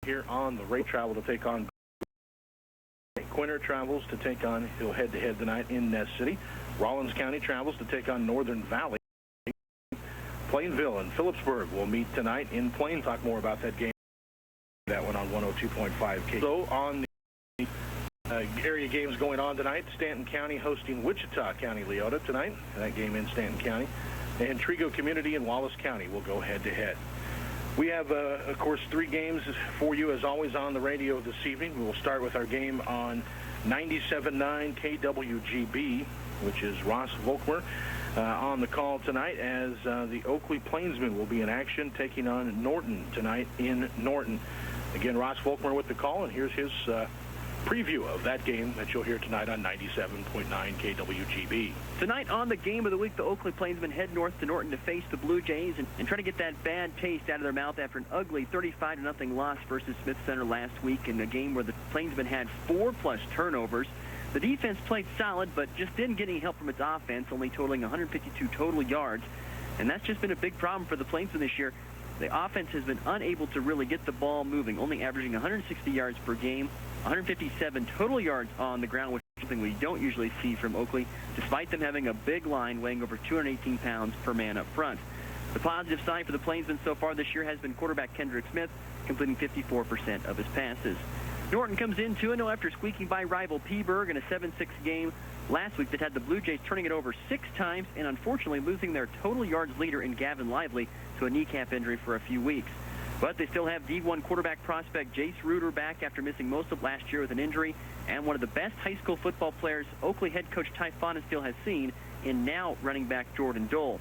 here on the Ray travel to take on Quinter travels to take on, he'll head-to-head tonight in Ness City. Rollins County travels to take on Northern Valley. Plainville and Phillipsburg will meet tonight in Plain. Talk more about that game. That one on 102.5 K. So on the area games going on tonight, Stanton County hosting Wichita County Leota tonight. That game in Stanton County. And Trigo Community and Wallace County will go head-to-head. We have, of course, 3 games for you, as always, on the radio this evening. We will start with our game on 97.9 KWGB, which is Ross Volkmer on the call tonight, as the Oakley Plainsmen will be in action taking on Norton tonight in Norton. Again, Ross Volkmer with the call, and here's his preview of that game that you'll hear tonight on 97.9 KWGB. Tonight on the game of the week, the Oakley Plainsmen head north to Norton to face the Blue Jays and try to get that bad taste out of their mouth after an ugly 35-0 loss versus Smith Center last week in a game where the Plainsmen had 4+ turnovers. The defense played solid, but just didn't get any help from its offense, only totaling 152 total yards. And that's just been a big problem for the Plainsmen this year. The offense has been unable to really get the ball moving, only averaging 160 yards per game, 157 total yards on the ground, which is something we don't usually see from Oakley, despite them having a big line weighing over 218 pounds per man up front. The positive side for the Plainsmen so far this year has been quarterback Kendrick Smith, completing 54% of his passes. Norton comes in 2-0 after squeaking by rival Peaburg in a 7-6 game last week that had the Blue Jays turning it over 6 times and unfortunately losing their total yards leader in Gavin Lively to a kneecap injury for a few weeks. But they still have D1 quarterback prospect Jace Reuter back after missing most of last year with an injury, and one of the best high school football players Oakley head coach Ty Fonenstiel has seen in now running back Jordan Dole.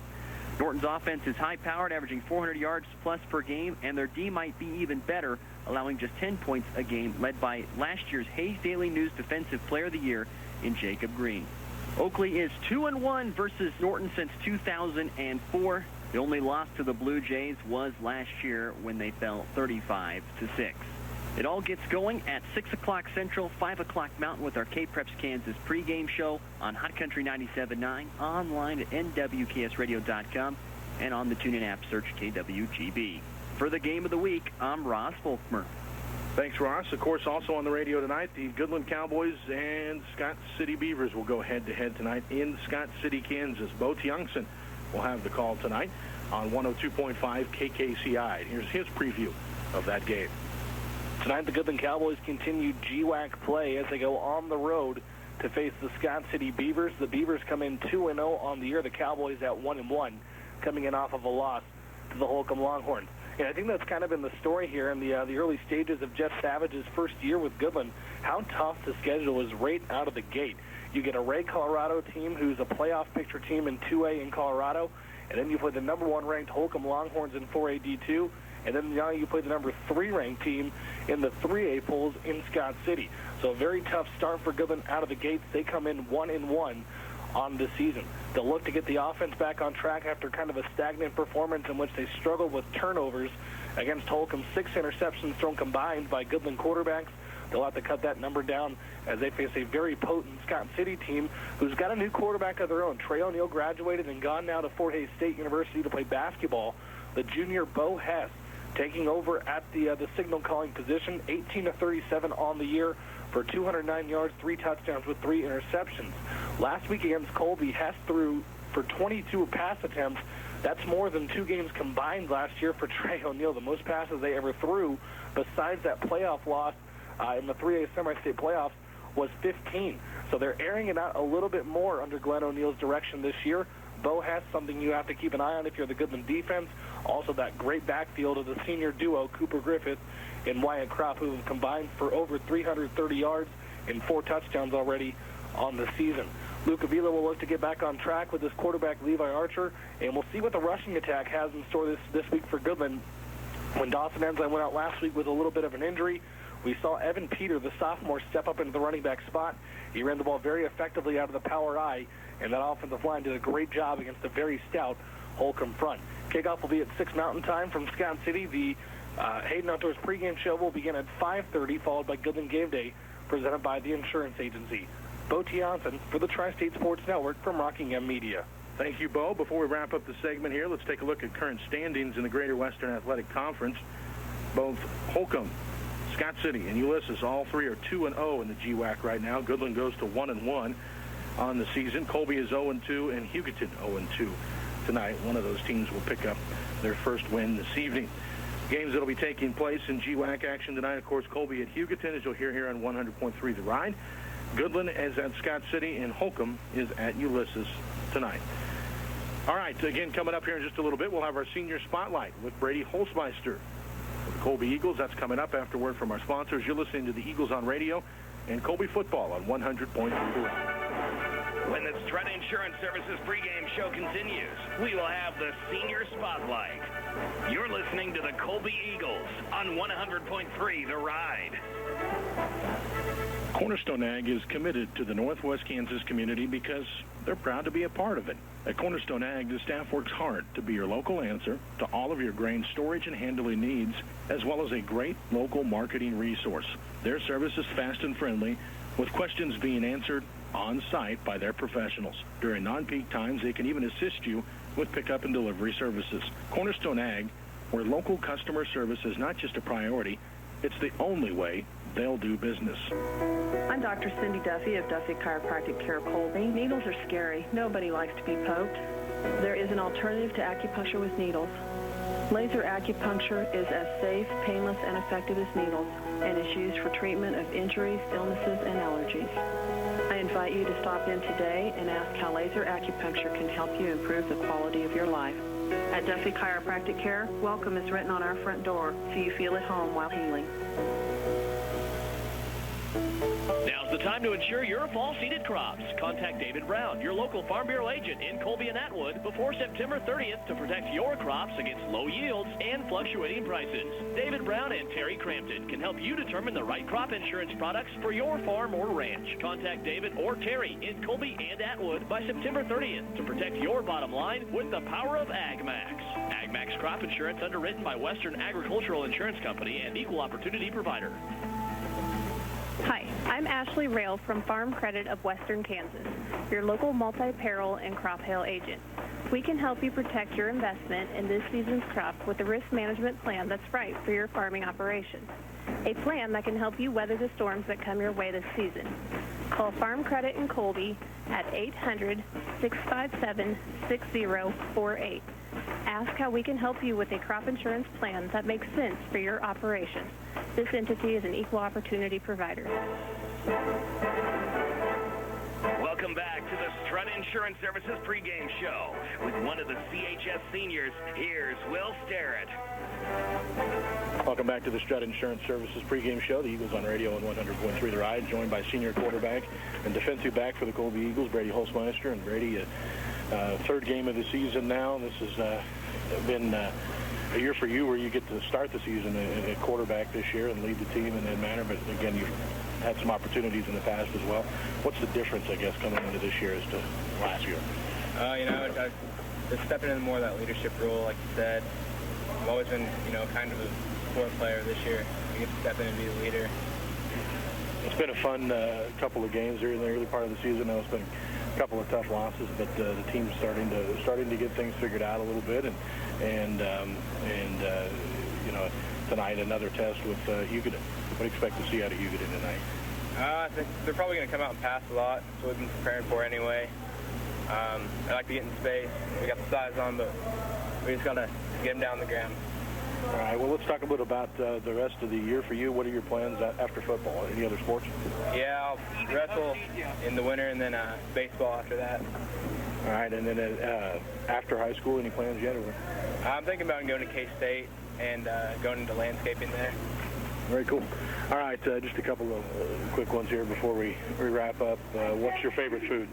Norton's offense is high-powered, averaging 400 yards plus per game, and their D might be even better, allowing just 10 points a game, led by last year's Hayes Daily News Defensive Player of the Year in Jacob Green. Oakley is 2-1 versus Norton since 2004. The only loss to the Blue Jays was last year when they fell 35-6. It all gets going at 6 o'clock Central, 5 o'clock Mountain with our K-Preps Kansas pregame show on Hot Country 97.9, online at nwksradio.com, and on the TuneIn app, search KWGB. For the game of the week, I'm Ross Volkmer. Thanks, Ross. Of course, also on the radio tonight, the Goodland Cowboys and Scott City Beavers will go head-to-head tonight in Scott City, Kansas. Bo Tiongson will have the call tonight on 102.5 KKCI. Here's his preview of that game. Tonight, the Goodland Cowboys continue GWAC play as they go on the road to face the Scott City Beavers. The Beavers come in 2-0 on the year. The Cowboys at 1-1, coming in off of a loss to the Holcomb Longhorns. And I think that's kind of been the story here in the early stages of Jeff Savage's first year with Goodland. How tough the schedule is right out of the gate. You get a Ray Colorado team who's a playoff picture team in 2A in Colorado, and then you play the #1 ranked Holcomb Longhorns in 4A D2, and then now you play the #3 ranked team in the 3A polls in Scott City. So a very tough start for Goodland out of the gates. They come in 1-1 on this season. They'll look to get the offense back on track after kind of a stagnant performance in which they struggled with turnovers against Holcomb. 6 interceptions thrown combined by Goodland quarterbacks. They'll have to cut that number down as they face a very potent Scott City team who's got a new quarterback of their own. Trey O'Neill graduated and gone now to Fort Hays State University to play basketball. The junior Bo Hess taking over at the signal calling position, 18-37 on the year for 209 yards, 3 touchdowns with 3 interceptions. Last week against Colby, Hess threw for 22 pass attempts. That's more than 2 games combined last year for Trey O'Neill, the most passes they ever threw, besides that playoff loss in the 3A semi-state playoffs, was 15. So they're airing it out a little bit more under Glenn O'Neill's direction this year. Bo has something you have to keep an eye on if you're the Goodland defense. Also that great backfield of the senior duo, Cooper Griffith and Wyatt Kropp, who have combined for over 330 yards and 4 touchdowns already on the season. Luke Avila will look to get back on track with his quarterback, Levi Archer, and we'll see what the rushing attack has in store this week for Goodland. When Dawson Ensign went out last week with a little bit of an injury, we saw Evan Peter, the sophomore, step up into the running back spot. He ran the ball very effectively out of the power I, and that offensive line did a great job against a very stout Holcomb front. Kickoff will be at 6 Mountain Time from Scott City. The Hayden Outdoors pregame show will begin at 5:30, followed by Goodland Game Day, presented by the Insurance Agency. Bo Tiongson for the Tri-State Sports Network from Rockingham Media. Thank you, Bo. Before we wrap up the segment here, let's take a look at current standings in the Greater Western Athletic Conference. Both Holcomb Scott City and Ulysses, all three are 2-0 in the GWAC right now. Goodland goes to 1-1 on the season. Colby is 0-2, and Hugoton 0-2 tonight. One of those teams will pick up their first win this evening. Games that will be taking place in GWAC action tonight, of course, Colby at Hugoton, as you'll hear here on 100.3 The Ride. Goodland is at Scott City, and Holcomb is at Ulysses tonight. All right, again, coming up here in just a little bit, we'll have our senior spotlight with Brady Holzmeister of the Colby Eagles. That's coming up after word from our sponsors. You're listening to the Eagles on Radio and Colby football on 100.3 The Ride. When the Strut Insurance Services pregame show continues, we will have the senior spotlight. You're listening to the Colby Eagles on 100.3 The Ride. Cornerstone Ag is committed to the Northwest Kansas community because they're proud to be a part of it. At Cornerstone Ag, the staff works hard to be your local answer to all of your grain storage and handling needs, as well as a great local marketing resource. Their service is fast and friendly, with questions being answered on site by their professionals. During non-peak times, they can even assist you with pickup and delivery services. Cornerstone Ag, where local customer service is not just a priority, it's the only way they'll do business. I'm Dr. Cindy Duffy of Duffy Chiropractic Care Colby. Needles are scary. Nobody likes to be poked. There is an alternative to acupuncture with needles. Laser acupuncture is as safe, painless, and effective as needles, and is used for treatment of injuries, illnesses, and allergies. I invite you to stop in today and ask how laser acupuncture can help you improve the quality of your life. At Duffy Chiropractic Care, welcome is written on our front door, so you feel at home while healing. Now's the time to ensure your fall seeded crops. Contact David Brown, your local Farm Bureau agent in Colby and Atwood, before September 30th to protect your crops against low yields and fluctuating prices. David Brown and Terry Crampton can help you determine the right crop insurance products for your farm or ranch. Contact David or Terry in Colby and Atwood by September 30th to protect your bottom line with the power of AgMax. AgMax crop insurance underwritten by Western Agricultural Insurance Company and Equal Opportunity Provider. Hi, I'm Ashley Rail from Farm Credit of Western Kansas, your local multi-peril and crop hail agent. We can help you protect your investment in this season's crop with a risk management plan that's right for your farming operation. A plan that can help you weather the storms that come your way this season. Call Farm Credit in Colby at 800-657-6048. Ask how we can help you with a crop insurance plan that makes sense for your operation. This entity is an equal opportunity provider. Welcome back to the Strut Insurance Services pregame show. With one of the CHS seniors, here's Will Starrett. Welcome back to the Strut Insurance Services pregame show. The Eagles on Radio on 100.3 The Ride, joined by senior quarterback and defensive back for the Colby Eagles, Brady Holzmeister. And Brady, third game of the season now. This has been a year for you where you get to start the season at quarterback this year and lead the team in that manner. But again, you've had some opportunities in the past as well. What's the difference, I guess, coming into this year as to last year? Just stepping into more of that leadership role, like you said. I've always been, kind of a support player this year. You get to step in and be a leader. It's been a fun couple of games here in the early part of the season. It's been a couple of tough losses, but the team's starting to get things figured out a little bit, and tonight another test with Hugoton. What do you expect to see out of Hugoton tonight? I think they're probably going to come out and pass a lot. That's what we've been preparing for anyway. I like to get in space. We got the size on, but we just got to get them down the ground. All right, well, let's talk a bit about the rest of the year for you. What are your plans after football? Any other sports? Yeah, I'll wrestle in the winter and then baseball after that. All right, and then after high school, any plans yet? Or? I'm thinking about going to K-State and going into landscaping there. Very cool. All right, just a couple of quick ones here before we wrap up. What's your favorite food?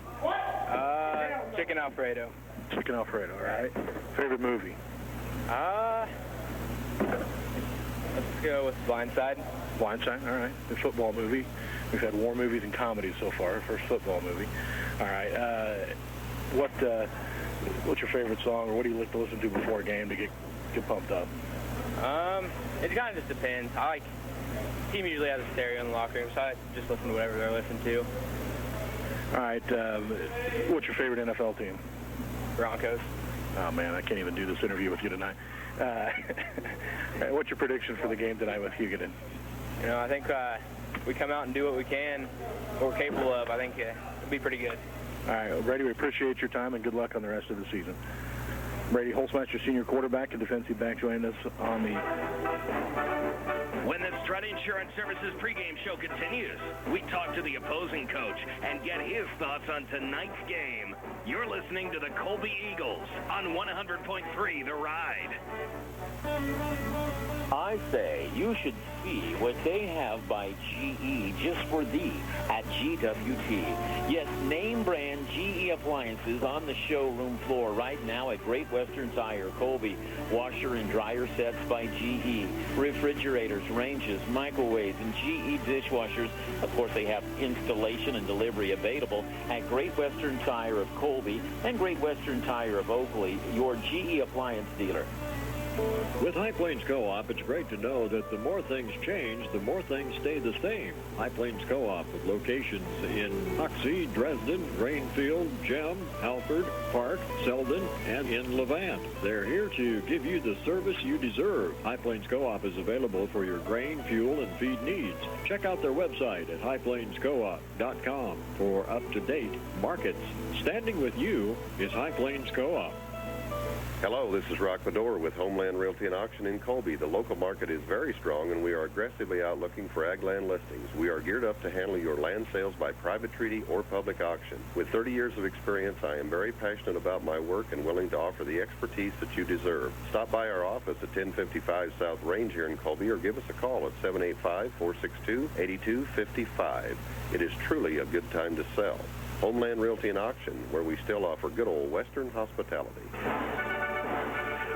Chicken Alfredo. Chicken Alfredo, all right. Favorite movie? Let's go with Blindside. Blindside, all right. The football movie. We've had war movies and comedies so far. First football movie. All right. What's your favorite song, or what do you like to listen to before a game to get pumped up? It kind of just depends. The team usually has a stereo in the locker room, so I just listen to whatever they're listening to. All right. What's your favorite NFL team? Broncos. Oh, man, I can't even do this interview with you tonight. What's your prediction for the game tonight with Hugoton? I think we come out and do what we can, what we're capable of. I think it'll be pretty good. All right, Brady, we appreciate your time and good luck on the rest of the season. Brady Holzmeister, senior quarterback and defensive back, joined us on the... When the Strut Insurance Services pregame show continues, we talk to the opposing coach and get his thoughts on tonight's game. You're listening to the Colby Eagles on 100.3 The Ride. I say you should see what they have by GE just for thee at GWT. Yes, name brand GE appliances on the showroom floor right now at Great Western Tire, Colby. Washer and dryer sets by GE. Refrigerators, ranges, microwaves, and GE dishwashers. Of course, they have installation and delivery available at Great Western Tire of Colby and Great Western Tire of Oakley, your GE appliance dealer. With High Plains Co-op, it's great to know that the more things change, the more things stay the same. High Plains Co-op with locations in Hoxie, Dresden, Grainfield, Gem, Halford, Park, Selden, and in Levant. They're here to give you the service you deserve. High Plains Co-op is available for your grain, fuel, and feed needs. Check out their website at highplainscoop.com for up-to-date markets. Standing with you is High Plains Co-op. Hello, this is Rock Medora with Homeland Realty and Auction in Colby. The local market is very strong, and we are aggressively out looking for ag land listings. We are geared up to handle your land sales by private treaty or public auction. With 30 years of experience, I am very passionate about my work and willing to offer the expertise that you deserve. Stop by our office at 1055 South Range here in Colby or give us a call at 785-462-8255. It is truly a good time to sell. Homeland Realty and Auction, where we still offer good old Western hospitality.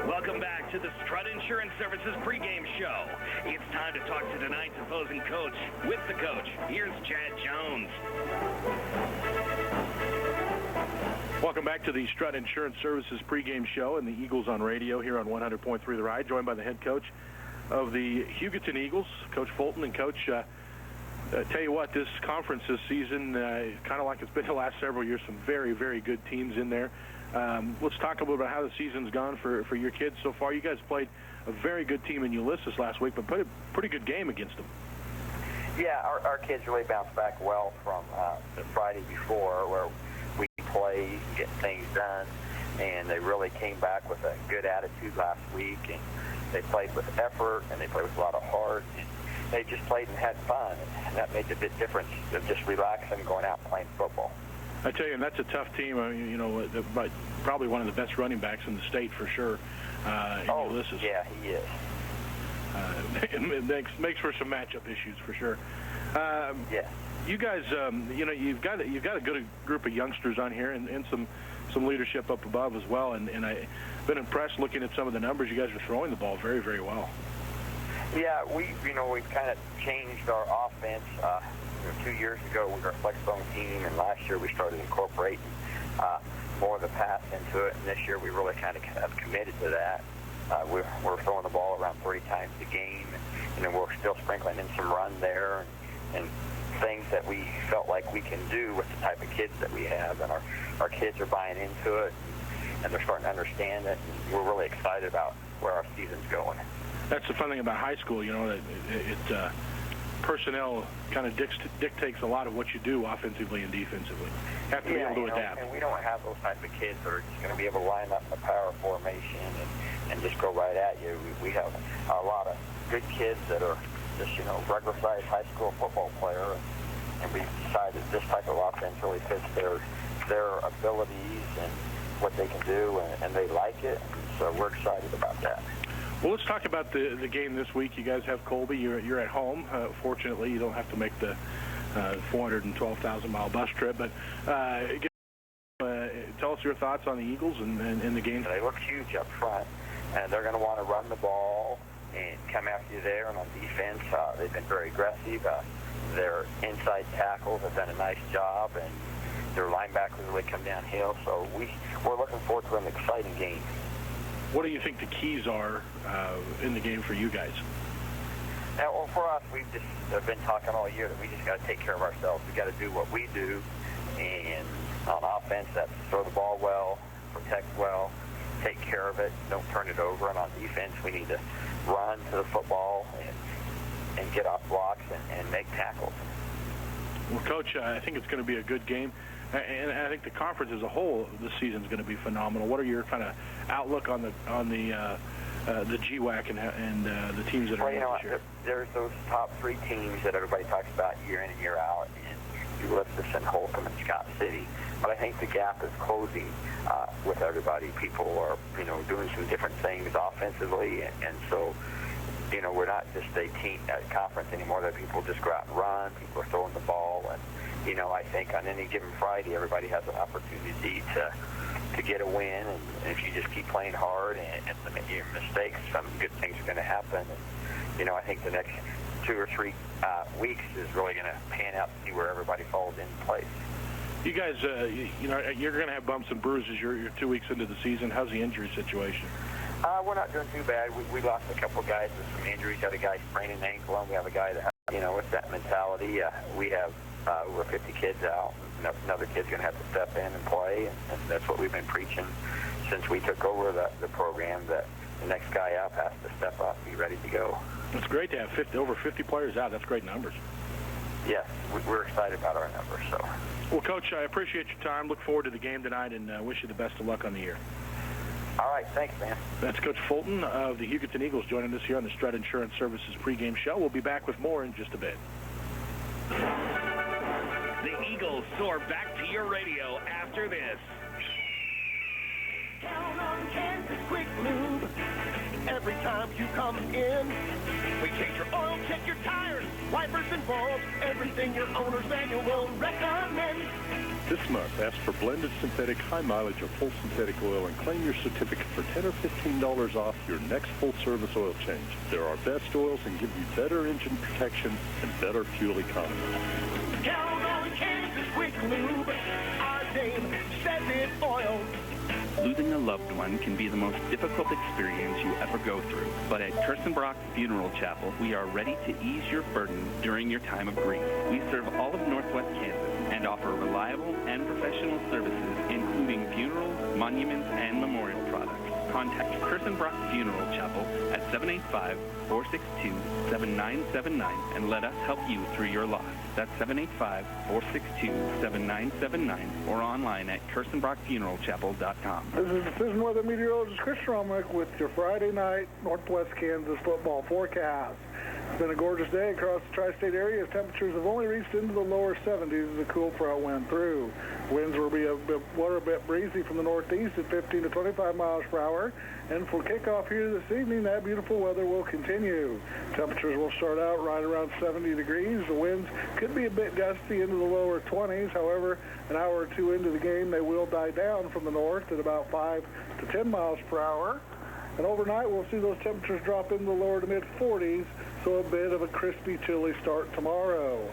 Welcome back to the Strut Insurance Services pregame show. It's time to talk to tonight's opposing coach with the coach. Here's Chad Jones. Welcome back to the Strut Insurance Services pregame show and the Eagles on radio here on 100.3 The Ride, joined by the head coach of the Hugoton Eagles, Coach Fulton. And Coach, tell you what, this conference this season, kind of like it's been the last several years, some very, very good teams in there. Let's talk a little about how the season's gone for your kids so far. You guys played a very good team in Ulysses last week, but played a pretty good game against them. Yeah, our kids really bounced back well from the Friday before, where we play, get things done, and they really came back with a good attitude last week, and they played with effort, and they played with a lot of heart, and they just played and had fun, and that made a bit difference of just relaxing and going out and playing football. I tell you, and that's a tough team. But probably one of the best running backs in the state for sure. Ulysses. Yeah, he is. It makes for some matchup issues for sure. Yeah. You guys, you've got a good group of youngsters on here, and some leadership up above as well. And I've been impressed looking at some of the numbers. You guys are throwing the ball very, very well. Yeah, we've kind of changed our offense. 2 years ago, we were a flex bone team, and last year we started incorporating more of the pass into it. And this year we really kind of have committed to that. We're throwing the ball around 30 times a game, and we're still sprinkling in some run there and things that we felt like we can do with the type of kids that we have. And our kids are buying into it, and they're starting to understand it. And we're really excited about where our season's going. That's the fun thing about high school, personnel kind of dictates a lot of what you do offensively and defensively. Have to be able to adapt. And we don't have those type of kids that are just going to be able to line up in a power formation and just go right at you. We have a lot of good kids that are just, regular-sized high school football player, and we decided this type of offense really fits their abilities and what they can do, and they like it, and so we're excited about that. Well, let's talk about the game this week. You guys have Colby. You're at home. Fortunately, you don't have to make the 412,000-mile bus trip. But tell us your thoughts on the Eagles and the game. They look huge up front, and they're going to want to run the ball and come after you there. And on defense, they've been very aggressive. Their inside tackles have done a nice job, and their linebackers really come downhill. So we're looking forward to an exciting game. What do you think the keys are in the game for you guys? Well, for us, we've just been talking all year that we just got to take care of ourselves. We got to do what we do, and on offense, that's throw the ball well, protect well, take care of it, don't turn it over. And on defense, we need to run to the football and get off blocks and make tackles. Well, Coach, I think it's going to be a good game. And I think the conference as a whole this season is going to be phenomenal. What are your kind of outlook on the GWAC and the teams that are in this year? There's those top 3 teams that everybody talks about year in and year out, and Ulysses and Holcomb and Scott City. But I think the gap is closing with everybody. People are, doing some different things offensively, and so, we're not just a team conference anymore that people just go out and run. People are throwing the ball, and I think on any given Friday, everybody has an opportunity to get a win, and if you just keep playing hard and limit your mistakes, some good things are going to happen. And, I think the next 2 or 3 weeks is really going to pan out to see where everybody falls into place. You guys, you're going to have bumps and bruises. You're 2 weeks into the season. How's the injury situation? We're not doing too bad. We lost a couple guys with some injuries. Got a guy spraining an ankle, and we have a guy that, with that mentality. We have over 50 kids out. Another kid's going to have to step in and play, and that's what we've been preaching since we took over the program, that the next guy up has to step up and be ready to go. It's great to have over 50 players out. That's great numbers. Yes, we're excited about our numbers. So. Well, Coach, I appreciate your time. Look forward to the game tonight, and wish you the best of luck on the year. All right, thanks, man. That's Coach Fulton of the Hugoton Eagles joining us here on the Strut Insurance Services pregame show. We'll be back with more in just a bit. The Eagles soar back to your radio after this. Count on Kansas Quick Lube. Every time you come in, we change your oil, check your tires, wipers and balls, everything your owner's manual will recommend. This month, ask for blended synthetic high mileage or full synthetic oil and claim your certificate for $10 or $15 off your next full-service oil change. They're our best oils and give you better engine protection and better fuel economy. Count on Kansas Quick Lube. Our name says it oil. Losing a loved one can be the most difficult experience you ever go through. But at Kirstenbrock Funeral Chapel, we are ready to ease your burden during your time of grief. We serve all of Northwest Kansas and offer reliable and professional services, including funerals, monuments, and memorial products. Contact Kirstenbrock Funeral Chapel at 785-462-7979 and let us help you through your loss. That's 785-462-7979 or online at kirstenbrockfuneralchapel.com. This is Decision Weather Meteorologist Chris Romick with your Friday night Northwest Kansas football forecast. It's been a gorgeous day across the tri-state area as temperatures have only reached into the lower 70s as a cool front went through. Winds will be a bit breezy from the northeast at 15 to 25 miles per hour. And for kickoff here this evening, that beautiful weather will continue. Temperatures will start out right around 70 degrees. The winds could be a bit gusty into the lower 20s. However, an hour or two into the game, they will die down from the north at about 5 to 10 miles per hour. And overnight, we'll see those temperatures drop into the lower to mid-40s, so a bit of a crispy, chilly start tomorrow.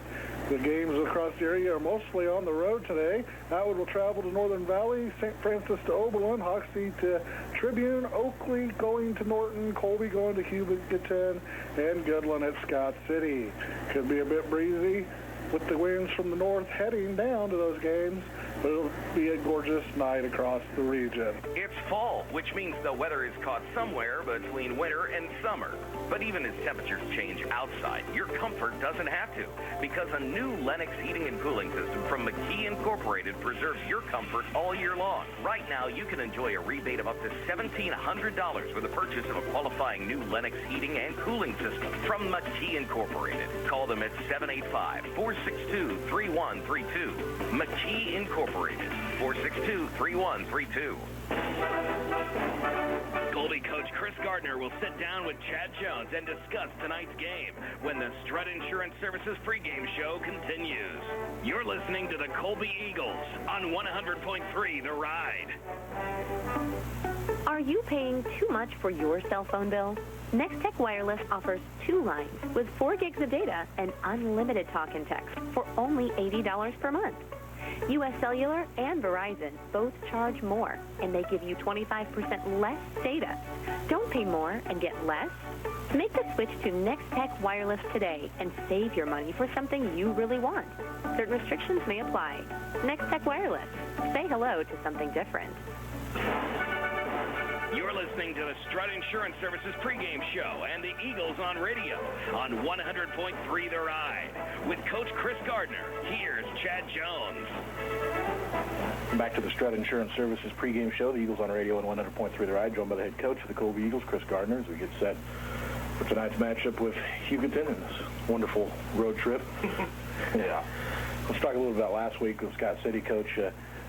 The games across the area are mostly on the road today. Atwood will travel to Northern Valley, St. Francis to Oberlin, Hoxie to Tribune, Oakley going to Norton, Colby going to Hugoton, and Goodland at Scott City. Could be a bit breezy with the winds from the north heading down to those games, but it'll be a gorgeous night across the region. It's fall, which means the weather is caught somewhere between winter and summer. But even as temperatures change outside, your comfort doesn't have to, because a new Lennox heating and cooling system from McKee Incorporated preserves your comfort all year long. Right now, you can enjoy a rebate of up to $1,700 with the purchase of a qualifying new Lennox heating and cooling system from McKee Incorporated. Call them at 785-462-3132. McKee Incorporated, 462-3132. Colby coach Chris Gardner will sit down with Chad Jones and discuss tonight's game when the Strut Insurance Services pregame show continues. You're listening to the Colby Eagles on 100.3 The Ride. Are you paying too much for your cell phone bill? Nextech Wireless offers 2 lines with 4 gigs of data and unlimited talk and text for only $80 per month. U.S. Cellular and Verizon both charge more, and they give you 25% less data. Don't pay more and get less. Make the switch to Nextech Wireless today and save your money for something you really want. Certain restrictions may apply. Nextech Wireless. Say hello to something different. You're listening to the Strut Insurance Services pregame show and the Eagles on radio on 100.3 The Ride. With Coach Chris Gardner, here's Chad Jones. Back to the Strut Insurance Services pregame show, the Eagles on radio on 100.3 The Ride, joined by the head coach of the Colby Eagles, Chris Gardner, as we get set for tonight's matchup with Hugoton and this wonderful road trip. Yeah. Let's talk a little about last week with Scott City, Coach.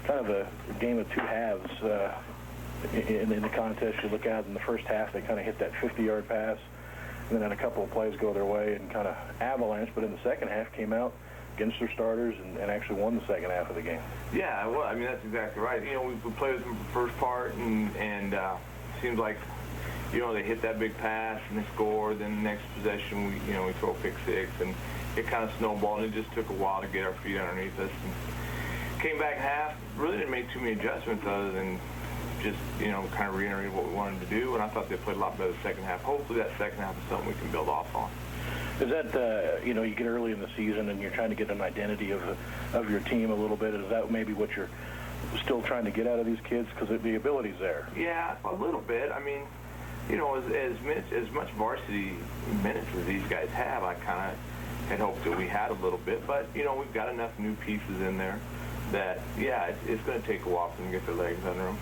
Kind of a game of two halves in the contest. You look at in the first half, they kind of hit that 50-yard pass, and then had a couple of plays go their way and kind of avalanche, but in the second half came out against their starters and actually won the second half of the game. Yeah, well, I mean, that's exactly right. You know, we played with them the first part, and seems like, you know, they hit that big pass and they scored. Then the next possession, we throw a pick six, and it kind of snowballed. And it just took a while to get our feet underneath us. And came back half, really didn't make too many adjustments other than just, kind of reiterated what we wanted to do. And I thought they played a lot better the second half. Hopefully that second half is something we can build off on. Is that, you get early in the season and you're trying to get an identity of your team a little bit? Is that maybe what you're still trying to get out of these kids? Because the ability's there. Yeah, a little bit. I mean, as much varsity minutes as these guys have, I kind of had hoped that we had a little bit. But, we've got enough new pieces in there that, yeah, it's going to take a while for them to get their legs under them.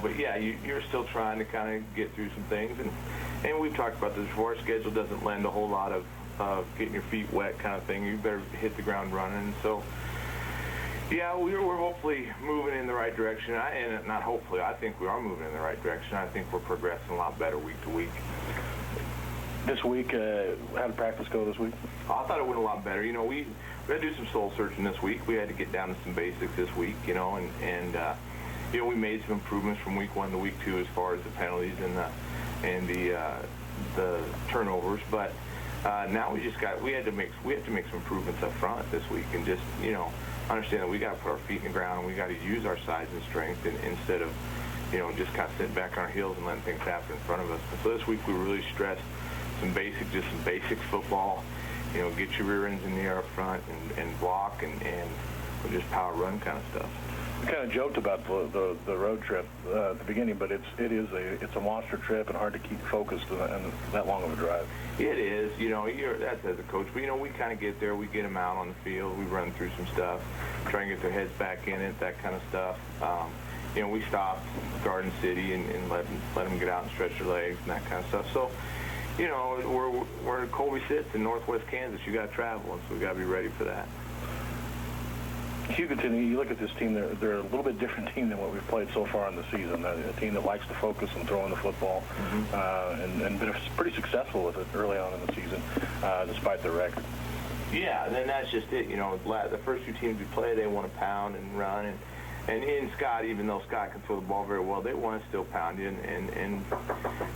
But, yeah, you're still trying to kind of get through some things. And we've talked about this before. Our schedule doesn't lend a whole lot of getting your feet wet kind of thing. You better hit the ground running. And so, yeah, we're hopefully moving in the right direction. And not hopefully, I think we are moving in the right direction. I think we're progressing a lot better week to week. This week, how did practice go this week? I thought it went a lot better. We had to do some soul searching this week. We had to get down to some basics this week, and we made some improvements from week 1 to week 2 as far as the penalties and the turnovers. But now we had to make some improvements up front this week, and just understand that we got to put our feet in the ground and we got to use our size and strength instead of just kind of sitting back on our heels and letting things happen in front of us. And so this week we really stressed some basic football. Get your rear ends in the air up front and block and just power run kind of stuff. We kind of joked about the road trip at the beginning, but it's a monster trip and hard to keep focused on that long of a drive. It is. That's as a coach. But, we kind of get there. We get them out on the field. We run through some stuff, try and get their heads back in it, that kind of stuff. We stopped Garden City and let them get out and stretch their legs and that kind of stuff. So, where Colby sits in northwest Kansas, you got to travel, and so we got to be ready for that. Hugoton, you look at this team, they're a little bit different team than what we've played so far in the season. A team that likes to focus on throwing the football, and been pretty successful with it early on in the season, despite their record. Yeah, and then that's just it. The first two teams we play, they want to pound and run, and in Scott, even though Scott can throw the ball very well, they want to still pound you and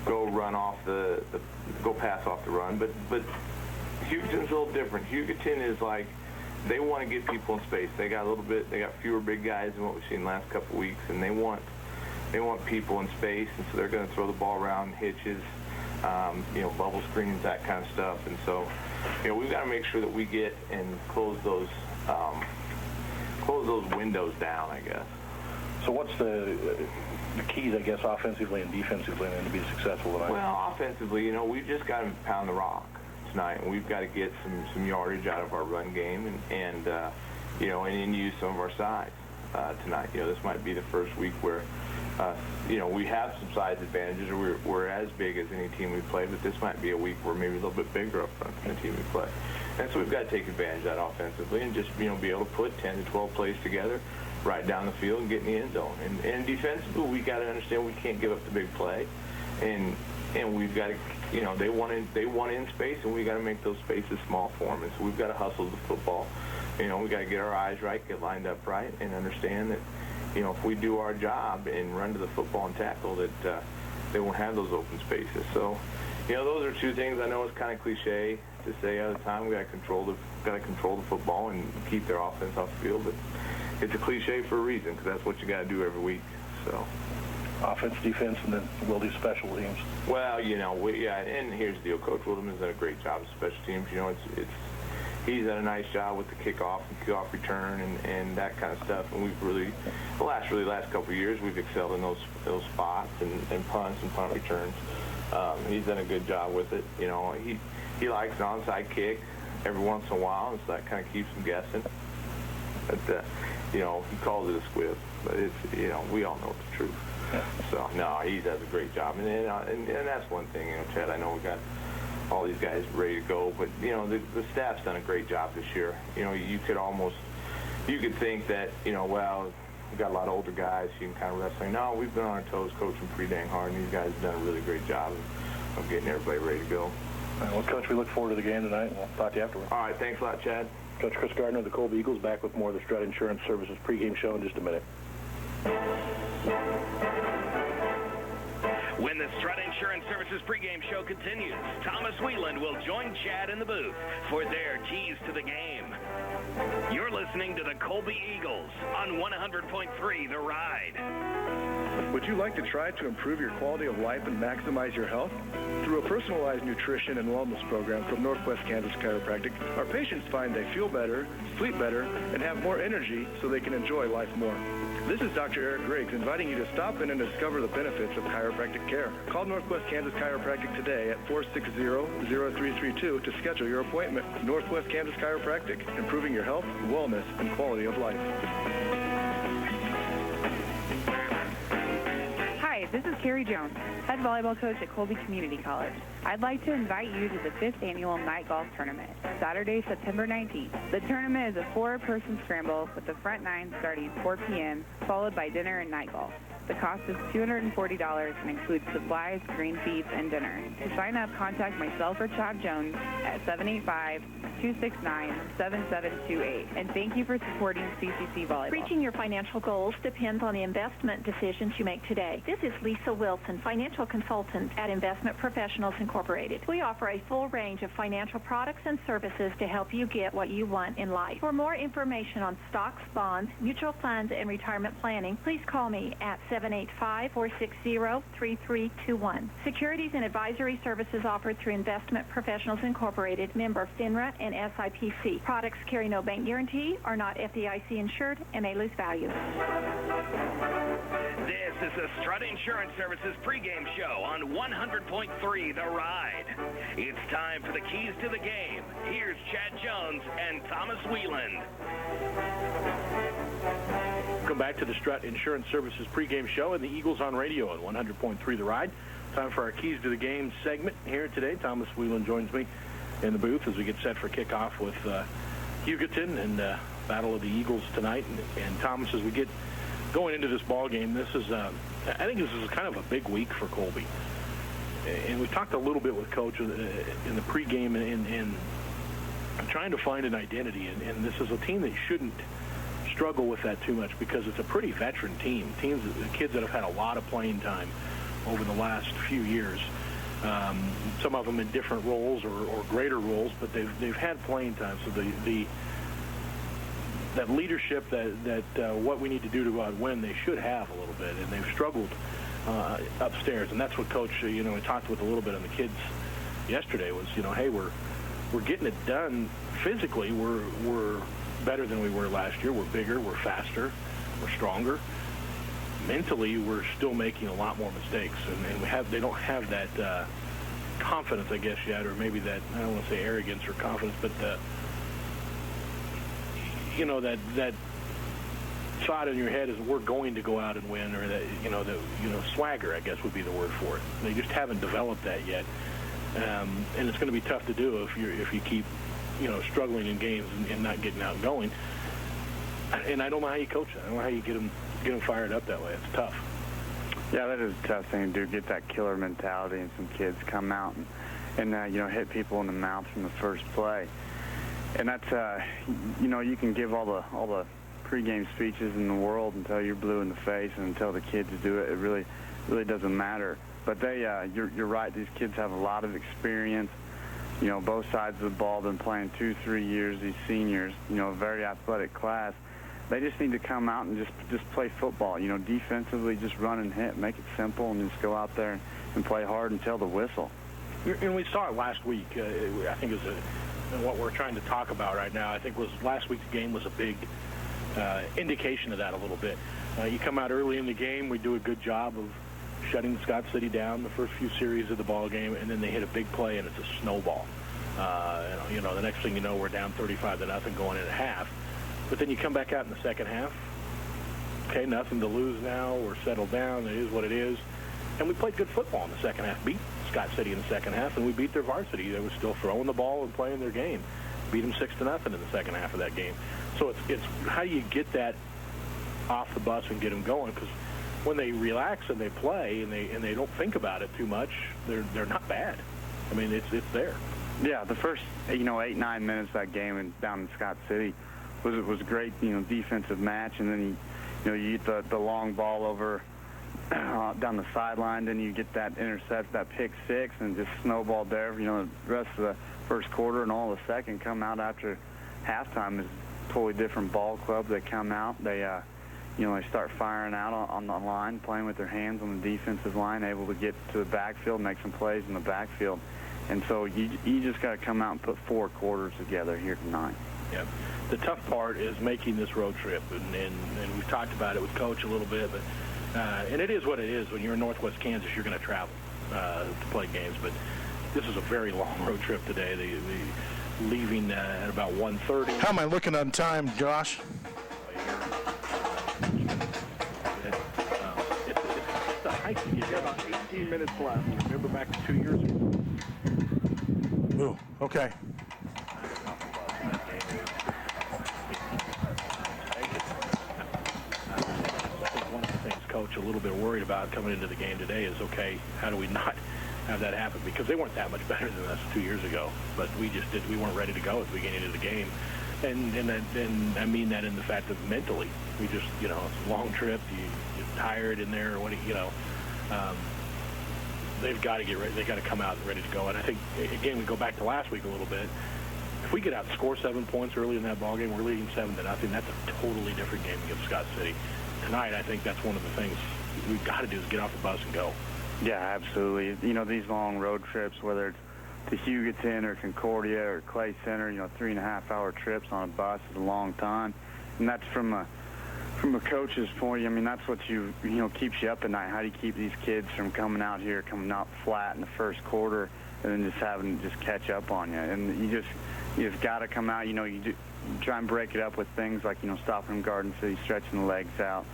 go run off go pass off the run. But Hugoton's a little different. Hugoton is like, they want to get people in space. They got fewer big guys than what we've seen the last couple of weeks, and they want people in space, and so they're going to throw the ball around hitches, bubble screens, that kind of stuff. And so, we've got to make sure that we get and close those windows down, I guess. So what's the keys, I guess, offensively and defensively, then, to be successful tonight? Well, offensively, we've just got to pound the rock tonight, and we've got to get some yardage out of our run game and then use some of our size tonight. This might be the first week where we have some size advantages, or we're as big as any team we play, but this might be a week where maybe a little bit bigger up front than the team we play. And so we've got to take advantage of that offensively and just be able to put 10 to 12 plays together right down the field and get in the end zone. And defensively, we got to understand we can't give up the big play, and we've got to, they want in space, and we got to make those spaces small for them. And so we've got to hustle the football. We got to get our eyes right, get lined up right, and understand that, if we do our job and run to the football and tackle, that they won't have those open spaces. So, those are two things. I know it's kind of cliche to say all the time. We got to control the football and keep their offense off the field, but it's a cliche for a reason, because that's what you got to do every week. So. Offense, defense, and then we'll do special teams. Well, and here's the deal. Coach Wilderman's done a great job of special teams. he's done a nice job with the kickoff and kickoff return and that kind of stuff. And we've really, the last couple of years, we've excelled in those spots and punts and punt returns. He's done a good job with it. You know, he likes an onside kick every once in a while, and so that kind of keeps him guessing. But, you know, he calls it a squib, but it's, you know, we all know it's the truth. So, no, he does a great job. And that's one thing, you know, Chad, I know we got all these guys ready to go, but, you know, the staff's done a great job this year. You know, you could think that, you know, well, we've got a lot of older guys, you can kind of wrestling. No, we've been on our toes coaching pretty dang hard, and these guys have done a really great job of getting everybody ready to go. All right, well, Coach, we look forward to the game tonight. We'll talk to you afterwards. All right, thanks a lot, Chad. Coach Chris Gardner of the Colby Eagles back with more of the Strut Insurance Services pregame show in just a minute. When the Strut Insurance Services pregame show continues, Thomas Wheeland will join Chad in the booth for their keys to the game. You're listening to the Colby Eagles on 100.3 The Ride. Would you like to try to improve your quality of life and maximize your health? Through a personalized nutrition and wellness program from Northwest Kansas Chiropractic, our patients find they feel better, sleep better, and have more energy so they can enjoy life more. This is Dr. Eric Griggs inviting you to stop in and discover the benefits of chiropractic care. Call Northwest Kansas Chiropractic today at 460-0332 to schedule your appointment. Northwest Kansas Chiropractic, improving your health, wellness, and quality of life. Hi, this is Carrie Jones, head volleyball coach at Colby Community College. I'd like to invite you to the 5th annual night golf tournament, Saturday, September 19th. The tournament is a 4-person scramble with the front 9 starting at 4 p.m., followed by dinner and night golf. The cost is $240 and includes supplies, green feeds, and dinner. To sign up, contact myself or Chad Jones at 785-269-7728. And thank you for supporting CCC Volleyball. Reaching your financial goals depends on the investment decisions you make today. This is Lisa Wilson, financial consultant at Investment Professionals Incorporated. We offer a full range of financial products and services to help you get what you want in life. For more information on stocks, bonds, mutual funds, and retirement planning, please call me at 785-460-3321. Securities and advisory services offered through Investment Professionals Incorporated, member FINRA and SIPC. Products carry no bank guarantee, are not FDIC insured, and may lose value. This is the Strut Insurance Services pregame show on 100.3 The Ride. It's time for the keys to the game. Here's Chad Jones and Thomas Wheeland. Welcome back to the Strut Insurance Services pregame show and the Eagles on radio on 100.3 The Ride. Time for our keys to the game segment here today. Thomas Wheeland joins me in the booth as we get set for kickoff with Hugoton and Battle of the Eagles tonight. And Thomas, as we get going into this ball game, this is I think this is kind of a big week for Colby. And we talked a little bit with Coach in the pregame in trying to find an identity. And this is a team that shouldn't struggle with that too much because it's a pretty veteran team. Kids that have had a lot of playing time over the last few years. Some of them in different roles or greater roles, but they've had playing time. So that leadership that what we need to do to go out and win, they should have a little bit, and they've struggled upstairs. And that's what Coach, we talked with a little bit on the kids yesterday was, hey, we're getting it done physically. We're better than we were last year. We're bigger, we're faster, we're stronger. Mentally, we're still making a lot more mistakes, and they don't have that confidence, I guess, yet, or maybe that, I don't want to say arrogance or confidence, but that thought in your head is we're going to go out and win, or that swagger, I guess, would be the word for it. They just haven't developed that yet, and it's going to be tough to do if you keep struggling in games and not getting out and going. And I don't know how you coach it. I don't know how you get them fired up that way. It's tough. Yeah, that is a tough thing to do. Get that killer mentality, and some kids come out and hit people in the mouth from the first play. And that's you can give all the pregame speeches in the world until you're blue in the face, and until the kids do it, it really doesn't matter. But you're right. These kids have a lot of experience. Both sides of the ball, been playing 2-3 years. These seniors, a very athletic class. They just need to come out and just play football. Defensively, just run and hit, make it simple, and just go out there and play hard until the whistle. And we saw it last week. I think is what we're trying to talk about right now. I think was last week's game was a big indication of that a little bit. You come out early in the game, we do a good job of shutting Scott City down the first few series of the ball game, and then they hit a big play, and it's a snowball. The next thing you know, we're down 35-0 going in at half. But then you come back out in the second half. Okay, nothing to lose now. We're settled down. It is what it is. And we played good football in the second half. Beat Scott City in the second half, and we beat their varsity. They were still throwing the ball and playing their game. Beat them 6-0 in the second half of that game. So it's how do you get that off the bus and get them going? Because when they relax and they play and they don't think about it too much, they're not bad. I mean, it's there. Yeah, the first 8-9 minutes of that game down in Scott City was a great defensive match, and then you get the long ball over down the sideline, then you get that intercept, that pick six, and just snowballed there. The rest of the first quarter and all the second come out after halftime is a totally different ball club. They come out, they start firing out on the line, playing with their hands on the defensive line, able to get to the backfield, make some plays in the backfield. And so you just got to come out and put 4 quarters together here tonight. Yeah. The tough part is making this road trip, and we've talked about it with Coach a little bit, but and it is what it is. When you're in Northwest Kansas, you're going to travel to play games, but this is a very long road trip today. The leaving at about 1:30. How am I looking on time, Josh? It's a hike to get about 18 minutes left. Remember back to 2 years ago. Ooh, okay. One of the things Coach a little bit worried about coming into the game today is, okay, how do we not have that happen? Because they weren't that much better than us 2 years ago, but we weren't ready to go at the beginning of the game. And I mean that in the fact that mentally, we just, it's a long trip, you're tired in there, they've got to get ready. They've got to come out ready to go. And I think, again, we go back to last week a little bit. If we get out and score 7 points early in that ball game, we're leading 7-0. That's a totally different game against Scott City. Tonight, I think that's one of the things we've got to do is get off the bus and go. Yeah, absolutely. These long road trips, whether it's to Hugoton or Concordia or Clay Center, 3.5-hour trips on a bus is a long time. And that's from a coach's point. I mean, that's what keeps you up at night. How do you keep these kids from coming out flat in the first quarter and then just having to catch up on you? And you just got to come out. You try and break it up with things like stopping them Garden City, stretching the legs out.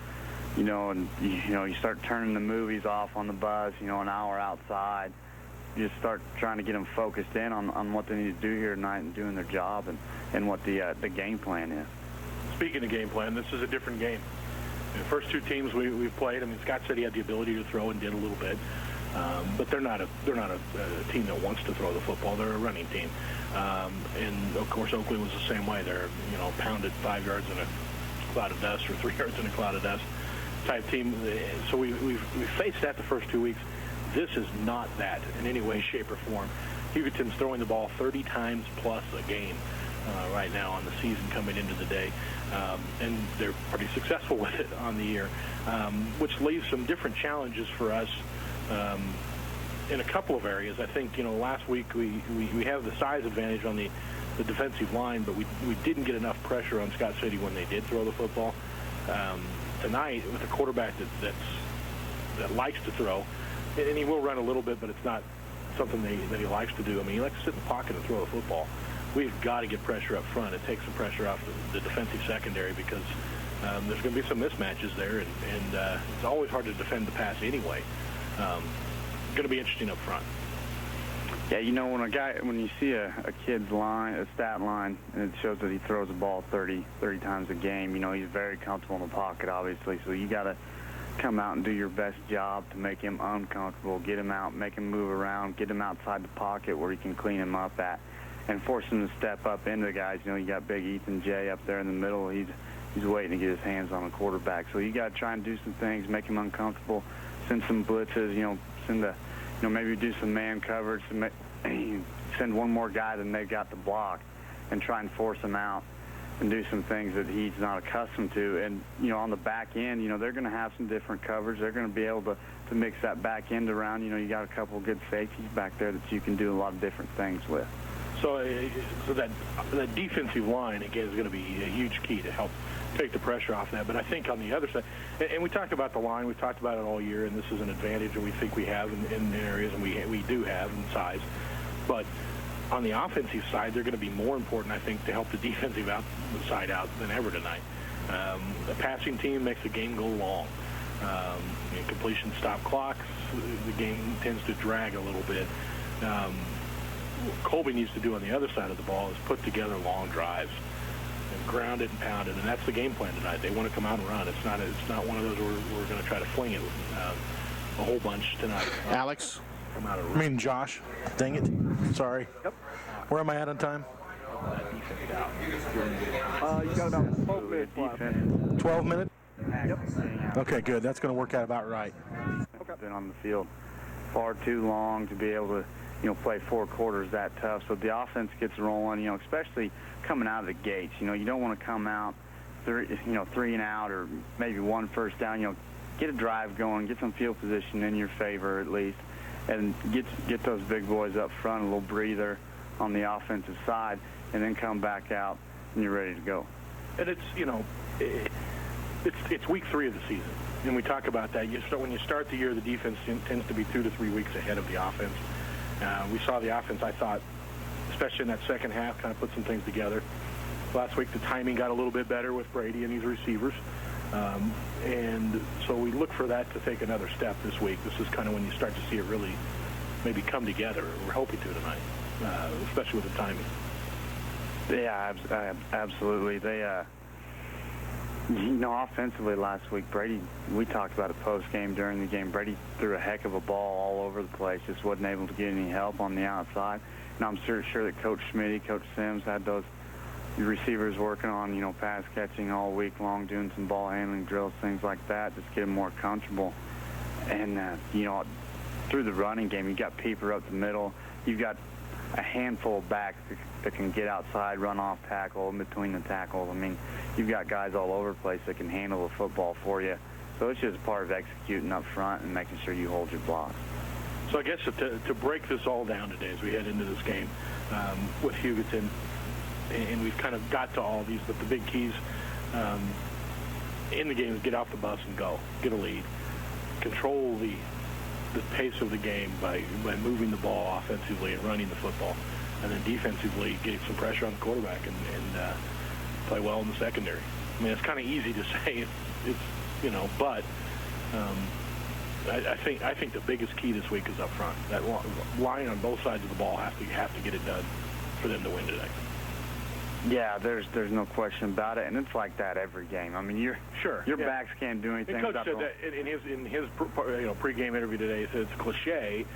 And you start turning the movies off on the bus. An hour outside. You just start trying to get them focused in on what they need to do here tonight and doing their job and what the game plan is. Speaking of game plan, this is a different game. The first 2 teams we've played, I mean, Scott City had the ability to throw and did a little bit, but they're not a team that wants to throw the football. They're a running team, and of course Oakley was the same way. They're pounded 5 yards in a cloud of dust or 3 yards in a cloud of dust type team. So we faced that the first 2 weeks. This is not that in any way, shape, or form. Hugoton's throwing the ball 30 times plus a game right now on the season coming into the day, and they're pretty successful with it on the year, which leaves some different challenges for us in a couple of areas. I think, last week we have the size advantage on the defensive line, but we didn't get enough pressure on Scott City when they did throw the football. Tonight, with a quarterback that likes to throw, and he will run a little bit, but it's not something that he likes to do. I mean, he likes to sit in the pocket and throw the football. We've got to get pressure up front. It takes some pressure off the defensive secondary because there's going to be some mismatches there, and it's always hard to defend the pass anyway. Going to be interesting up front. Yeah, when you see a kid's a stat line, and it shows that he throws the ball 30 times a game, he's very comfortable in the pocket, obviously. So you got to come out and do your best job to make him uncomfortable, get him out, make him move around, get him outside the pocket where you can clean him up at, and force him to step up into the guys. You got big Ethan J up there in the middle. He's waiting to get his hands on a quarterback. So you got to try and do some things, make him uncomfortable, send some blitzes, maybe do some man coverage, send one more guy than they've got to block, and try and force him out. and do some things that he's not accustomed to. And, on the back end, they're going to have some different coverage. They're going to be able to mix that back end around. You got a couple of good safeties back there that you can do a lot of different things with. So that defensive line, again, is going to be a huge key to help take the pressure off that. But I think on the other side, and we talked about the line, we've talked about it all year, and this is an advantage that we think we have in areas, and we do have in size. But on the offensive side, they're going to be more important, I think, to help the defensive side out than ever tonight. The passing team makes the game go long. Completion stop clocks, the game tends to drag a little bit. Colby needs to do on the other side of the ball is put together long drives and ground it and pound it, and that's the game plan tonight. They want to come out and run. It's not one of those where we're going to try to fling it a whole bunch tonight. Alex? Come out and run. Josh. Dang it. Sorry. Yep. Where am I at on time? You got about 12 minutes left. 12 minutes? Yep. Okay, good. That's going to work out about right. Been on the field far too long to be able to, play 4 quarters that tough. So the offense gets rolling, especially coming out of the gates. You don't want to come out 3 and out or maybe 1 first down. Get a drive going, get some field position in your favor at least, and get those big boys up front, a little breather on the offensive side, and then come back out and you're ready to go. And it's it's week 3 of the season, and we talk about that. When you start the year, the defense tends to be 2 to 3 weeks ahead of the offense. We saw the offense, I thought, especially in that second half, kind of put some things together. Last week, the timing got a little bit better with Brady and these receivers. And so we look for that to take another step this week. This is kind of when you start to see it really maybe come together. We're hoping to tonight, especially with the timing. Yeah, absolutely. They, offensively last week, Brady, we talked about it post-game during the game. Brady threw a heck of a ball all over the place, just wasn't able to get any help on the outside. And I'm sure that Coach Schmitty, Coach Sims had those receivers working on, pass catching all week long, doing some ball handling drills, things like that, just get them more comfortable. And, through the running game, you got Peeper up the middle. You've got a handful of backs that can get outside, run off tackle, in between the tackles. I mean, you've got guys all over the place that can handle the football for you. So it's just part of executing up front and making sure you hold your blocks. So I guess to break this all down today as we head into this game with Hugoton, and we've kind of got to all these, but the big keys in the game is get off the bus and go, get a lead, control the pace of the game by moving the ball offensively and running the football, and then defensively getting some pressure on the quarterback and play well in the secondary. I mean, it's kind of easy to say, but I think the biggest key this week is up front. That line on both sides of the ball have to get it done for them to win today. Yeah, there's no question about it, and it's like that every game. I mean, your backs can't do anything. And Coach said that in his pregame interview today. He said it's a cliche,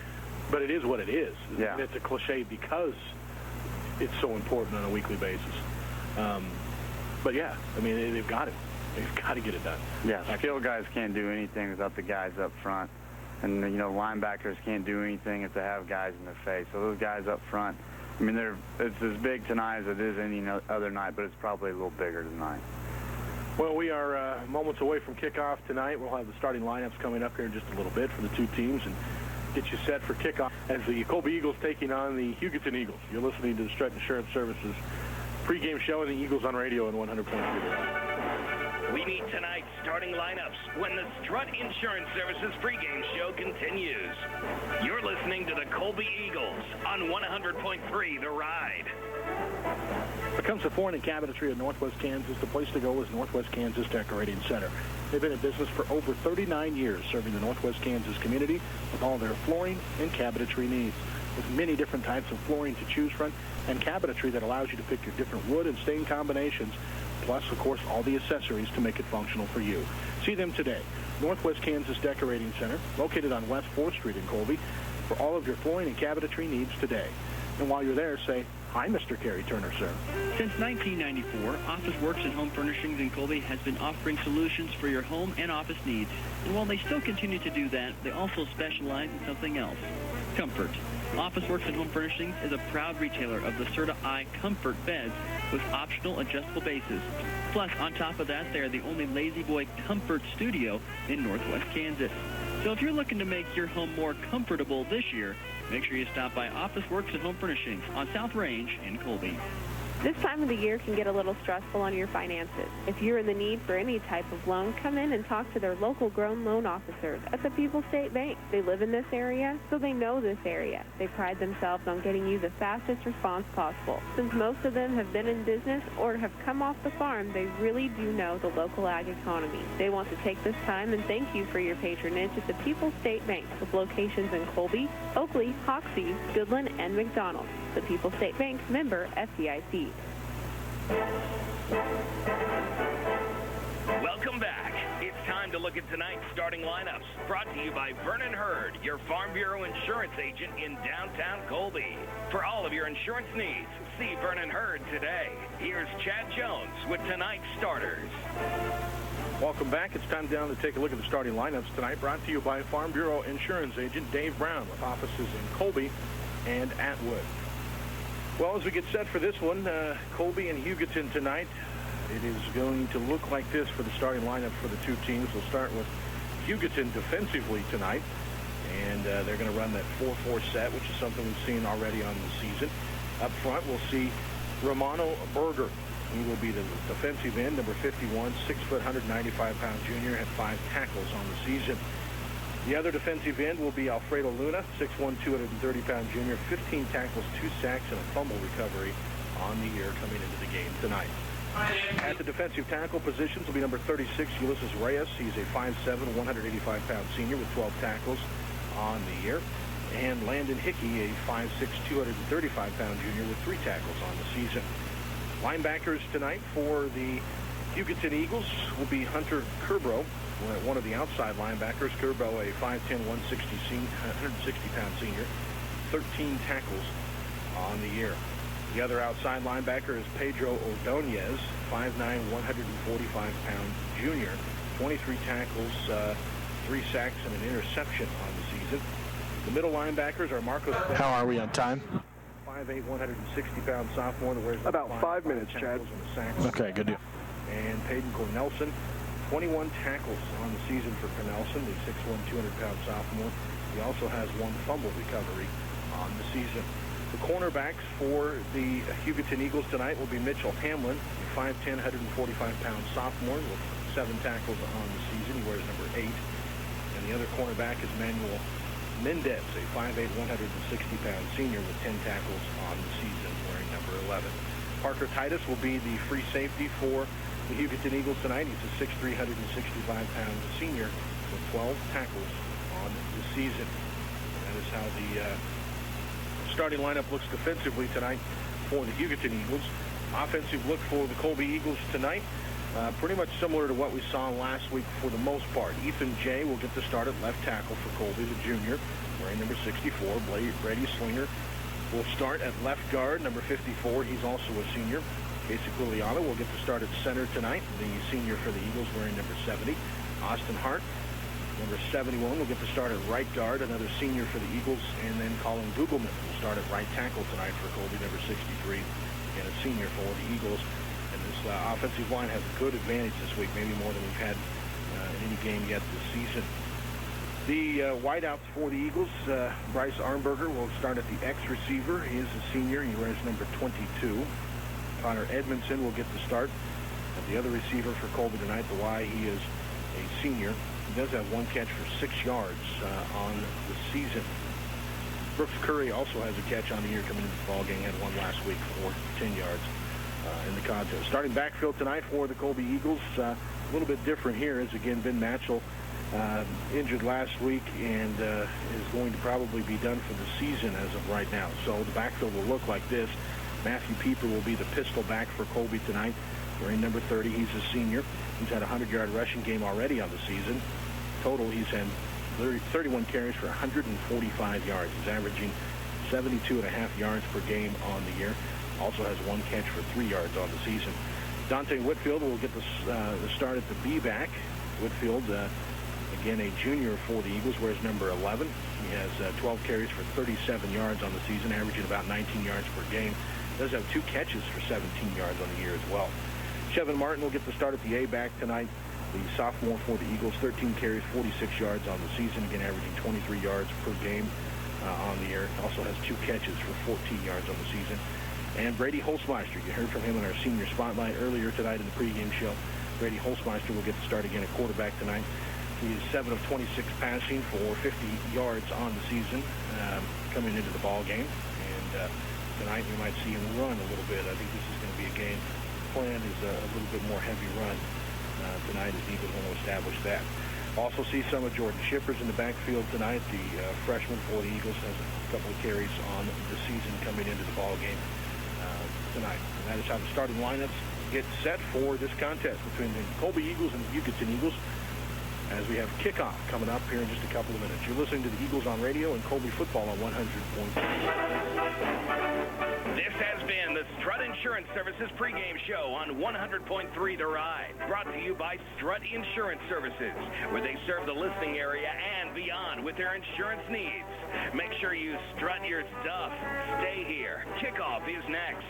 but it is what it is. Yeah. It's a cliche because it's so important on a weekly basis. But yeah, I mean, they've got it. They've got to get it done. Yeah, skill guys can't do anything without the guys up front, and linebackers can't do anything if they have guys in their face. So those guys up front. I mean, it's as big tonight as it is any other night, but it's probably a little bigger tonight. Well, we are moments away from kickoff tonight. We'll have the starting lineups coming up here in just a little bit for the two teams and get you set for kickoff as the Colby Eagles taking on the Hugoton Eagles. You're listening to the Strut Insurance Services pregame show and the Eagles on radio on 100.3. We meet tonight's starting lineups when the Strut Insurance Services pregame show continues. You're listening to the Colby Eagles on 100.3 The Ride. When it comes to flooring and cabinetry in Northwest Kansas, the place to go is Northwest Kansas Decorating Center. They've been in business for over 39 years, serving the Northwest Kansas community with all their flooring and cabinetry needs. With many different types of flooring to choose from and cabinetry that allows you to pick your different wood and stain combinations, plus, of course, all the accessories to make it functional for you. See them today. Northwest Kansas Decorating Center, located on West 4th Street in Colby, for all of your flooring and cabinetry needs today. And while you're there, say, "Hi, Mr. Kerry Turner, sir." Since 1994, Office Works and Home Furnishings in Colby has been offering solutions for your home and office needs. And while they still continue to do that, they also specialize in something else: comfort. Office Works and Home Furnishings is a proud retailer of the Serta I Comfort beds with optional adjustable bases. Plus, on top of that, they are the only Lazy Boy Comfort studio in Northwest Kansas. So if you're looking to make your home more comfortable this year, make sure you stop by Office Works and Home Furnishings on South Range in Colby. This time of the year can get a little stressful on your finances. If you're in the need for any type of loan, come in and talk to their local grown loan officers at the People's State Bank. They live in this area, so they know this area. They pride themselves on getting you the fastest response possible. Since most of them have been in business or have come off the farm, they really do know the local ag economy. They want to take this time and thank you for your patronage at the People's State Bank with locations in Colby, Oakley, Hoxie, Goodland, and McDonald. The People's State Bank, member FDIC. Welcome back. It's time to look at tonight's starting lineups, brought to you by Vernon Hurd, your Farm Bureau insurance agent in downtown Colby. For all of your insurance needs, see Vernon Hurd today. Here's Chad Jones with tonight's starters. Welcome back. It's time down to take a look at the starting lineups tonight, brought to you by Farm Bureau insurance agent Dave Brown with offices in Colby and Atwood. Well, as we get set for this one, Colby and Hugoton tonight, it is going to look like this for the starting lineup for the two teams. We'll start with Hugoton defensively tonight, and they're going to run that 4-4 set, which is something we've seen already on the season. Up front, we'll see Romano Berger. He will be the defensive end, number 51, 6 foot, 195-pound junior, had 5 tackles on the season. The other defensive end will be Alfredo Luna, 6'1", 230-pound junior, 15 tackles, 2 sacks, and a fumble recovery on the year coming into the game tonight. At the defensive tackle positions will be number 36, Ulysses Reyes. He's a 5'7", 185-pound senior with 12 tackles on the year. And Landon Hickey, a 5'6", 235-pound junior with 3 tackles on the season. Linebackers tonight for the Hugoton Eagles will be Hunter Kerbro, one of the outside linebackers. Kerbro, a 5'10", 160-pound senior, 13 tackles on the year. The other outside linebacker is Pedro Ordonez, 5'9", 145-pound junior, 23 tackles, 3 sacks, and an interception on the season. The middle linebackers are Marcos. How are we on time? 5'8", 160-pound sophomore that wears about 5 minutes, Chad. Okay, good deal. And Peyton Cornelson, 21 tackles on the season for Cornelson, the 6'1", 200-pound sophomore. He also has 1 fumble recovery on the season. The cornerbacks for the Hugoton Eagles tonight will be Mitchell Hamlin, a 5'10", 145-pound sophomore with 7 tackles on the season. He wears number 8. And the other cornerback is Manuel Mendez, a 5'8", 160-pound senior with 10 tackles on the season, wearing number 11. Parker Titus will be the free safety for the Hugoton Eagles tonight. He's a 6'3", 165-pound senior with 12 tackles on the season. That is how the starting lineup looks defensively tonight for the Hugoton Eagles. Offensive look for the Colby Eagles tonight. Pretty much similar to what we saw last week for the most part. Ethan Jay will get the start at left tackle for Colby, the junior, wearing number 64. Brady Slinger will start at left guard, number 54. He's also a senior. Casey Quiliano will get the start at center tonight, the senior for the Eagles, wearing number 70. Austin Hart, number 71, will get the start at right guard, another senior for the Eagles. And then Colin Gugelman will start at right tackle tonight for Colby, number 63, and a senior for the Eagles. And this offensive line has a good advantage this week, maybe more than we've had in any game yet this season. The wideouts for the Eagles, Bryce Armberger will start at the X receiver. He is a senior. He wears number 22. Connor Edmondson will get the start at the other receiver for Colby tonight, the Y. He is a senior. He does have 1 catch for 6 yards on the season. Brooks Curry also has a catch on the year coming into the ballgame. Had 1 last week for 10 yards in the contest. Starting backfield tonight for the Colby Eagles, a little bit different here is, again, Ben Matchell, injured last week and is going to probably be done for the season as of right now. So the backfield will look like this. Matthew Pieper will be the pistol back for Colby tonight, wearing number 30. He's a senior. He's had a 100-yard rushing game already on the season. Total, he's had 31 carries for 145 yards. He's averaging 72.5 yards per game on the year. Also has 1 catch for 3 yards on the season. Dante Whitfield will get the start at the B-back. Whitfield, again, a junior for the Eagles, wears number 11. He has 12 carries for 37 yards on the season, averaging about 19 yards per game. Does have 2 catches for 17 yards on the year as well. Chevin Martin will get the start at the A-back tonight. The sophomore for the Eagles, 13 carries, 46 yards on the season, again averaging 23 yards per game on the year. Also has 2 catches for 14 yards on the season. And Brady Holzmeister, you heard from him in our senior spotlight earlier tonight in the pregame show. Brady Holzmeister will get the start again at quarterback tonight. He is 7 of 26 passing for 50 yards on the season coming into the ball game. And tonight we might see him run a little bit. I think this is going to be a game. Plan is a little bit more heavy run tonight as the Eagles want to establish that. Also see some of Jordan Shippers in the backfield tonight. The freshman for the Eagles has a couple of carries on the season coming into the ball game tonight. And that is how the starting lineups get set for this contest between the Colby Eagles and the Hugoton Eagles as we have kickoff coming up here in just a couple of minutes. You're listening to the Eagles on radio and Colby football on 100.3. This has been the Strut Insurance Services pregame show on 100.3 The Ride. Brought to you by Strut Insurance Services, where they serve the listening area and beyond with their insurance needs. Make sure you strut your stuff. Stay here. Kickoff is next.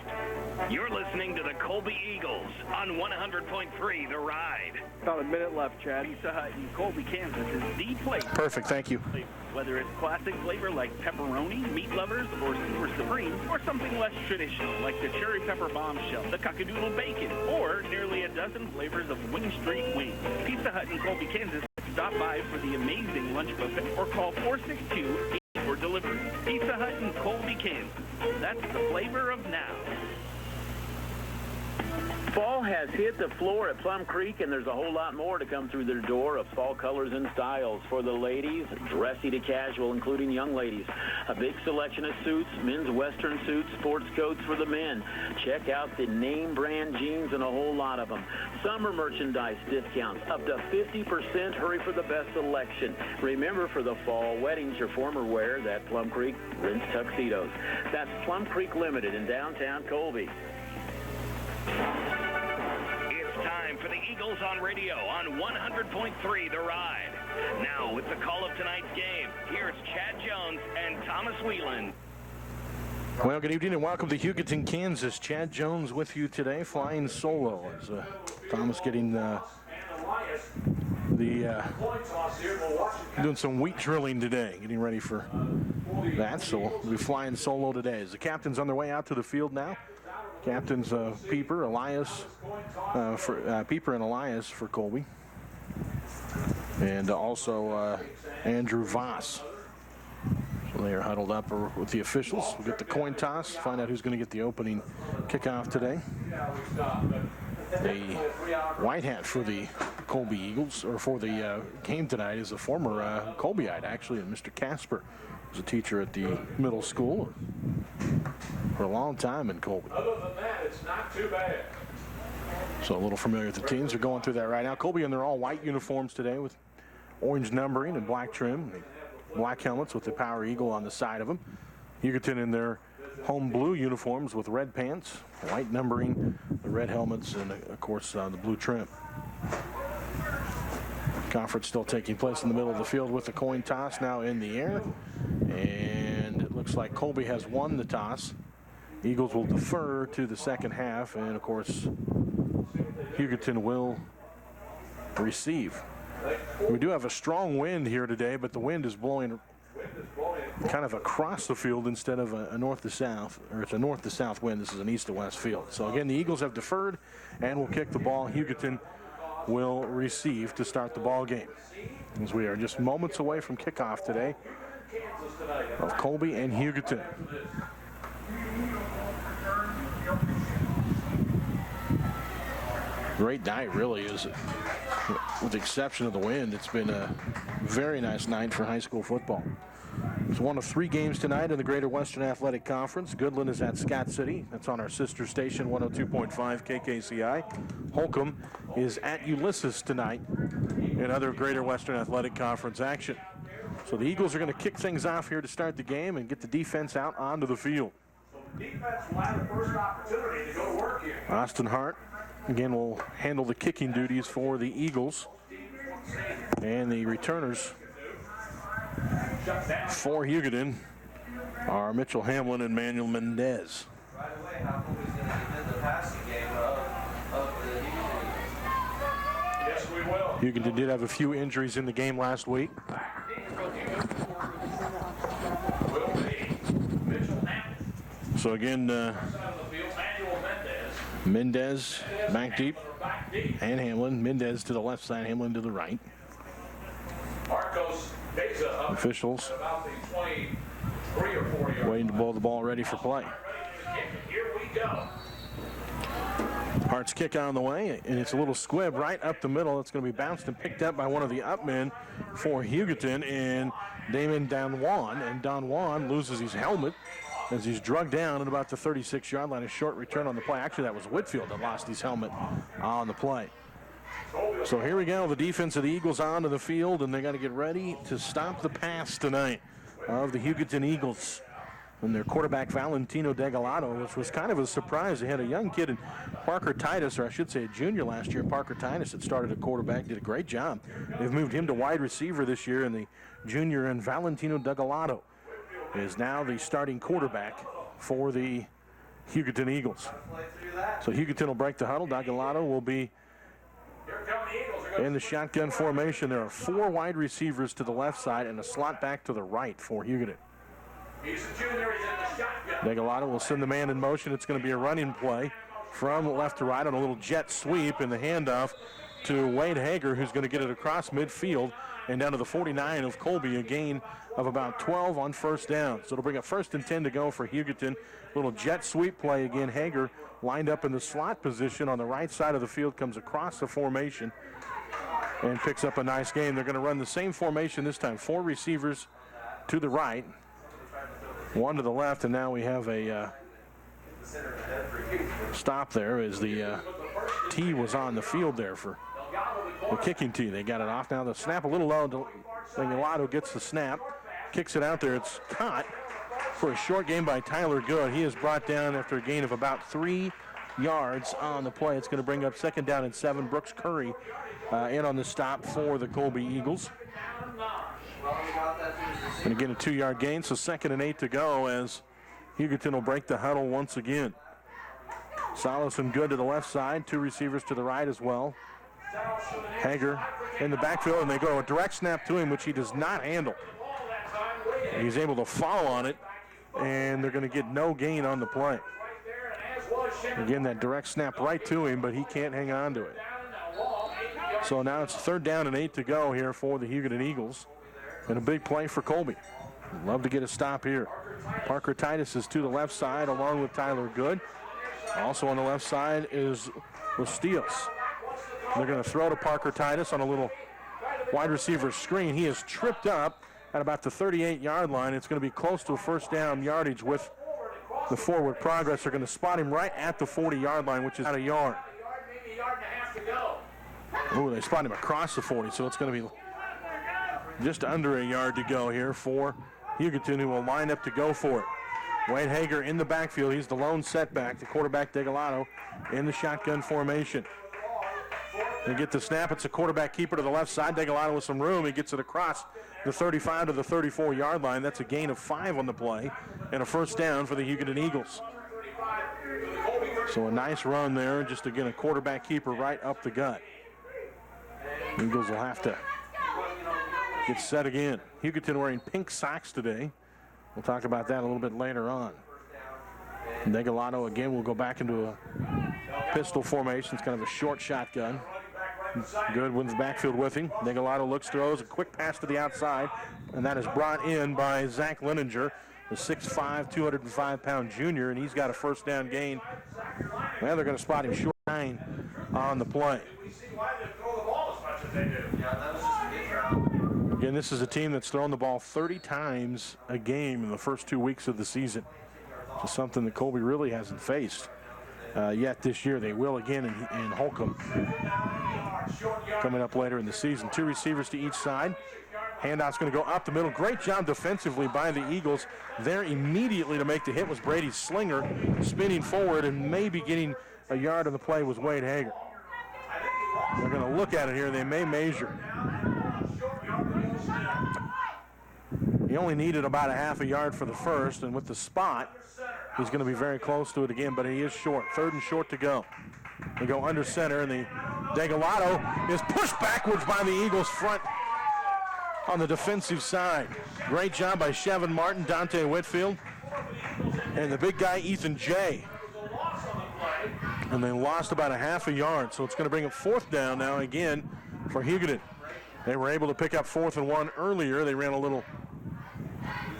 You're listening to the Colby Eagles on 100.3 The Ride. About a minute left, Chad. Pizza Hut in Colby, Kansas is the place. Perfect, thank you. Whether it's classic flavor like pepperoni, meat lovers, or super supreme, or something less traditional like the cherry pepper bombshell, the cockadoodle bacon, or nearly a dozen flavors of Wing Street wings. Pizza Hut in Colby, Kansas. Stop by for the amazing lunch buffet or call 462 for delivery. Pizza Hut in Colby, Kansas. That's the flavor of now. Fall has hit the floor at Plum Creek, and there's a whole lot more to come through their door of fall colors and styles. For the ladies, dressy to casual, including young ladies. A big selection of suits, men's western suits, sports coats for the men. Check out the name brand jeans and a whole lot of them. Summer merchandise discounts, up to 50%. Hurry for the best selection. Remember, for the fall weddings or former wear, that Plum Creek rinse tuxedos. That's Plum Creek Limited in downtown Colby. It's time for the Eagles on radio on 100.3 The Ride. Now, with the call of tonight's game, here's Chad Jones and Thomas Whelan. Well, good evening and welcome to Hugoton, Kansas. Chad Jones with you today, flying solo. As Thomas getting doing some wheat drilling today, getting ready for that. So we'll be flying solo today. As the captain's on their way out to the field now. Captains Pieper, Elias, Pieper and Elias for Colby, and also Andrew Voss. So they are huddled up with the officials. We'll get the coin toss, find out who's going to get the opening kickoff today. The white hat for the Colby Eagles, or for the game tonight, is a former Colbyite, actually, and Mr. Casper was a teacher at the middle school for a long time in Colby. Other than that, it's not too bad. So a little familiar with the teams. They're going through that right now. Colby in their all white uniforms today with orange numbering and black trim. Black helmets with the Power Eagle on the side of them. Hugoton in their home blue uniforms with red pants, white numbering, the red helmets, and of course the blue trim. Conference still taking place in the middle of the field with the coin toss now in the air. And it looks like Colby has won the toss. Eagles will defer to the second half, and of course Hugoton will receive. We do have a strong wind here today, but the wind is blowing kind of across the field instead of a north to south, or it's a north to south wind. This is an east to west field. So again, the Eagles have deferred and will kick the ball. Hugoton will receive to start the ball game, as we are just moments away from kickoff today of Colby and Hugoton. Great night, really, is it? With the exception of the wind, it's been a very nice night for high school football. It's one of 3 games tonight in the Greater Western Athletic Conference. Goodland is at Scott City. That's on our sister station, 102.5 KKCI. Holcomb is at Ulysses tonight in other Greater Western Athletic Conference action. So the Eagles are going to kick things off here to start the game and get the defense out onto the field. Defense will have the first opportunity to go to work here. Austin Hart, again, will handle the kicking duties for the Eagles. And the returners for Hugoton are Mitchell Hamlin and Manuel Mendez. Yes, we will. Hugoton did have a few injuries in the game last week. So again, Mendez back deep, and Hamlin. Mendez to the left side, Hamlin to the right. Officials waiting to blow the ball ready for play. Here we go. Hart's kick on the way, and it's a little squib right up the middle. It's going to be bounced and picked up by one of the upmen for Hugoton, and Damon Donwan. And Donwan loses his helmet as he's drugged down at about the 36-yard line. A short return on the play. Actually, that was Whitfield that lost his helmet on the play. So here we go. The defense of the Eagles onto the field, and they got to get ready to stop the pass tonight of the Hugoton Eagles. And their quarterback, Valentino Degalado, which was kind of a surprise. They had a young kid in Parker Titus, or I should say a junior last year, Parker Titus, that started at quarterback, did a great job. They've moved him to wide receiver this year, and the junior, and Valentino Degalado is now the starting quarterback for the Hugoton Eagles. So Hugoton will break the huddle. Degalado will be in the shotgun formation. There are 4 wide receivers to the left side and a slot back to the right for Hugoton. Degalado will send the man in motion. It's going to be a running play from left to right on a little jet sweep, and the handoff to Wade Hager, who's going to get it across midfield and down to the 49 of Colby, a gain of about 12 on first down. So it'll bring up 1st and 10 to go for Hugoton. Little jet sweep play again. Hager lined up in the slot position on the right side of the field, comes across the formation and picks up a nice gain. They're going to run the same formation this time. 4 receivers to the right, 1 to the left, and now we have a stop there as the tee was on the field there for the kicking tee. They got it off. Now the snap a little low. Degalado gets the snap, kicks it out there. It's caught for a short gain by Tyler Good. He is brought down after a gain of about 3 yards on the play. It's going to bring up 2nd down and 7. Brooks Curry in on the stop for the Colby Eagles. And again, a 2-yard gain, so 2nd and 8 to go as Hugoton will break the huddle once again. Salas and Good to the left side, 2 receivers to the right as well. Hager in the backfield, and they go a direct snap to him, which he does not handle. He's able to fall on it, and they're going to get no gain on the play. Again, that direct snap right to him, but he can't hang on to it. So now it's 3rd down and 8 to go here for the Hugoton Eagles. And a big play for Colby. Love to get a stop here. Parker Titus is to the left side along with Tyler Good. Also on the left side is Lustios. They're going to throw to Parker Titus on a little wide receiver screen. He is tripped up at about the 38-yard line. It's going to be close to a 1st down yardage with the forward progress. They're going to spot him right at the 40-yard line, which is out a yard. Ooh, they spot him across the 40, so it's going to be just under a yard to go here for Hugoton, who will line up to go for it. Wade Hager in the backfield. He's the lone setback. The quarterback, Degalado, in the shotgun formation. They get the snap. It's a quarterback keeper to the left side. Degalado with some room. He gets it across the 35 to the 34-yard line. That's a gain of 5 on the play and a 1st down for the Hugoton Eagles. So a nice run there. Just, again, a quarterback keeper right up the gut. Eagles will have to get set again. Hugoton wearing pink socks today. We'll talk about that a little bit later on. Degalado again will go back into a pistol formation. It's kind of a short shotgun. Good wins the backfield with him. Degalado looks, throws a quick pass to the outside, and that is brought in by Zach Leninger, the 6'5", 205-pound junior, and he's got a 1st down gain. Well, they're going to spot him short 9 on the play. Again, this is a team that's thrown the ball 30 times a game in the first 2 weeks of the season. Just something that Colby really hasn't faced yet this year. They will again in Holcomb coming up later in the season. 2 receivers to each side. Handoff's going to go up the middle. Great job defensively by the Eagles. There immediately to make the hit was Brady Slinger, spinning forward and maybe getting a yard on the play was Wade Hager. They're going to look at it here. They may measure. He only needed about a half a yard for the first, and with the spot, he's going to be very close to it again, but he is short. 3rd and short to go. They go under center, and the Degalado is pushed backwards by the Eagles front on the defensive side. Great job by Chevin Martin, Dante Whitfield, and the big guy, Ethan Jay. And they lost about a half a yard, so it's going to bring up 4th down now again for Hugoton. They were able to pick up 4th and 1 earlier. They ran a little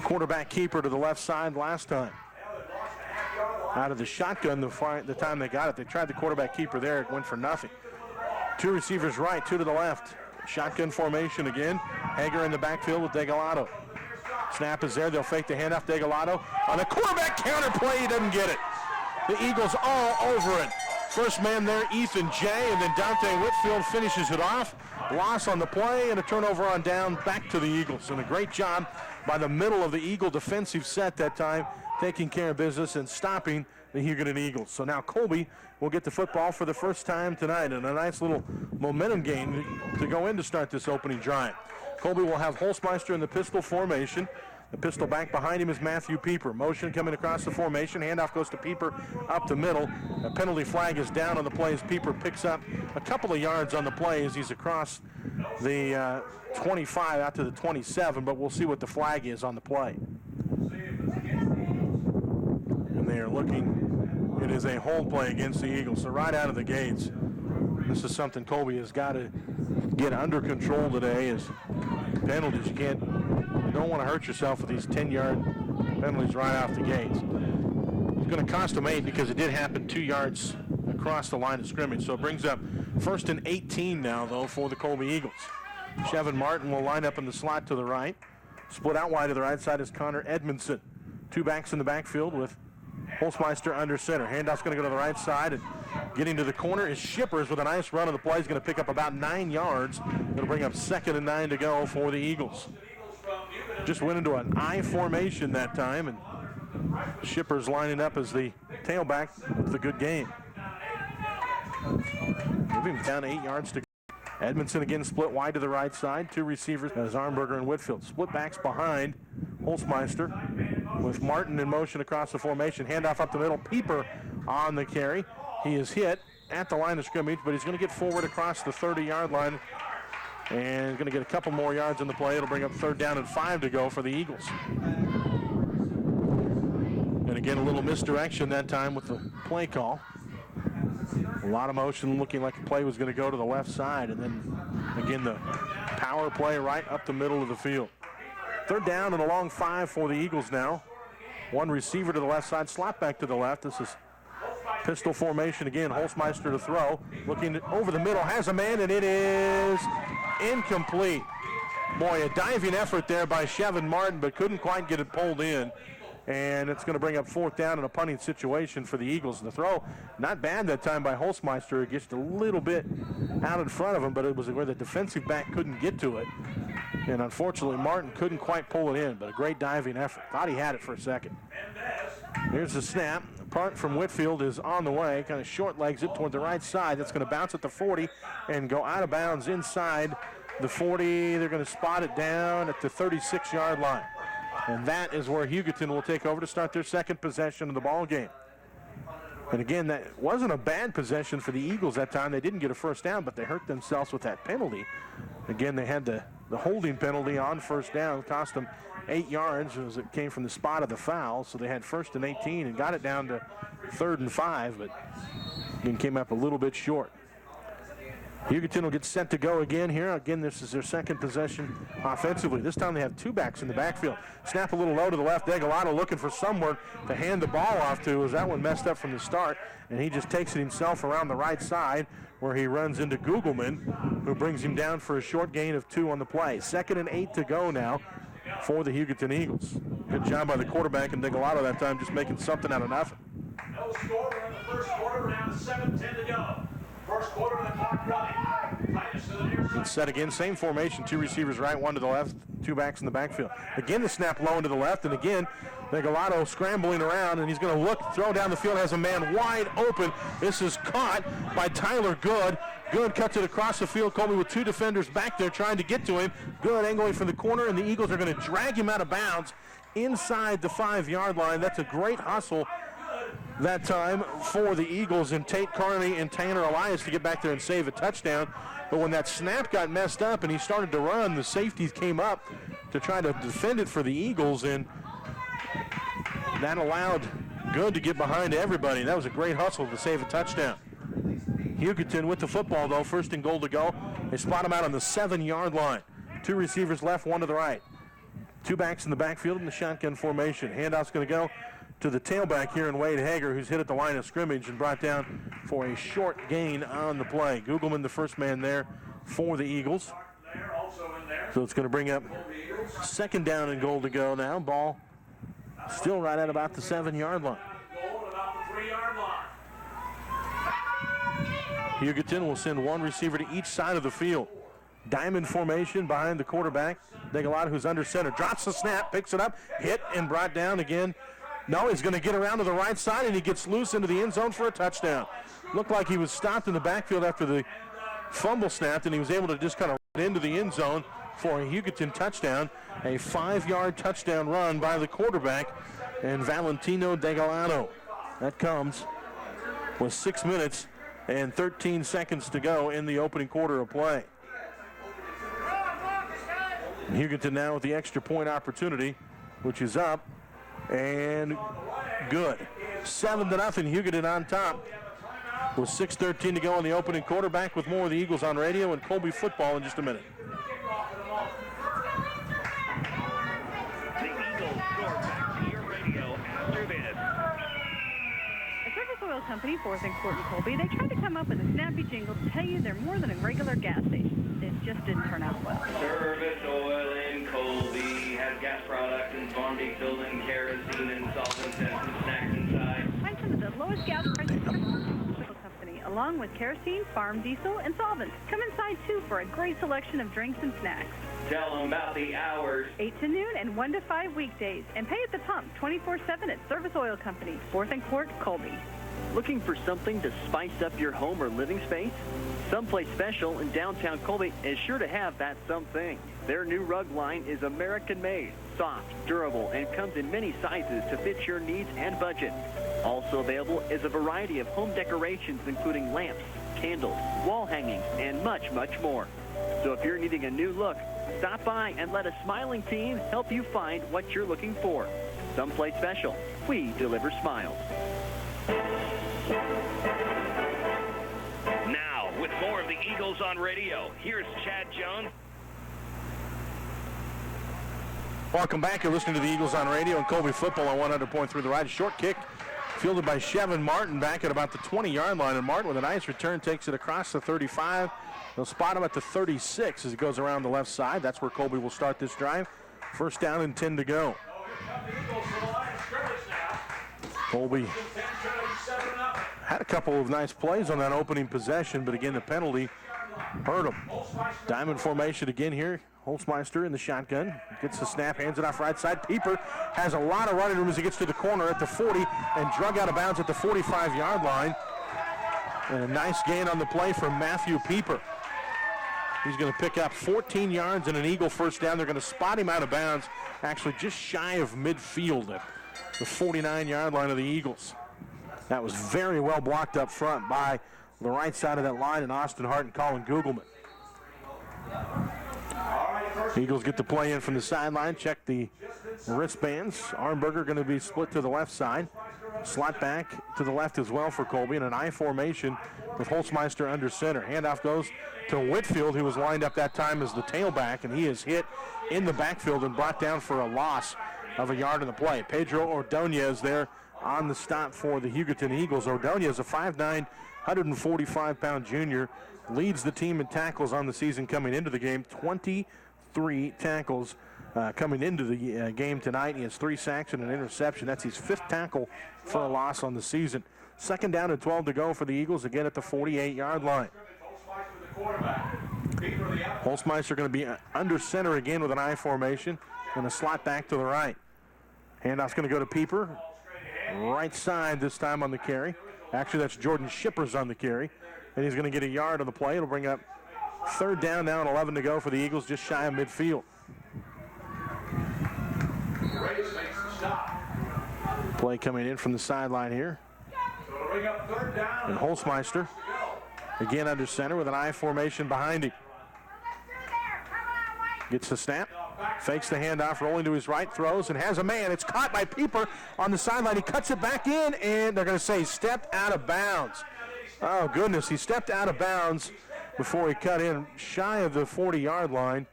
quarterback keeper to the left side last time. Out of the shotgun the time they got it. They tried the quarterback keeper there. It went for nothing. 2 receivers right, 2 to the left. Shotgun formation again. Hager in the backfield with Degalado. Snap is there. They'll fake the handoff. Degalado on the quarterback counter play. He doesn't get it. The Eagles all over it. First man there, Ethan Jay, and then Dante Whitfield finishes it off. Loss on the play and a turnover on down back to the Eagles. And a great job by the middle of the Eagle defensive set that time, taking care of business and stopping the Hugoton Eagles. So now Colby will get the football for the first time tonight, and a nice little momentum gain to go in to start this opening drive. Colby will have Holzmeister in the pistol formation. The pistol back behind him is Matthew Pieper. Motion coming across the formation. Handoff goes to Pieper up the middle. A penalty flag is down on the play as Pieper picks up a couple of yards on the play as he's across the 25 out to the 27, but we'll see what the flag is on the play. And they are looking. It is a hold play against the Eagles. So right out of the gates, this is something Colby has got to get under control today is penalties. You don't want to hurt yourself with these 10-yard penalties right off the gates. It's going to cost them 8 because it did happen 2 yards across the line of scrimmage. So it brings up 1st and 18 now, though, for the Colby Eagles. Chevin Martin will line up in the slot to the right. Split out wide to the right side is Connor Edmondson. 2 backs in the backfield with Holzmeister under center. Handoff's going to go to the right side, and getting to the corner is Shippers with a nice run of the play. He's going to pick up about 9 yards. It'll bring up 2nd and 9 to go for the Eagles. Just went into an I formation that time, and Shippers lining up as the tailback with the good game. Moving down 8 yards to go. Edmondson again split wide to the right side. 2 receivers as Armberger and Whitfield. Split backs behind Holzmeister with Martin in motion across the formation. Handoff up the middle. Pieper on the carry. He is hit at the line of scrimmage, but he's going to get forward across the 30-yard line and going to get a couple more yards in the play. It'll bring up 3rd down and 5 to go for the Eagles. And again, a little misdirection that time with the play call. A lot of motion, looking like the play was going to go to the left side, and then again the power play right up the middle of the field. 3rd down and a long 5 for the Eagles now. 1 receiver to the left side, slot back to the left. This is pistol formation again. Holzmeister to throw, looking over the middle, has a man, and it is incomplete. Boy, a diving effort there by Chevin Martin, but couldn't quite get it pulled in. And it's going to bring up 4th down in a punting situation for the Eagles. The throw, not bad that time by Holzmeister. It gets a little bit out in front of him, but it was where the defensive back couldn't get to it. And unfortunately, Martin couldn't quite pull it in, but a great diving effort. Thought he had it for a second. Here's the snap. The punt from Whitfield is on the way. Kind of short legs it toward the right side. That's going to bounce at the 40 and go out of bounds inside the 40. They're going to spot it down at the 36-yard line. And that is where Hugoton will take over to start their 2nd possession of the ball game. And again, that wasn't a bad possession for the Eagles that time. They didn't get a 1st down, but they hurt themselves with that penalty. Again, they had the holding penalty on 1st down. Cost them 8 yards as it came from the spot of the foul. So they had 1st and 18 and got it down to 3rd and 5, but again came up a little bit short. Hugoton will get set to go again here. Again, this is their 2nd possession offensively. This time they have 2 backs in the backfield. Snap a little low to the left. Degalado looking for someone to hand the ball off to, as that one messed up from the start. And he just takes it himself around the right side where he runs into Gugelman, who brings him down for a short gain of 2 on the play. 2nd and 8 to go now for the Hugoton Eagles. Good job by the quarterback and Degalado that time, just making something out of nothing. No score in the first quarter, around 7:10 to go. First quarter of the clock running. It's set again, same formation, 2 receivers right, 1 to the left, 2 backs in the backfield. Again, the snap low into the left, and again, Degalado scrambling around, and he's going to look, throw down the field, has a man wide open. This is caught by Tyler Good, Good cuts it across the field. Colby with two defenders back there trying to get to him. Good angling from the corner, and the Eagles are going to drag him out of bounds inside the 5-yard line. That's a great hustle that time for the Eagles and Tate Carney and Tanner Elias to get back there and save a touchdown. But when that snap got messed up and he started to run, the safeties came up to try to defend it for the Eagles, and that allowed Good to get behind everybody. That was a great hustle to save a touchdown. Hugoton with the football, though, first and goal to go. They spot him out on the 7-yard line. Two receivers left, one to the right. Two backs in the backfield in the shotgun formation. Handoff's going to go to the tailback here in Wade Hager, who's hit at the line of scrimmage and brought down for a short gain on the play. Gugelman, the first man there for the Eagles. So it's going to bring up second down and goal to go now. Ball still right at about the 7-yard line. Hugoton will send one receiver to each side of the field. Diamond formation behind the quarterback. Degalado, who's under center, drops the snap, picks it up, hit and brought down again. No, he's going to get around to the right side, and he gets loose into the end zone for a touchdown. Looked like he was stopped in the backfield after the fumble snapped, and he was able to just kind of run into the end zone for a Hugoton touchdown. A 5-yard touchdown run by the quarterback and Valentino Degalado. That comes with 6 minutes and 13 seconds to go in the opening quarter of play. Hugoton now with the extra point opportunity, which is up and good. 7-0, Hugoton on top with 6:13 to go in the opening quarter. Back with more of the Eagles on radio and Colby football in just a minute. The Eagles score back to your radio after this. At Service Oil Company, 4th and Court in Colby, they tried to come up with a snappy jingle to tell you they're more than a regular gas station. It just didn't turn out well. Service Oil in Colby has gas products and farm diesel and kerosene and solvents and some snacks inside. Find some of the lowest gas prices for Oil Company, along with kerosene, farm diesel, and solvents. Come inside, too, for a great selection of drinks and snacks. Tell them about the hours. 8 to noon and 1 to 5 weekdays. And pay at the pump 24/7 at Service Oil Company, 4th and Court, Colby. Looking for something to spice up your home or living space? Someplace Special in downtown Colby is sure to have that something. Their new rug line is American-made, soft, durable, and comes in many sizes to fit your needs and budget. Also available is a variety of home decorations including lamps, candles, wall hangings, and much, much more. So if you're needing a new look, stop by and let a smiling team help you find what you're looking for. Someplace Special. We deliver smiles. Now, with more of the Eagles on radio, here's Chad Jones. Welcome back. You're listening to the Eagles on radio and Colby football on 100.3 The Ride. Short kick fielded by Chevin Martin back at about the 20-yard line. And Martin with a nice return takes it across the 35. They'll spot him at the 36 as he goes around the left side. That's where Colby will start this drive. First down and 10 to go. Colby had a couple of nice plays on that opening possession, but again, the penalty hurt him. Diamond formation again here. Holzmeister in the shotgun. Gets the snap, hands it off right side. Pieper has a lot of running room as he gets to the corner at the 40 and drug out of bounds at the 45-yard line. And a nice gain on the play from Matthew Pieper. He's going to pick up 14 yards and an Eagle first down. They're going to spot him out of bounds, actually just shy of midfield at the 49-yard line of the Eagles. That was very well blocked up front by the right side of that line and Austin Hart and Colin Gugelman. Eagles get the play in from the sideline. Check the wristbands. Armberger going to be split to the left side. Slot back to the left as well for Colby in an I formation with Holzmeister under center. Handoff goes to Whitfield, who was lined up that time as the tailback, and he is hit in the backfield and brought down for a loss of a yard in the play. Pedro Ordonez there on the stop for the Hugoton Eagles. Ordonez, a 5'9", 145-pound junior, leads the team in tackles on the season coming into the game. 23 tackles coming into the game tonight. He has 3 sacks and an interception. That's his 5th tackle for a loss on the season. Second down and 12 to go for the Eagles, again at the 48-yard line. Holzmeister going to be under center again with an I formation and a slot back to the right. Handoff's going to go to Pieper. Right side this time on the carry. Actually, that's Jordan Shippers on the carry. and he's going to get a yard on the play. It'll bring up third down now and 11 to go for the Eagles, just shy of midfield. Rays makes the stop. Play coming in from the sideline here. So to bring up third down. And Holzmeister, again under center with an I formation behind him. Gets the snap, fakes the handoff, rolling to his right, throws, and has a man. It's caught by Pieper on the sideline. He cuts it back in, and they're going to say stepped out of bounds. Oh, goodness, he stepped out of bounds before he cut in shy of the 40-yard line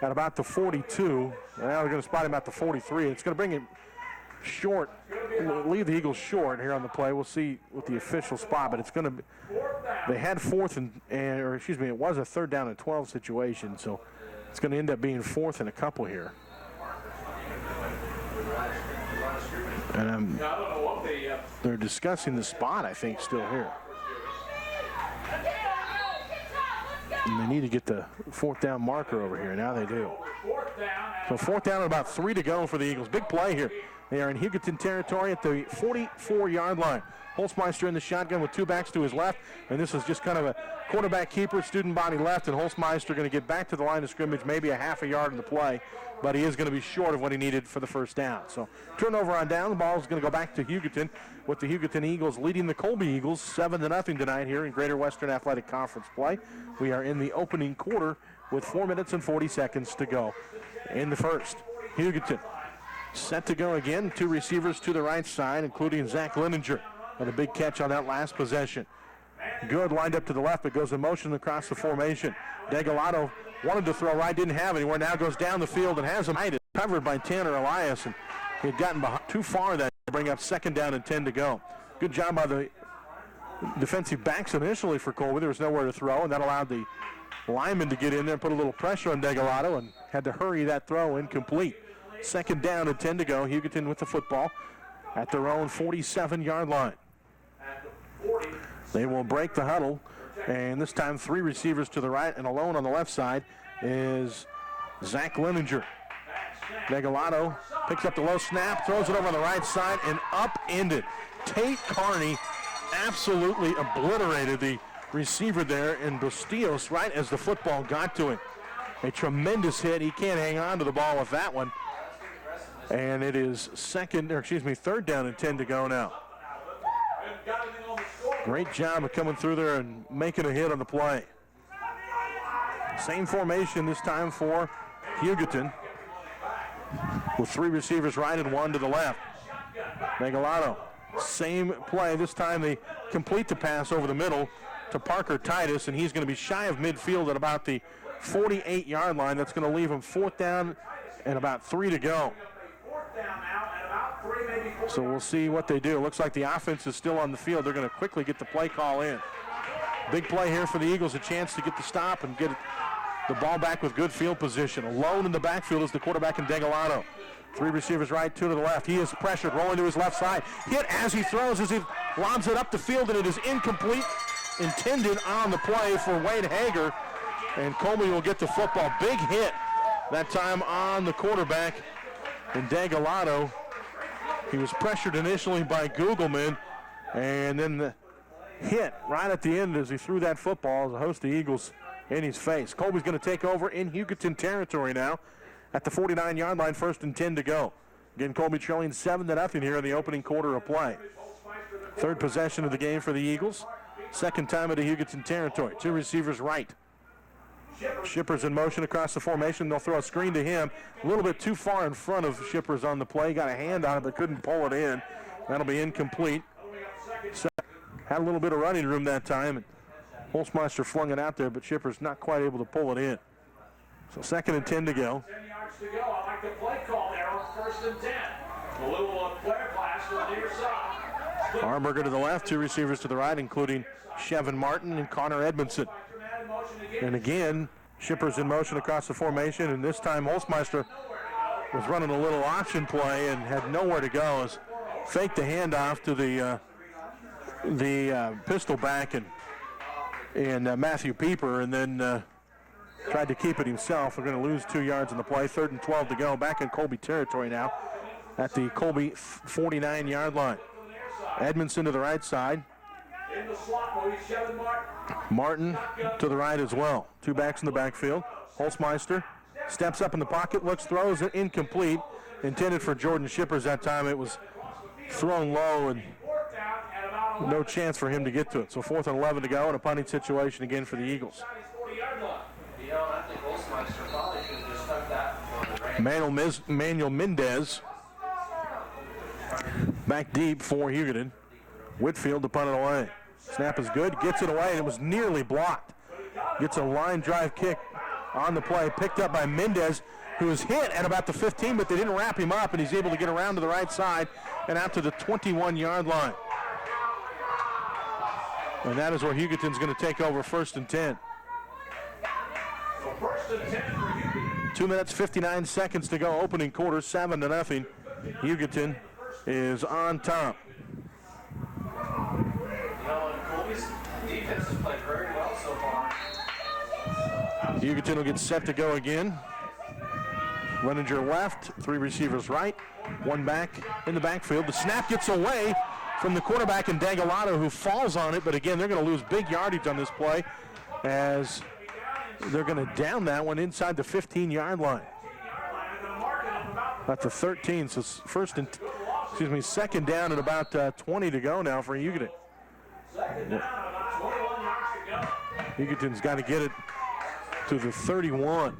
at about the 42. Now they're going to spot him at the 43. It's going to bring him short, leave the Eagles short here on the play. We'll see with the official spot, but it's going to be, they had it was a third down and 12 situation, so it's going to end up being fourth and a couple here. And they're discussing the spot, I think, still here. And they need to get the fourth down marker over here. Now they do. So fourth down and about 3 to go for the Eagles. Big play here. They are in Hugoton territory at the 44-yard line. Holzmeister in the shotgun with two backs to his left, and this is just kind of a quarterback keeper, student body left, and Holzmeister going to get back to the line of scrimmage, maybe a half a yard in the play, but he is going to be short of what he needed for the first down. So turnover on down. The ball is going to go back to Hugoton, with the Hugoton Eagles leading the Colby Eagles 7-0 tonight here in Greater Western Athletic Conference play. We are in the opening quarter with 4 minutes and 40 seconds to go in the first. Hugoton set to go again. Two receivers to the right side, including Zach Lininger, with a big catch on that last possession. Good lined up to the left, but goes in motion across the formation. Degalado wanted to throw right, didn't have anywhere. Now goes down the field and has him covered by Tanner Elias, and he had gotten too far that to bring up second down and 10 to go. Good job by the defensive backs initially for Colby. There was nowhere to throw, and that allowed the lineman to get in there and put a little pressure on Degalado, and had to hurry that throw incomplete. Second down and 10 to go. Hugoton with the football at their own 47-yard line. They will break the huddle, and this time 3 receivers to the right, and alone on the left side is Zach Lininger. Degalado picks up the low snap, throws it over on the right side, and upended. Tate Carney absolutely obliterated the receiver there in Bustillos right as the football got to him. A tremendous hit. He can't hang on to the ball with that one. And it is third down and 10 to go now. Great job of coming through there and making a hit on the play. Same formation this time for Hugoton, with 3 receivers right and 1 to the left. Degalado, same play. This time they complete the pass over the middle to Parker Titus, and he's going to be shy of midfield at about the 48-yard line. That's going to leave him fourth down and about 3 to go. So we'll see what they do. It looks like the offense is still on the field. They're going to quickly get the play call in. Big play here for the Eagles, a chance to get the stop and get the ball back with good field position. Alone in the backfield is the quarterback in Degalado. 3 receivers right, 2 to the left. He is pressured, rolling to his left side. Hit as he throws, as he lobs it up the field, and it is incomplete. Intended on the play for Wade Hager, and Colby will get the football. Big hit that time on the quarterback in Degalado. He was pressured initially by Googleman, and then the hit right at the end as he threw that football as a host of Eagles in his face. Colby's going to take over in Hugoton territory now at the 49-yard line, first and 10 to go. Again, Colby trailing 7-0 here in the opening quarter of play. Third possession of the game for the Eagles. Second time at the Hugoton territory. 2 receivers right. Shippers in motion across the formation. They'll throw a screen to him. A little bit too far in front of Shippers on the play. Got a hand on it, but couldn't pull it in. That'll be incomplete. So, had a little bit of running room that time, and Holzmeister flung it out there, but Shippers not quite able to pull it in. So second and 10 to go. 10 yards to go. I like the play call there on first and 10. A little player class to the near side. Armberger to the left, 2 receivers to the right, including Chevin Martin and Connor Edmondson. And again, Shippers in motion across the formation, and this time Holzmeister was running a little option play and had nowhere to go. As faked the handoff to the pistol back and Matthew Pieper, and then tried to keep it himself. We're going to lose 2 yards in the play. 3rd and 12 to go. Back in Colby territory now at the Colby 49-yard line. Edmondson to the right side. In the slot, Louise Shevin Martin to the right as well. Two backs in the backfield. Holzmeister steps up in the pocket, looks, throws it incomplete. Intended for Jordan Shippers that time. It was thrown low and no chance for him to get to it. So 4th and 11 to go and a punting situation again for the Eagles. Manuel Mendez back deep for Hugoton. Whitfield to punt it away. Snap is good, gets it away, and it was nearly blocked. Gets a line drive kick on the play, picked up by Mendez, who was hit at about the 15, but they didn't wrap him up, and he's able to get around to the right side and out to the 21-yard line. And that is where Hugoton's going to take over 1st and 10. 2 minutes, 59 seconds to go. Opening quarter, 7-0. Hugoton is on top. Colby's defense has played very well so far. Hugoton will get set to go again. Runninger left, 3 receivers right, 1 back in the backfield. The snap gets away from the quarterback in Dagalado, who falls on it, but again, they're going to lose big yardage on this play as they're going to down that one inside the 15-yard line. At the 13, so 2nd down and about 20 to go now for Hugoton. Hugoton's got to get it to the 31.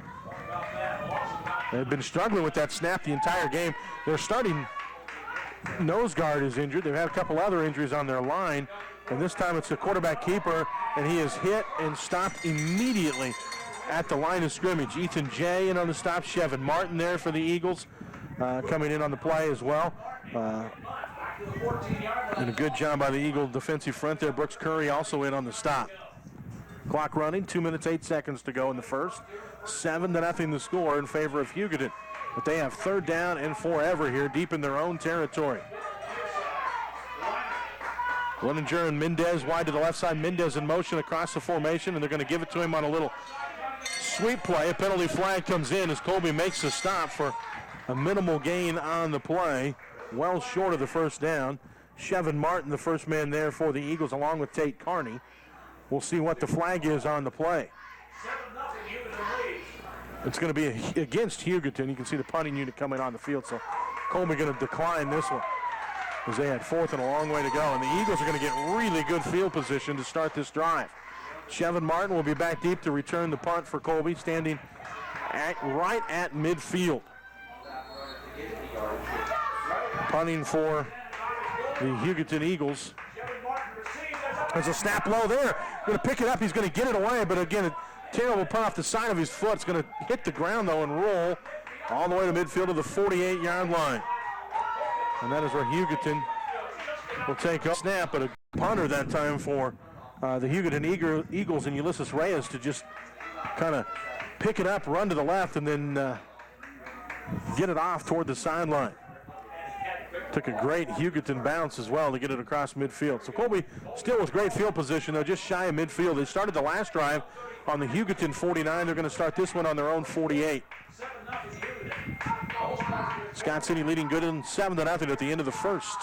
They've been struggling with that snap the entire game. Their starting nose guard is injured. They've had a couple other injuries on their line, and this time it's the quarterback keeper, and he is hit and stopped immediately at the line of scrimmage. Ethan Jay in on the stop. Shevin Martin there for the Eagles coming in on the play as well. And a good job by the Eagle defensive front there. Brooks Curry also in on the stop. Clock running, 2 minutes, 8 seconds to go in the first. 7-0 the score in favor of Hugoton. But they have 3rd down and forever here deep in their own territory. Runninger and Mendez wide to the left side. Mendez in motion across the formation, and they're going to give it to him on a little sweep play. A penalty flag comes in as Colby makes a stop for a minimal gain on the play. Well short of the 1st down. Shevin Martin, the first man there for the Eagles, along with Tate Carney. We'll see what the flag is on the play. It's going to be against Hugoton. You can see the punting unit coming on the field, so Colby going to decline this one as they had 4th and a long way to go. And the Eagles are going to get really good field position to start this drive. Shevin Martin will be back deep to return the punt for Colby, standing right at midfield. Punting for the Hugoton Eagles. There's a snap low there. Going to pick it up. He's going to get it away, but again, a terrible punt off the side of his foot. It's going to hit the ground, though, and roll all the way to midfield to the 48-yard line. And that is where Hugoton will take a snap, but a punter that time for the Hugoton Eagles and Ulysses Reyes to just kind of pick it up, run to the left, and then get it off toward the sideline. Took a great Hugoton bounce as well to get it across midfield. So Colby still with great field position, though, just shy of midfield. They started the last drive on the Hugoton 49. They're going to start this one on their own 48. Scott City leading good in 7-0 at the end of the first.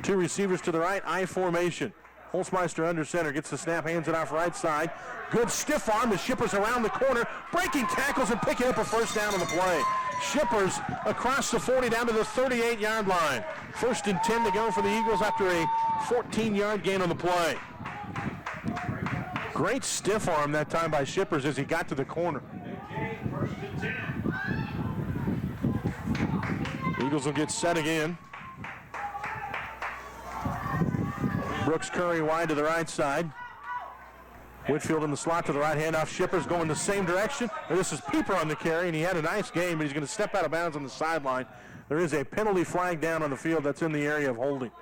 2 receivers to the right, I formation. Holzmeister under center, gets the snap, hands it off right side. Good stiff arm as Shippers around the corner, breaking tackles and picking up a 1st down on the play. Shippers across the 40 down to the 38-yard line. 1st and 10 to go for the Eagles after a 14-yard gain on the play. Great stiff arm that time by Shippers as he got to the corner. Eagles will get set again. Brooks Curry wide to the right side. Whitfield in the slot to the right, hand off. Shippers going the same direction. This is Pieper on the carry, and he had a nice game, but he's going to step out of bounds on the sideline. There is a penalty flag down on the field that's in the area of holding.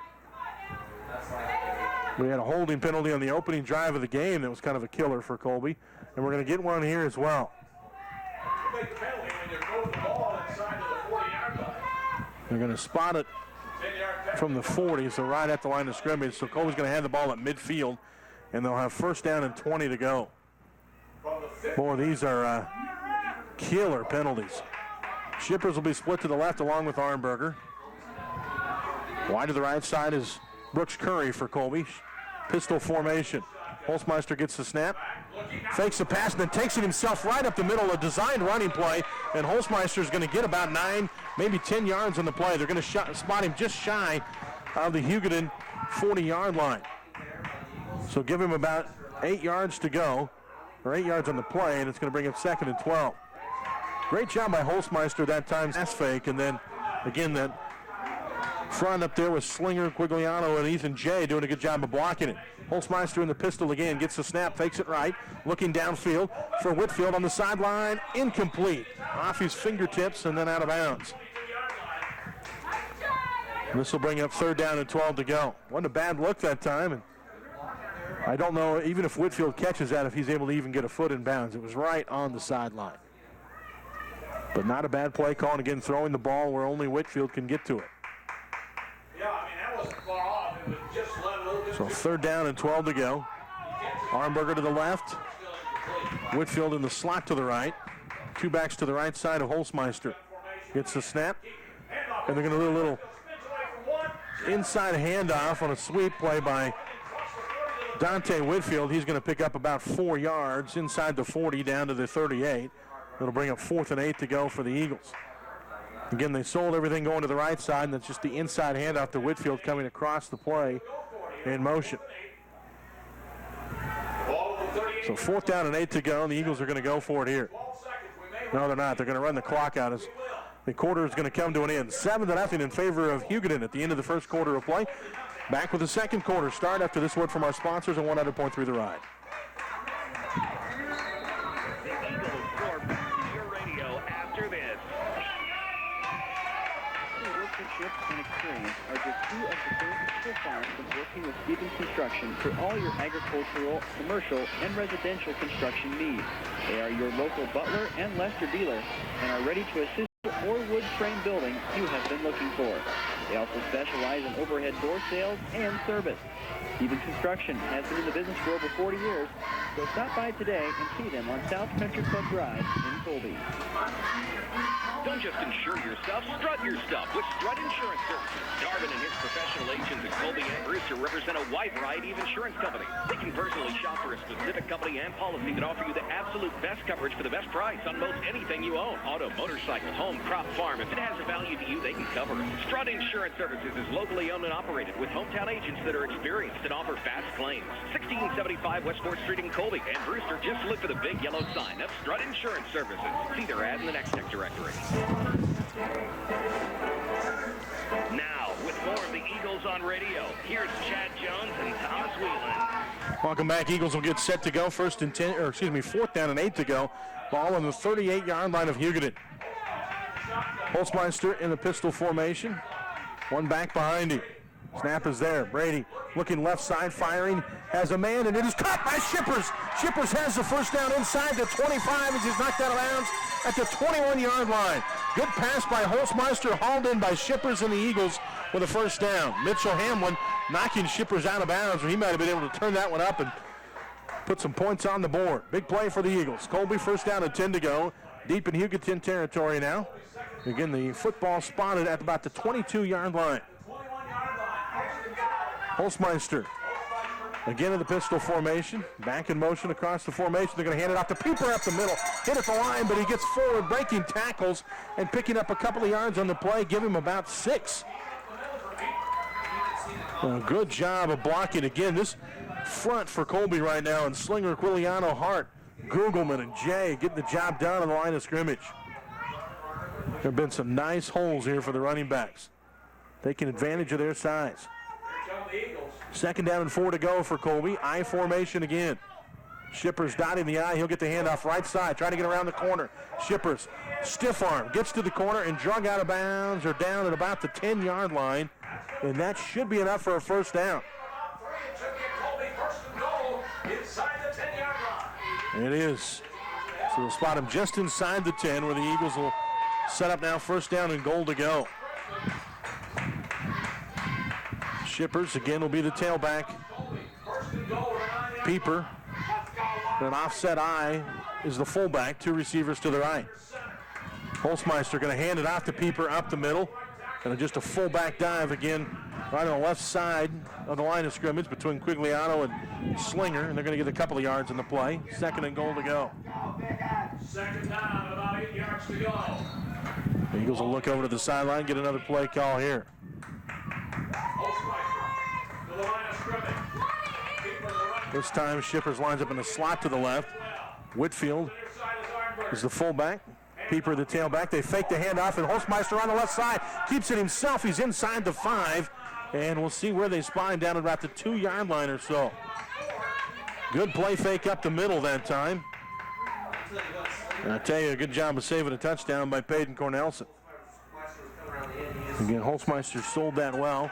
We had a holding penalty on the opening drive of the game that was kind of a killer for Colby, and we're going to get one here as well. They're going to spot it from the 40, so right at the line of scrimmage. So Colby's going to have the ball at midfield, and they'll have 1st down and 20 to go. Boy, these are killer penalties. Shippers will be split to the left along with Arnberger. Wide to the right side is Brooks Curry for Colby. pistol formation. Holzmeister gets the snap, fakes the pass, and then takes it himself right up the middle, a designed running play, and Holzmeister's going to get about 9, maybe 10 yards on the play. They're going to spot him just shy of the Hugoton 40-yard line. So give him about 8 yards to go, or 8 yards on the play, and it's going to bring up 2nd and 12. Great job by Holzmeister that time, pass fake, and then again that front up there with Slinger, Quigliano, and Ethan Jay doing a good job of blocking it. Holzmeister in the pistol again, gets the snap, fakes it right, looking downfield for Whitfield on the sideline, incomplete, off his fingertips and then out of bounds. This will bring up 3rd down and 12 to go. Wasn't a bad look that time, and I don't know, even if Whitfield catches that, if he's able to even get a foot in bounds. It was right on the sideline. But not a bad play call, and again, throwing the ball where only Whitfield can get to it. Yeah, I mean, that wasn't far off. It was just let a little bit. So 3rd down and 12 to go. Armberger to the left. Whitfield in the slot to the right. 2 backs to the right side of Holzmeister. Gets the snap, and they're going to do a little inside handoff on a sweep play by Dante Whitfield. He's going to pick up about 4 yards inside the 40 down to the 38. It'll bring up 4th and 8 to go for the Eagles. Again, they sold everything going to the right side, and that's just the inside handoff to Whitfield coming across the play in motion. So 4th down and 8 to go, and the Eagles are going to go for it here. No, they're not. They're going to run the clock out as the quarter is going to come to an end. 7-0 in favor of Hugoton at the end of the first quarter of play. Back with the second quarter start after this word from our sponsors on 100.3 The Ride. And experience are just 2 of the things so far from working with Stevens Construction for all your agricultural, commercial, and residential construction needs. They are your local Butler and Lester dealer and are ready to assist or wood frame building you have been looking for. They also specialize in overhead door sales and service. Stevens Construction has been in the business for over 40 years, so stop by today and see them on South Country Club Drive in Colby. Don't just insure your stuff, strut your stuff with Strut Insurance Services. Darvin and his professional agents at Colby and Brewster represent a wide variety of insurance companies. They can personally shop for a specific company and policy that offer you the absolute best coverage for the best price on most anything you own. Auto, motorcycle, home, crop, farm. If it has a value to you, they can cover it. Strut Insurance Services is locally owned and operated with hometown agents that are experienced and offer fast claims. 1675 West 4th Street in Colby. And Brewster, just look for the big yellow sign. That's Strut Insurance Services. See their ad in the Next Tech directory. Now, with more of the Eagles on radio, here's Chad Jones and Thomas Whelan. Welcome back. Eagles will get set to go. 4th down and 8 to go. Ball on the 38-yard line of Hugoton. Holzmeister in the pistol formation. 1 back behind him. Snap is there. Brady looking left side, firing, has a man, and it is caught by Shippers. Shippers has the first down inside the 25 as he's knocked out of bounds at the 21-yard line. Good pass by Holzmeister, hauled in by Shippers and the Eagles with a first down. Mitchell Hamlin knocking Shippers out of bounds, or he might have been able to turn that one up and put some points on the board. Big play for the Eagles. Colby 1st down and 10 to go. Deep in Hugoton territory now. Again, the football spotted at about the 22-yard line. Holzmeister again in the pistol formation. Back in motion across the formation. They're going to hand it off to Pieper up the middle. Hit at the line, but he gets forward, breaking tackles and picking up a couple of yards on the play. Give him about 6. A good job of blocking. Again, this front for Colby right now, and Slinger, Quiliano, Hart, Gugelman, and Jay getting the job done on the line of scrimmage. There have been some nice holes here for the running backs, taking advantage of their size. 2nd down and 4 to go for Colby. I formation again. Shippers dotting the I. He'll get the handoff right side, trying to get around the corner. Shippers, stiff arm, gets to the corner and drug out of bounds, or down at about the 10-yard line. And that should be enough for a first down. It is. So they'll spot him just inside the 10, where the Eagles will set up now 1st down and goal to go. Shippers again will be the tailback. Pieper, an offset I, is the fullback. 2 receivers to the right. Holzmeister going to hand it off to Pieper up the middle. And just a fullback dive again right on the left side of the line of scrimmage between Quigliano and Slinger, and they're going to get a couple of yards in the play. 2nd and goal to go. Second down, about 8 yards to go. The Eagles will look over to the sideline, get another play call here. To the line of scrimmage. This time, Shippers lines up in the slot to the left. Whitfield is the fullback. Pieper the tailback. They fake the handoff, and Holzmeister on the left side keeps it himself. He's inside the 5, and we'll see where they spot him down at about the 2-yard line or so. Good play fake up the middle that time. And I tell you, a good job of saving a touchdown by Peyton Cornelson. Again, Holzmeister sold that well.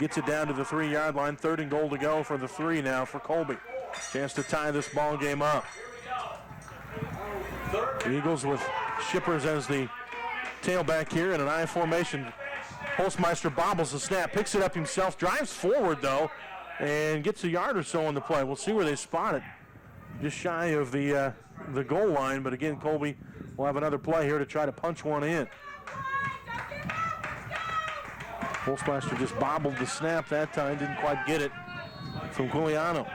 Gets it down to the 3-yard line. 3rd and goal to go for the 3 now for Colby. Chance to tie this ball game up. The Eagles with Shippers as the tailback here in an I formation. Holzmeister bobbles the snap, picks it up himself, drives forward though, and gets a yard or so on the play. We'll see where they spot it. Just shy of the goal line, but again, Colby will have another play here to try to punch one in. Holzmeister just bobbled the snap that time, didn't quite get it from Quigliano.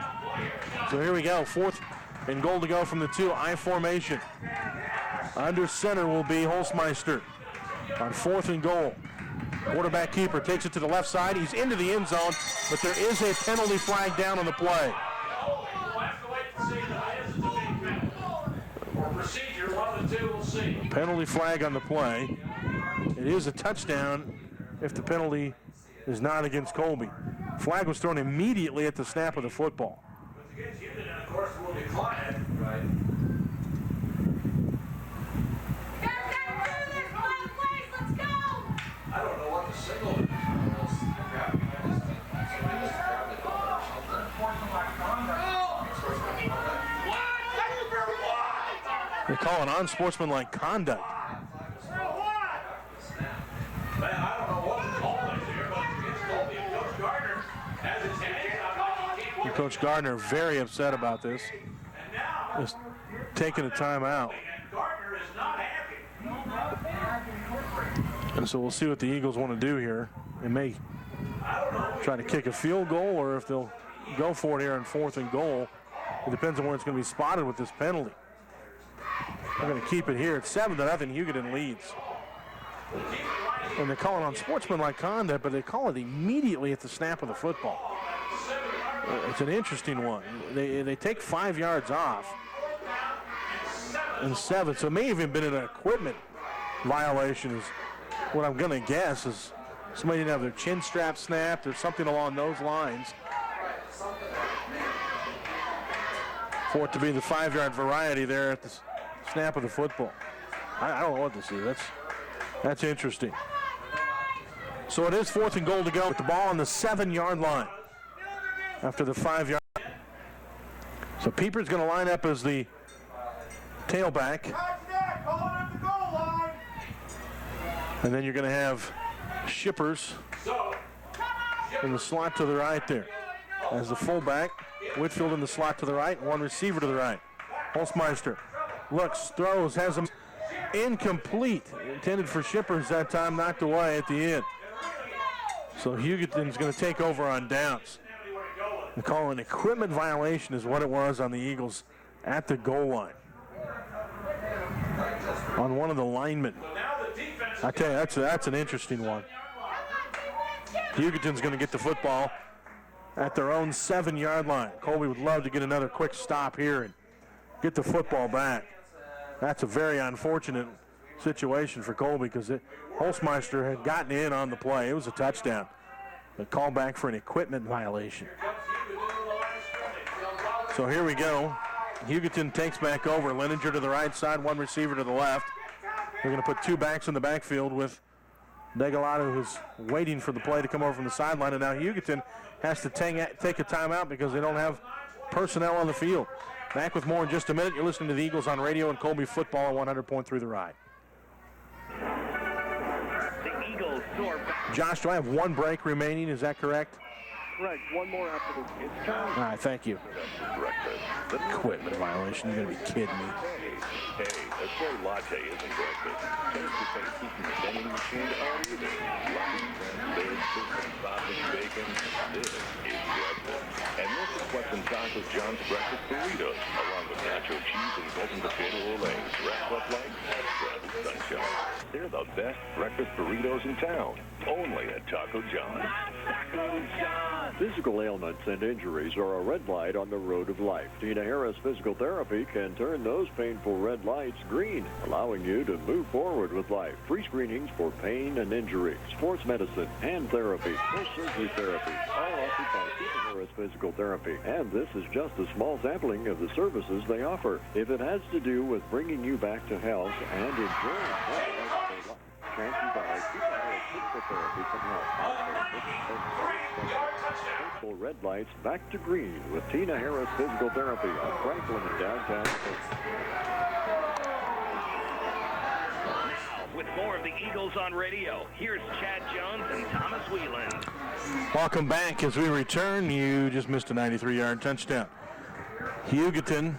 So here we go, 4th and goal to go from the 2, I formation. Under center will be Holzmeister on 4th and goal. Quarterback keeper takes it to the left side. He's into the end zone, but there is a penalty flag down on the play. Penalty flag on the play. It is a touchdown if the penalty is not against Colby. Flag was thrown immediately at the snap of the football. Of course, we'll decline it. Right. I don't know what the signal is. They call it unsportsmanlike conduct. Coach Gardner very upset about this. Just taking a timeout. And so we'll see what the Eagles want to do here. They may try to kick a field goal, or if they'll go for it here on 4th and goal. It depends on where it's going to be spotted with this penalty. They're going to keep it here. It's 7-0. Hugoton leads. And they call it unsportsmanlike conduct, but they call it immediately at the snap of the football. It's an interesting one. They take 5 yards off and 7, so it may have even been an equipment violation is what I'm going to guess, is somebody didn't have their chin strap snapped or something along those lines for it to be the 5-yard variety there at the snap of the football. I don't know what this is. That's interesting. So it is 4th and goal to go with the ball on the 7-yard line after the 5-yard. So Pieper's going to line up as the tailback. And then you're going to have Shippers in the slot to the right there as the fullback. Whitfield in the slot to the right, one receiver to the right. Holzmeister looks, throws, has him incomplete. Intended for Shippers that time, knocked away at the end. So Hugoton's going to take over on downs. They call it an equipment violation is what it was on the Eagles at the goal line. On one of the linemen. I tell you, that's an interesting one. Hugoton's going to get the football at their own 7-yard line. Colby would love to get another quick stop here and get the football back. That's a very unfortunate situation for Colby because Holzmeister had gotten in on the play. It was a touchdown. A call back for an equipment violation. So here we go. Hugoton takes back over. Leninger to the right side, one receiver to the left. They're going to put 2 backs in the backfield with Degalado, who's waiting for the play to come over from the sideline. And now Hugoton has to take a timeout because they don't have personnel on the field. Back with more in just a minute. You're listening to the Eagles on radio and Colby football on 100.3 The Ride. The Eagles soar back. Josh, do I have 1 break remaining? Is that correct? correct. One more after this. It's time. All right, thank you. Equipment violation. You're going to be kidding me. Hey, a soy latte isn't breakfast. Just because keeping the vending machine on either. Lunch, bacon, sausage, bacon. This is breakfast. And this is what's in Taco John's breakfast burritos, along with nacho cheese and golden potato olays. Wrapped up like bread sunshine. They're the best breakfast burritos in town. Only at Taco John's. Taco John's. Physical ailments and injuries are a red light on the road of life. Tina Harris Physical Therapy can turn those painful red lights green, allowing you to move forward with life. Free screenings for pain and injury, sports medicine, hand therapy, post-surgery therapy, all offered by Tina Harris Physical Therapy. And this is just a small sampling of the services they offer. If it has to do with bringing you back to health and enjoying life, chances are Tina Harris Physical Therapy can help. Painful red lights back to green with Tina Harris Physical Therapy on Franklin in downtown. With more of the Eagles on radio, here's Chad Jones and Thomas Whelan. Welcome back. As we return, you just missed a 93-yard touchdown. Hugoton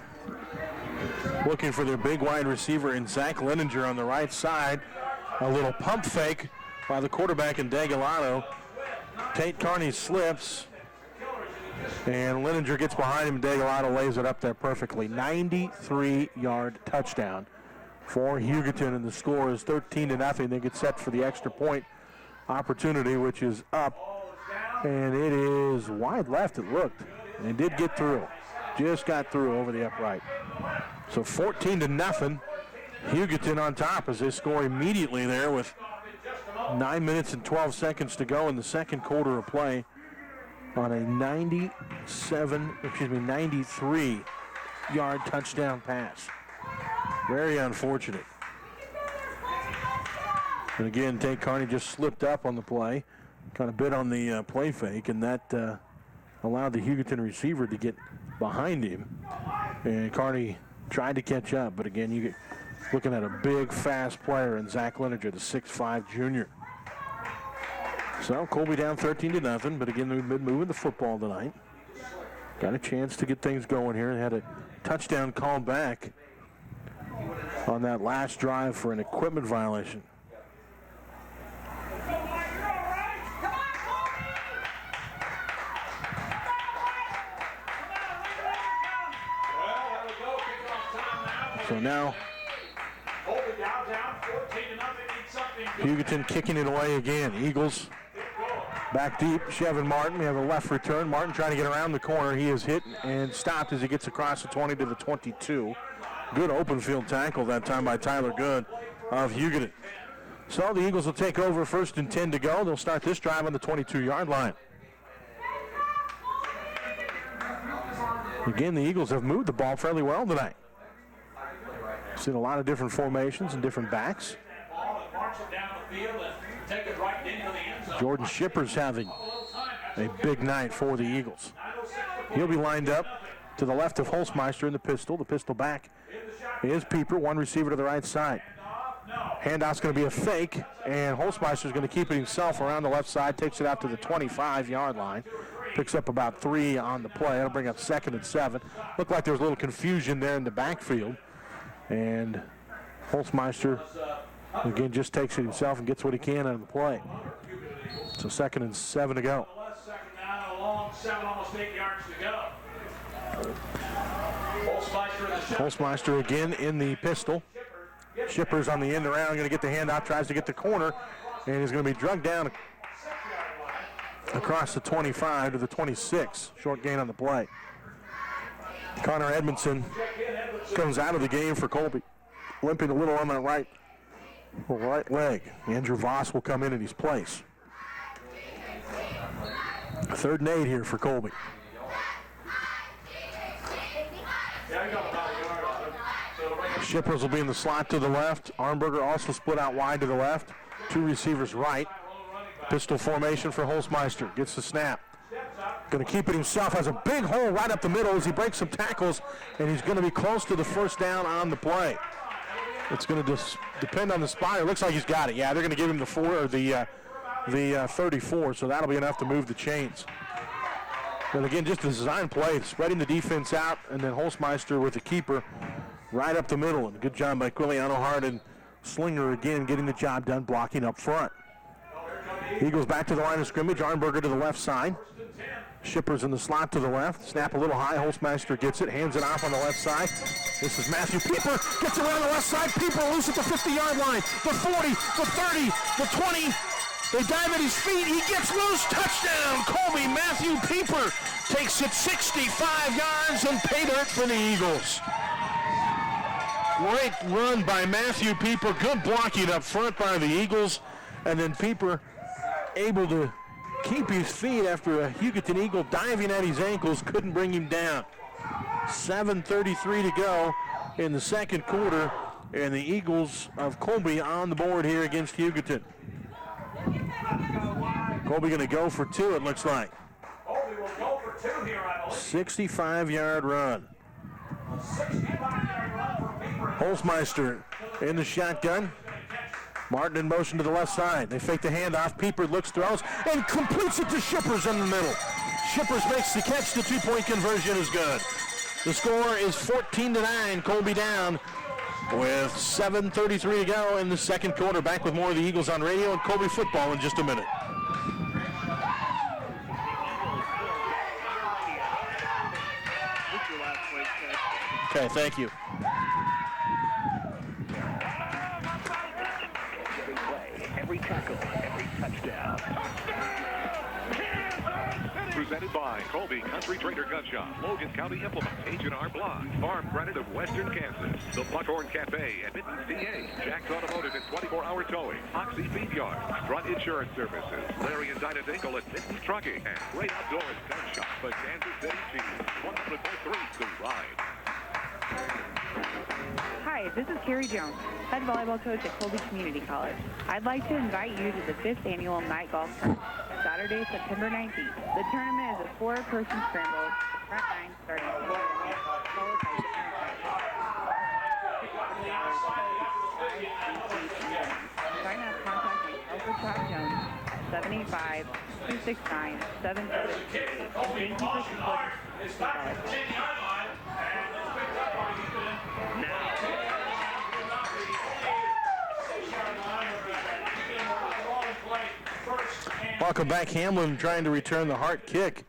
looking for their big wide receiver in Zach Leninger on the right side. A little pump fake by the quarterback in Degalado. Tate Carney slips, and Leninger gets behind him. Degalado lays it up there perfectly. 93-yard touchdown for Hugoton, and the score is 13-0. They get set for the extra point opportunity, which is up, and it is wide left, it looked, and it did get through. Just got through over the upright. So 14-0. Hugoton on top as they score immediately there with 9 minutes and 12 seconds to go in the second quarter of play on a 93-yard touchdown pass. Very unfortunate. And again, Tate Carney just slipped up on the play, kind of bit on the play fake, and that allowed the Hugoton receiver to get behind him. And Carney tried to catch up, but again, you get looking at a big, fast player in Zach Leninger, the 6'5 junior. So Colby down 13-0, but again, they've been moving the football tonight. Got a chance to get things going here and had a touchdown called back on that last drive for an equipment violation. So now Hugoton kicking it away again. Eagles back deep. Chevin Martin. We have a left return. Martin trying to get around the corner. He is hit and stopped as he gets across the 20 to the 22. Good open field tackle that time by Tyler Good of Hugoton. So the Eagles will take over, 1st and 10 to go. They'll start this drive on the 22-yard line. Again, the Eagles have moved the ball fairly well tonight. Seen a lot of different formations and different backs. Jordan Shipper's having a big night for the Eagles. He'll be lined up to the left of Holzmeister in the pistol. The pistol back is Pieper, one receiver to the right side. Handoff's going to be a fake, and Holzmeister's going to keep it himself around the left side, takes it out to the 25-yard line. Picks up about 3 on the play. That'll bring up 2nd and 7. Looked like there was a little confusion there in the backfield. And Holzmeister, again, just takes it himself and gets what he can out of the play. So 2nd and 7 to go. 7, almost 8 yards to go. Holzmeister again in the pistol. Shipper's on the end around, going to get the handoff, tries to get the corner, and he's going to be drugged down across the 25 to the 26. Short gain on the play. Connor Edmondson comes out of the game for Colby, limping a little on that right leg. Andrew Voss will come in his place. 3rd and 8 here for Colby. Shippers will be in the slot to the left. Armberger also split out wide to the left. 2 receivers right. Pistol formation for Holzmeister. Gets the snap. Going to keep it himself. Has a big hole right up the middle as he breaks some tackles, and he's going to be close to the 1st down on the play. It's going to depend on the spot. It looks like he's got it. Yeah, they're going to give him the 34, so that'll be enough to move the chains. And again, just a design play, spreading the defense out, and then Holzmeister with the keeper right up the middle. And good job by Quiliano Hardin. Slinger again getting the job done, blocking up front. Eagles back to the line of scrimmage. Arnberger to the left side. Shippers in the slot to the left. Snap a little high. Holzmeister gets it. Hands it off on the left side. This is Matthew Pieper. Gets around the left side. Pieper loose at the 50-yard line. The 40, the 30, the 20. They dive at his feet. He gets loose. Touchdown. Colby. Matthew Pieper takes it 65 yards and pay dirt for the Eagles. Great run by Matthew Pieper. Good blocking up front by the Eagles. And then Pieper able to keep his feet after a Hugoton Eagle diving at his ankles. Couldn't bring him down. 7:33 to go in the second quarter. And the Eagles of Colby on the board here against Hugoton. Colby going to go for two, it looks like. 65-yard run. Holzmeister in the shotgun. Martin in motion to the left side. They fake the handoff. Pieper looks, throws, and completes it to Shippers in the middle. Shippers makes the catch. The two-point conversion is good. The score is 14-9. Colby down with 7:33 to go in the second quarter. Back with more of the Eagles on radio and Colby football in just a minute. Okay, thank you. Every play, every tackle, every touchdown. Presented by Colby Country Trader Gun Shop, Logan County Implements, H&R Block, Farm Credit of Western Kansas, the Buckhorn Cafe, Admittance DA, Jack's Automotive and 24-hour towing, Oxy Feed Yard, Strut Insurance Services, Larry and Dinah Dingle Admittance Trucking, and Great Outdoors Gun Shop, the Kansas City Chiefs, 100.3 to ride. Hi, this is Carrie Jones, head volleyball coach at Colby Community College. I'd like to invite you to the 5th annual night golf tournament, Saturday, September 19th. The tournament is a 4-person scramble, front 9 starting at 4 followed by different Sign up, contact myself or Chop Jones at 785-269-7768. And thank you for supporting Colby. Welcome back. Hamlin trying to return the heart kick.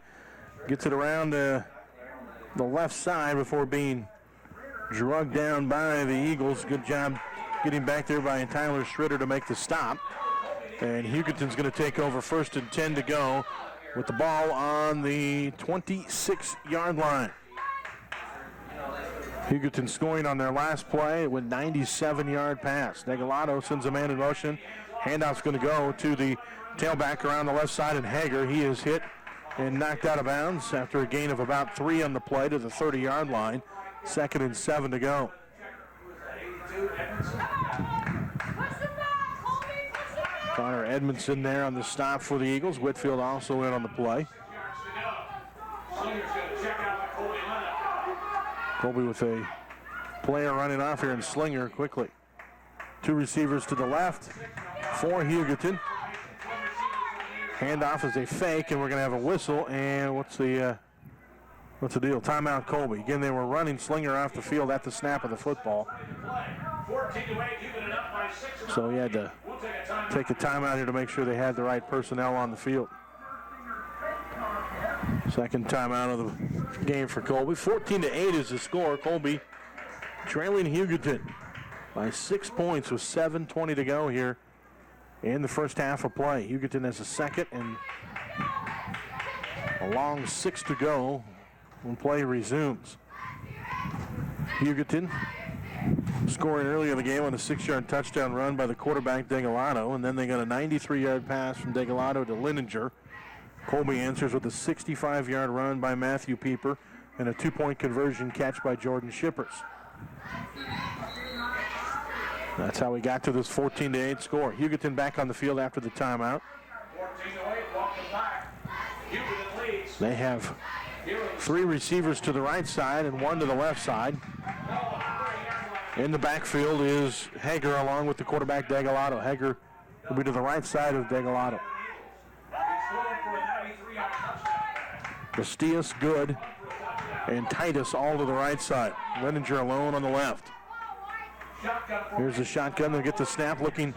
Gets it around the left side before being drugged down by the Eagles. Good job getting back there by Tyler Schroeder to make the stop. And Hugoton's going to take over 1st and 10 to go with the ball on the 26-yard line. Hugoton scoring on their last play with 97-yard pass. Degalado sends a man in motion. Handoff's going to go to the tailback around the left side, and Hager, he is hit and knocked out of bounds after a gain of about 3 on the play to the 30-yard line. 2nd and 7 to go. Connor Edmondson there on the stop for the Eagles. Whitfield also in on the play. Colby with a player running off here, and Slinger quickly. 2 receivers to the left for Hugoton. Handoff is a fake, and we're going to have a whistle. And what's the deal? Timeout, Colby. Again, they were running Slinger off the field at the snap of the football. So he had to take a timeout here to make sure they had the right personnel on the field. Second timeout of the game for Colby. 14-8 is the score. Colby trailing Hugoton by 6 points with 7:20 to go here in the first half of play. Hugoton has a second and a long 6 to go when play resumes. Hugoton scoring early in the game on a 6-yard touchdown run by the quarterback Degalado, and then they got a 93-yard pass from Degalado to Lininger. Colby answers with a 65-yard run by Matthew Pieper and a 2-point conversion catch by Jordan Shippers. That's how we got to this 14-8 score. Hugoton back on the field after the timeout. They have 3 receivers to the right side and 1 to the left side. In the backfield is Hager along with the quarterback Degalado. Hager will be to the right side of Degalado. Bastias, good, and Titus all to the right side. Leninger alone on the left. Here's the shotgun. They'll get the snap, looking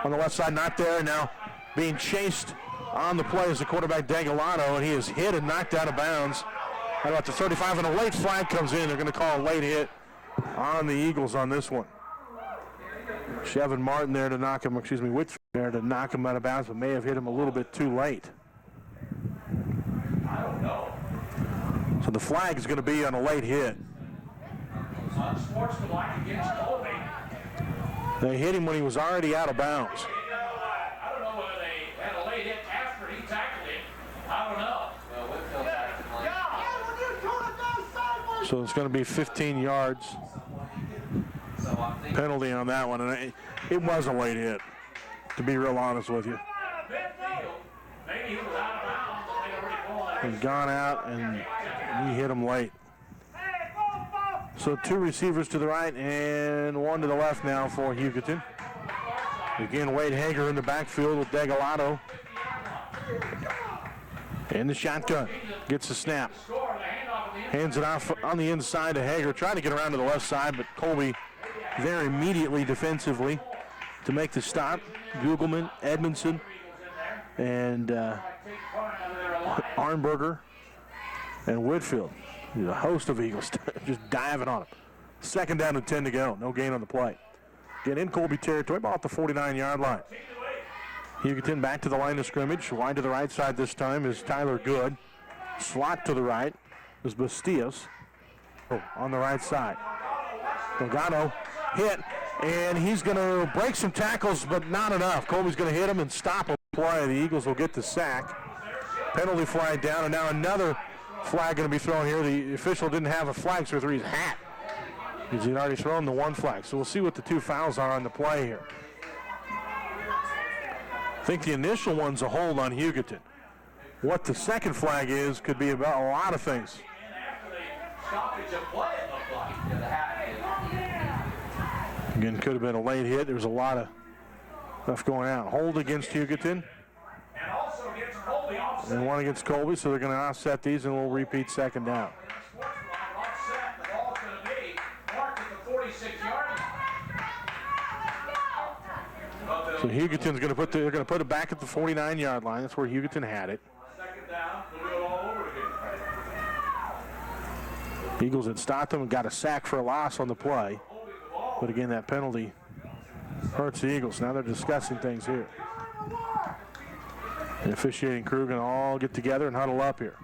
on the left side, not there. Now being chased on the play is the quarterback Degalano, and he is hit and knocked out of bounds at about the 35, and a late flag comes in. They're going to call a late hit on the Eagles on this one. Chevin Martin there to knock him, Whitfield there to knock him out of bounds, but may have hit him a little bit too late. So the flag is going to be on a late hit. They hit him when he was already out of bounds. I don't know whether they had a late hit after he tackled him. I don't know. So it's going to be 15 yards penalty on that one. And it was a late hit, to be real honest with you. He's gone out and he hit him late. So 2 receivers to the right and 1 to the left now for Hugoton. Again, Wade Hager in the backfield with Degalano. In the shotgun, gets the snap. Hands it off on the inside to Hager, trying to get around to the left side, but Colby there immediately defensively to make the stop. Gugelman, Edmondson, and Arnberger and Whitfield. A host of Eagles just diving on him. 2nd down and 10 to go. No gain on the play. Again, in Colby territory, about the 49-yard line. Hugoton back to the line of scrimmage. Wide to the right side this time is Tyler Good. Slot to the right is Bastias on the right side. Delgado hit, and he's going to break some tackles, but not enough. Colby's going to hit him and stop a play. The Eagles will get the sack. Penalty flag down, and now another flag going to be thrown here. The official didn't have a flag, so he threw his hat, because he'd already thrown the 1 flag. So we'll see what the 2 fouls are on the play here. I think the initial one's a hold on Hugoton. What the second flag is could be about a lot of things. Again, could have been a late hit. There was a lot of stuff going out. Hold against Hugoton. And 1 against Colby, so they're going to offset these, and we'll repeat 2nd down. So Hugoton's going to they're going to put it back at the 49-yard line. That's where Hugoton had it. Eagles had stopped them and got a sack for a loss on the play. But again, that penalty hurts the Eagles. Now they're discussing things here. The officiating crew going to all get together and huddle up here.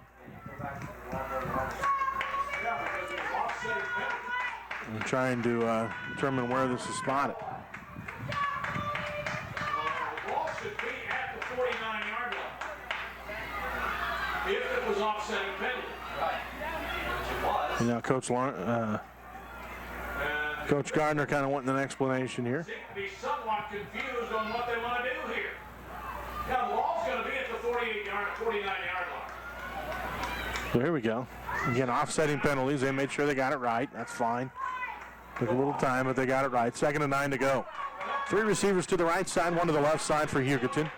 I'm trying to determine where this is spotted. The ball should be at the 49-yard line. If it was offsetting penalty. Right. Which it was. And now Coach Gardner kind of wanting an explanation here. Seem to be somewhat confused on what they want to do here. Now the ball's going to be at the 49-yard line. So here we go. Again, offsetting penalties. They made sure they got it right. That's fine. Took a little time, but they got it right. 2nd and 9 to go. 3 receivers to the right side, 1 to the left side for Hugoton.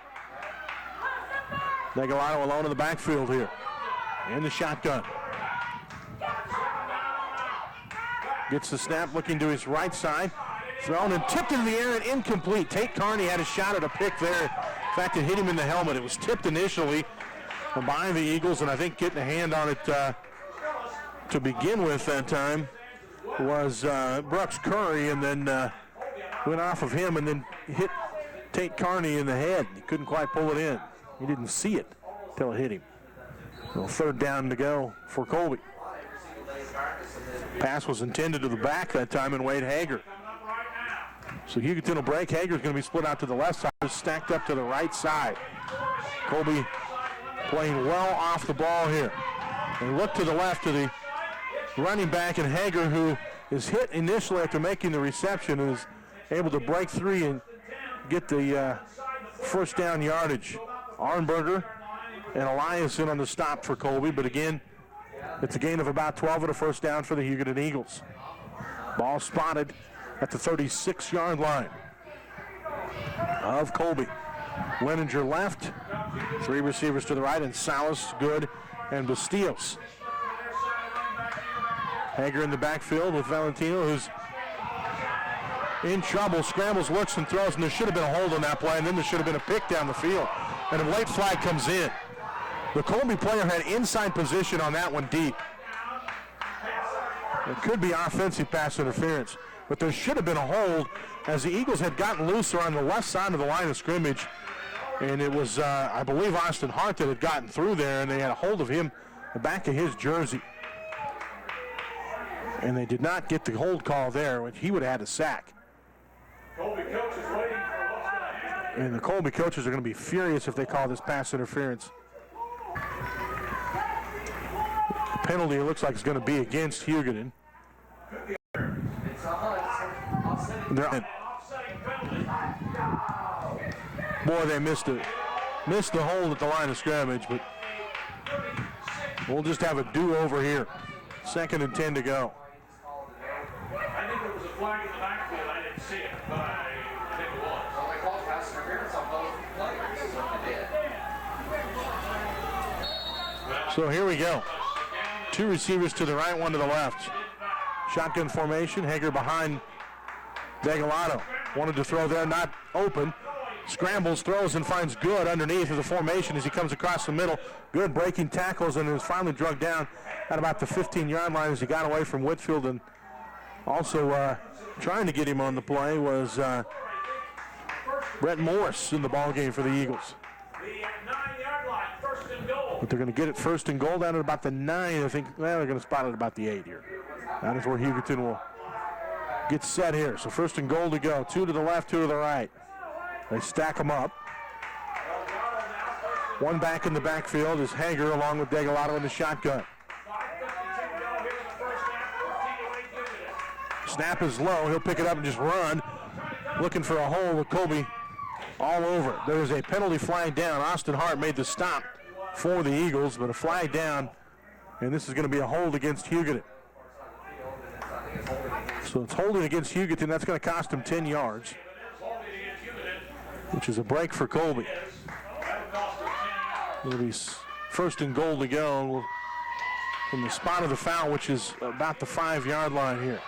Degalano alone in the backfield here. In the shotgun. Gets the snap, looking to his right side. Thrown and tipped into the air and incomplete. Tate Carney had a shot at a pick there. In fact, it hit him in the helmet. It was tipped initially by the Eagles, and I think getting a hand on it to begin with that time was Brooks Curry, and then went off of him and then hit Tate Carney in the head. He couldn't quite pull it in. He didn't see it until it hit him. Well, 3rd down to go for Colby. Pass was intended to the back that time in Wade Hager. So Hugoton will break. Hager's going to be split out to the left side, stacked up to the right side. Colby playing well off the ball here. And look to the left to the running back, and Hager, who is hit initially after making the reception, is able to break 3 and get the first down yardage. Arnberger and Eliason on the stop for Colby, but again, it's a gain of about 12 and a first down for the Hugoton Eagles. Ball spotted at the 36-yard line of Colby. Leninger left, 3 receivers to the right, and Salas good and Bastillos. Hager in the backfield with Valentino, who's in trouble, scrambles, looks, and throws, and there should have been a hold on that play, and then there should have been a pick down the field. And a late flag comes in. The Colby player had inside position on that one deep. It could be offensive pass interference, but there should have been a hold as the Eagles had gotten looser on the left side of the line of scrimmage, and it was, I believe, Austin Hart that had gotten through there, and they had a hold of him, the back of his jersey. And they did not get the hold call there, which he would have had a sack. Colby coach is waiting for what's going to happen. And the Colby coaches are going to be furious if they call this pass interference. Penalty, it looks like it's going to be against Hugoton. Boy, they missed the hold at the line of scrimmage, but we'll just have a do-over here. 2nd and 10 to go. I think there was a flag in the backfield. I didn't see it, but I think it was. Well, they called pass interference on both players. Is what they did. So here we go. 2 receivers to the right, 1 to the left. Shotgun formation. Hager behind Degalado. Wanted to throw there, not open. Scrambles, throws, and finds Good underneath of the formation as he comes across the middle. Good breaking tackles and is finally drugged down at about the 15-yard line as he got away from Whitfield. And also trying to get him on the play was Brett Morris in the ball game for the Eagles. But they're going to get it 1st and goal down at about the 9, I think. Well, they're going to spot it about the 8 here. That is where Hugoton will get set here. So 1st and goal to go. 2 to the left, 2 to the right. They stack them up. 1 back in the backfield is Hager along with Degalado in the shotgun. Snap is low. He'll pick it up and just run. Looking for a hole with Colby all over. There's a penalty flag down. Austin Hart made the stop for the Eagles, but a flag down, and this is going to be a hold against Hugoton. So it's holding against Hugoton. That's going to cost him 10 yards, which is a break for Colby. It'll be 1st and goal to go from the spot of the foul, which is about the 5-yard line here.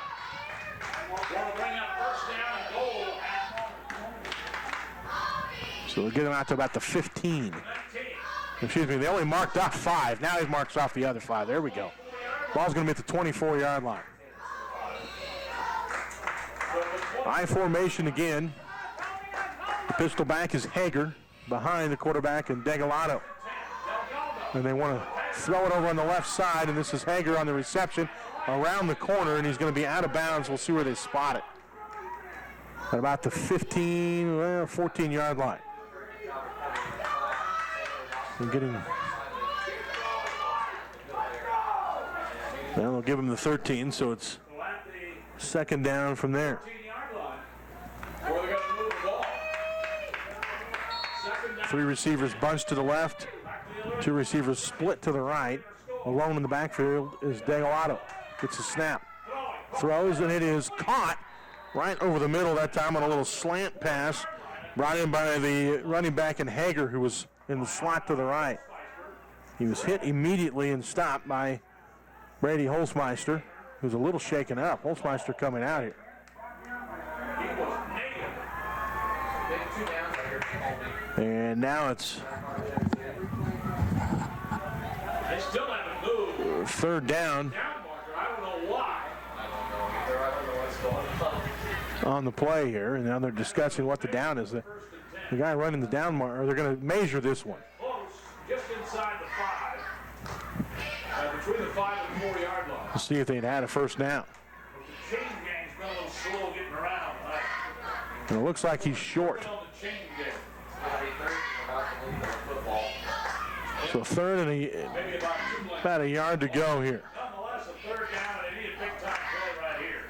So we'll get him out to about the 15. Excuse me, they only marked off 5. Now he marks off the other 5. There we go. Ball's going to be at the 24-yard line. I formation again. The pistol back is Hager behind the quarterback and Degalado. And they want to throw it over on the left side, and this is Hager on the reception around the corner, and he's going to be out of bounds. We'll see where they spot it. At about the 14-yard line. They're getting, well, they'll give him the 13, so it's 2nd down from there. 3 receivers bunched to the left, 2 receivers split to the right. Alone in the backfield is Degalado. Gets a snap, throws, and it is caught right over the middle that time on a little slant pass brought in by the running back and Hager, who was in the slot to the right. He was hit immediately and stopped by Brady Holzmeister, who's a little shaken up. Holzmeister coming out here. And now it's 3rd down. On the play here, and now they're discussing what the down is. The guy running the down mark, or they're going to measure this one. Just inside the 5. Between the 5 and 4-yard line. Let's see if they'd had a 1st down. The chain gang's been a little slow getting around. And it looks like he's short. So 3rd and about a yard to go here. Nonetheless, a 3rd down, and they need a big-time play right here.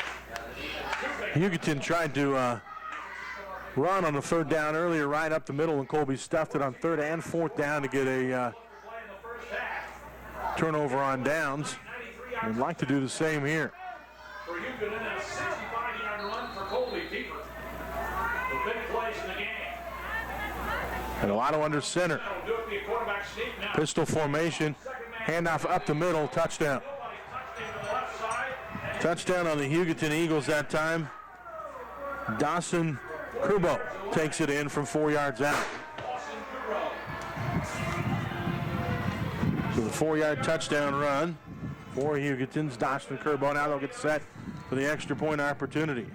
Hugoton tried to run on the 3rd down earlier, right up the middle, and Colby stuffed it on 3rd and 4th down to get a turnover on downs. We'd like to do the same here. For Hugoton, a 65-yard run for Colby keeper. The big plays in the game. And a lot under center. Pistol formation. Handoff up the middle, touchdown. Touchdown on the Hugoton Eagles that time. Dawson Kurbo takes it in from 4 yards out. So the 4-yard touchdown run for Hugoton's Dawson Kurbo. Now they'll get set for the extra point opportunity.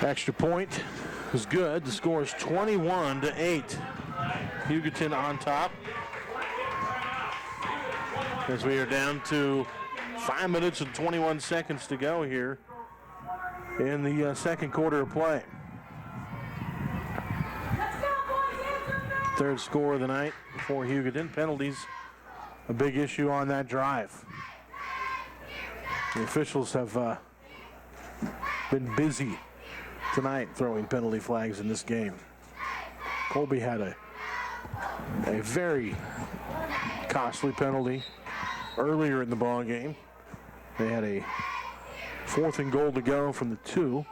Extra point is good. The score is 21-8. Hugoton on top. As we are down to 5 minutes and 21 seconds to go here in the second quarter of play. Third score of the night for Hugoton. Penalties, a big issue on that drive. The officials have been busy tonight throwing penalty flags in this game. Colby had a very costly penalty earlier in the ball game. They had a 4th and goal to go from the 2.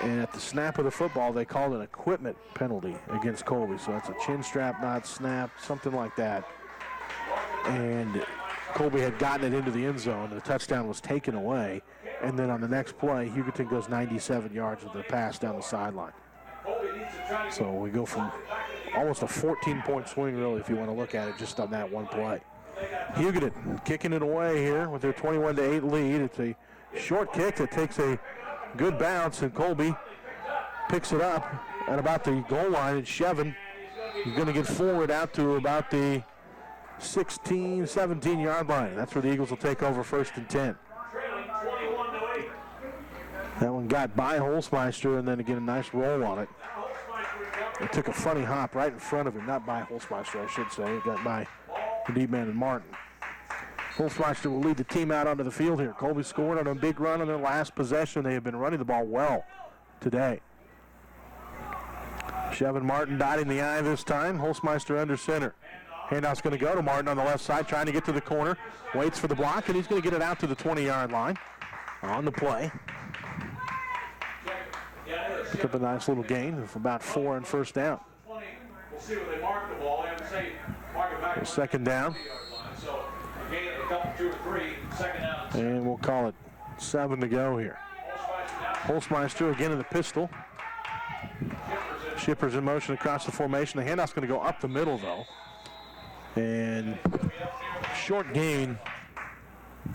And at the snap of the football, they called an equipment penalty against Colby. So that's a chin strap, not snap, something like that. And Colby had gotten it into the end zone. The touchdown was taken away. And then on the next play, Hugoton goes 97 yards with a pass down the sideline. So we go from almost a 14-point swing, really, if you want to look at it, just on that one play. Hugoton kicking it away here with their 21-8 lead. It's a short kick that takes a good bounce, and Colby picks it up at about the goal line, and Shevin is going to get forward out to about the 16, 17-yard line. That's where the Eagles will take over 1st and 10. That one got by Holzmeister, and then again a nice roll on it. It took a funny hop right in front of him, not by Holzmeister, I should say. It got by the deep man and Martin. Holzmeister will lead the team out onto the field here. Colby scored on a big run on their last possession. They have been running the ball well today. Shevin Martin dotting the I this time. Holzmeister under center. Handoff's going to go to Martin on the left side, trying to get to the corner. Waits for the block, and he's going to get it out to the 20-yard line on the play. Took a nice little gain of about 4 on 1st down. Second down. And we'll call it 7 to go here. Holzmeister again in the pistol. Shippers in motion across the formation. The handoff's going to go up the middle, though. And short gain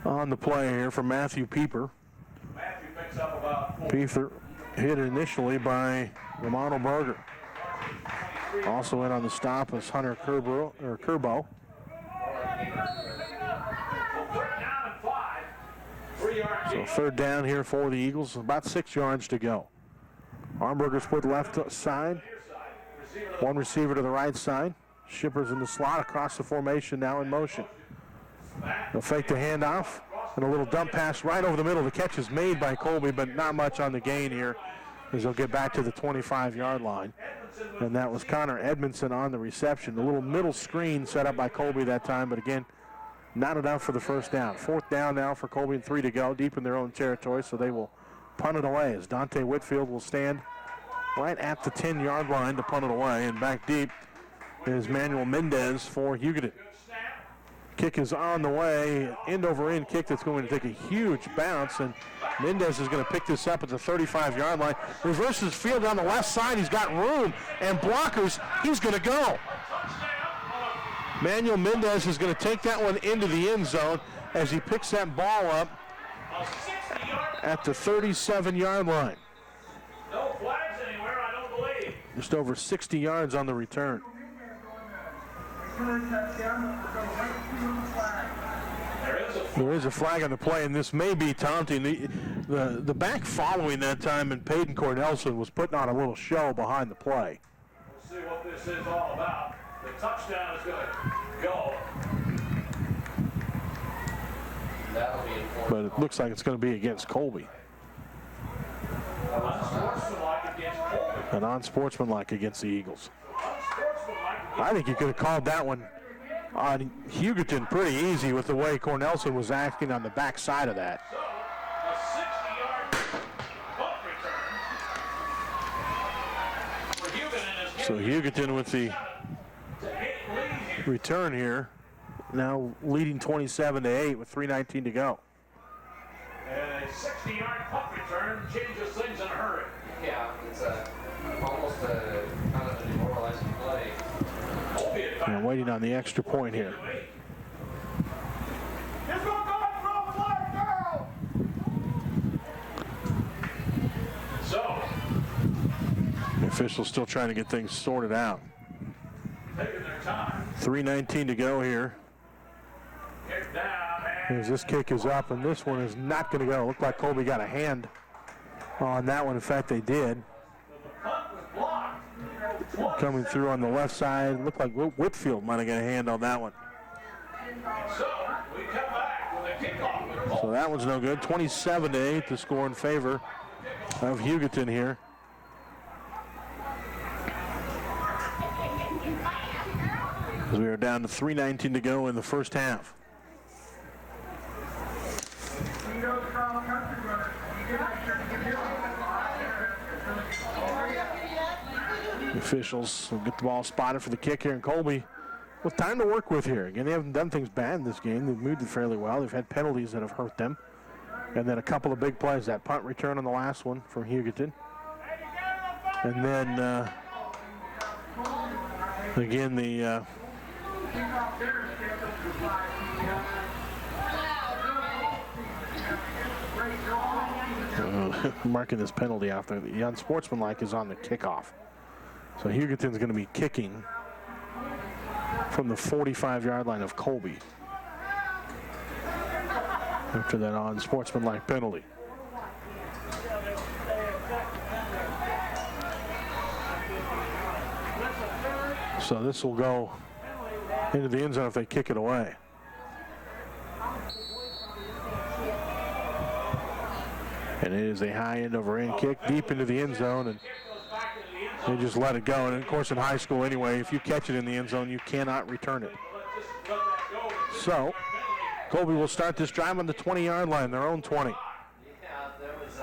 on the play here from Matthew Pieper. Pieper hit initially by Romano Berger. Also in on the stop is Hunter Curbo. So 3rd down here for the Eagles, about 6 yards to go. Armberger split left side. One receiver to the right side. Shippers in the slot across the formation, now in motion. They'll fake the handoff and a little dump pass right over the middle. The catch is made by Colby, but not much on the gain here as they'll get back to the 25-yard line. And that was Connor Edmondson on the reception. The little middle screen set up by Colby that time, but again, not enough for the 1st down. 4th down now for Colby and 3 to go, deep in their own territory, so they will punt it away as Dante Whitfield will stand right at the 10-yard line to punt it away. And back deep is Manuel Mendez for Hugoton. Kick is on the way, end over end kick that's going to take a huge bounce, and Mendez is going to pick this up at the 35-yard line. Reverses field on the left side. He's got room and blockers. He's going to go. Manuel Mendez is going to take that one into the end zone as he picks that ball up at the 37-yard line. No flags anywhere, I don't believe. Just over 60 yards on the return. There is a flag on the play, and this may be taunting. The back following that time, and Peyton Cornelson was putting on a little show behind the play. We'll see what this is all about. The touchdown is going to go. But it looks like it's going to be against Colby. Unsportsmanlike against Colby. And unsportsmanlike against the Eagles. I think you could have called that one on Hugoton pretty easy with the way Cornelson was acting on the backside of that. So, a 60-yard punt return for Hugoton. So Hugoton with the return here, now leading 27-8 with 3:19 to go. And a 60-yard punt return changes things in a hurry. Yeah, it's almost a kind of a demoralizing play. And waiting on the extra point here. So, The officials still trying to get things sorted out. taking their time. 3:19 to go here. Kick down, As this kick is up, and this one is not going to go. Looked like Colby got a hand on that one. In fact, they did. Coming through on the left side. Looked like Whitfield might have got a hand on that one. So, we come back with a kickoff. So that one's no good. 27-8 to score in favor of Hugoton here. As we are down to 3:19 to go in the first half. The officials will get the ball spotted for the kick here, and Colby with time to work with here. Again, they haven't done things bad in this game. They've moved it fairly well. They've had penalties that have hurt them. And then a couple of big plays. That punt return on the last one from Hugoton. And then, again, the... marking this penalty after the unsportsmanlike is on the kickoff. So Hugoton's going to be kicking from the 45-yard line of Colby after that unsportsmanlike penalty. So this will go into the end zone if they kick it away. And it is a high end over end kick deep into the end zone, and they just let it go. And of course in high school anyway, if you catch it in the end zone, you cannot return it. So Colby will start this drive on the 20-yard line, their own 20. Yeah, that was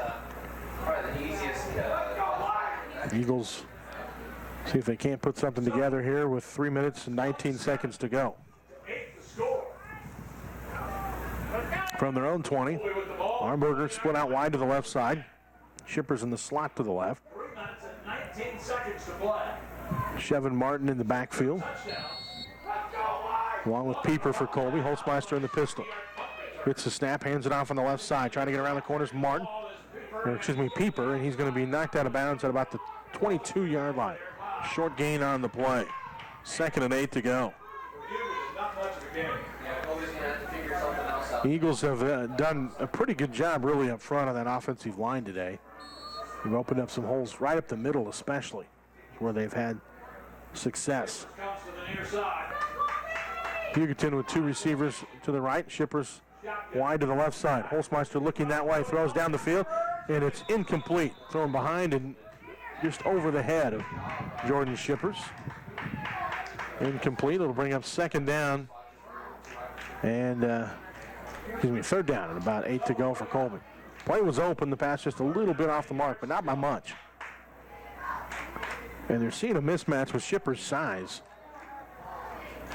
probably the easiest. Eagles see if they can't put something together here with 3 minutes and 19 seconds to go. From their own 20, Armberger split out wide to the left side. Shippers in the slot to the left. 19 seconds to play. Chevin Martin in the backfield, along with Pieper for Colby. Holzmeister in the pistol. Gets the snap, hands it off on the left side. Trying to get around the corners, Martin. Pieper, and he's going to be knocked out of bounds at about the 22-yard line. Short gain on the play. 2nd and 8 to go. The Eagles have done a pretty good job really up front on that offensive line today. They've opened up some holes right up the middle especially, where they've had success. Hugoton with 2 receivers to the right, Shippers wide to the left side. Holzmeister looking that way, throws down the field, and it's incomplete. Thrown behind and just over the head of Jordan Shippers. Incomplete. It'll bring up 2nd down and 3rd down and about 8 to go for Colby. Play was open, the pass just a little bit off the mark, but not by much. And they're seeing a mismatch with Shippers' size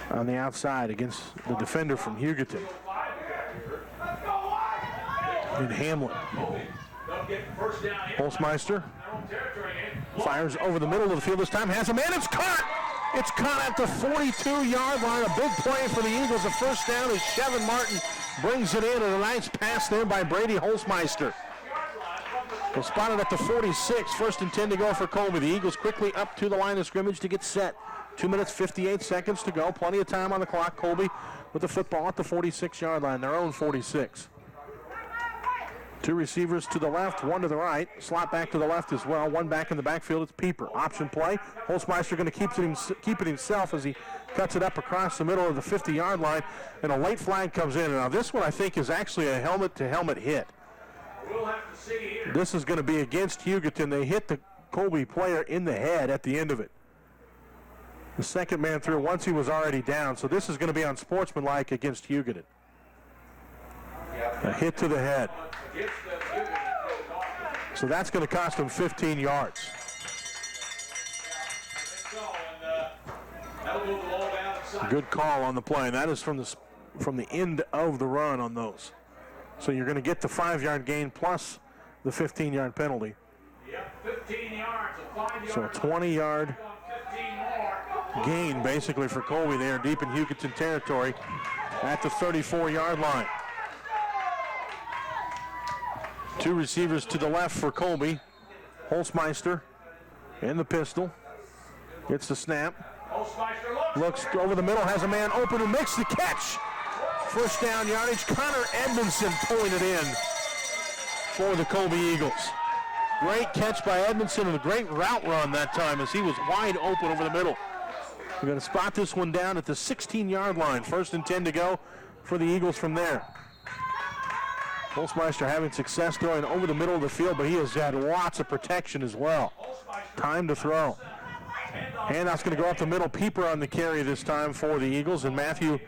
on the outside against the defender from Hugoton. And Hamlin. Holzmeister fires over the middle of the field this time, has a man, it's caught! It's caught at the 42-yard line. A big play for the Eagles. A 1st down as Chevin Martin brings it in, and a nice pass there by Brady Holzmeister. They're spotted at the 46, 1st and 10 to go for Colby. The Eagles quickly up to the line of scrimmage to get set. 2 minutes, 58 seconds to go. Plenty of time on the clock. Colby with the football at the 46-yard line, their own 46. 2 receivers to the left, 1 to the right. Slot back to the left as well. 1 back in the backfield. It's Pieper. Option play. Holzmeister going to keep it himself as he cuts it up across the middle of the 50-yard line. And a late flag comes in. And now this one I think is actually a helmet-to-helmet hit. We'll have to see here. This is going to be against Hugoton. They hit the Colby player in the head at the end of it. The second man through once he was already down. So this is going to be unsportsmanlike against Hugoton. A hit to the head. So that's going to cost him 15 yards. Good call on the play. And that is from the end of the run on those. So you're going to get the 5-yard gain plus the 15-yard penalty. So a 20-yard gain basically for Colby there deep in Hugoton territory at the 34-yard line. 2 receivers to the left for Colby. Holzmeister in the pistol. Gets the snap. Looks over the middle, has a man open who makes the catch. First down yardage. Connor Edmondson pulling it in for the Colby Eagles. Great catch by Edmondson and a great route run that time as he was wide open over the middle. We're going to spot this one down at the 16-yard line. 1st and 10 to go for the Eagles from there. Holzmeister having success throwing over the middle of the field, but he has had lots of protection as well. Time to throw. Handoff's going to go up the middle. Pieper on the carry this time for the Eagles, and Matthew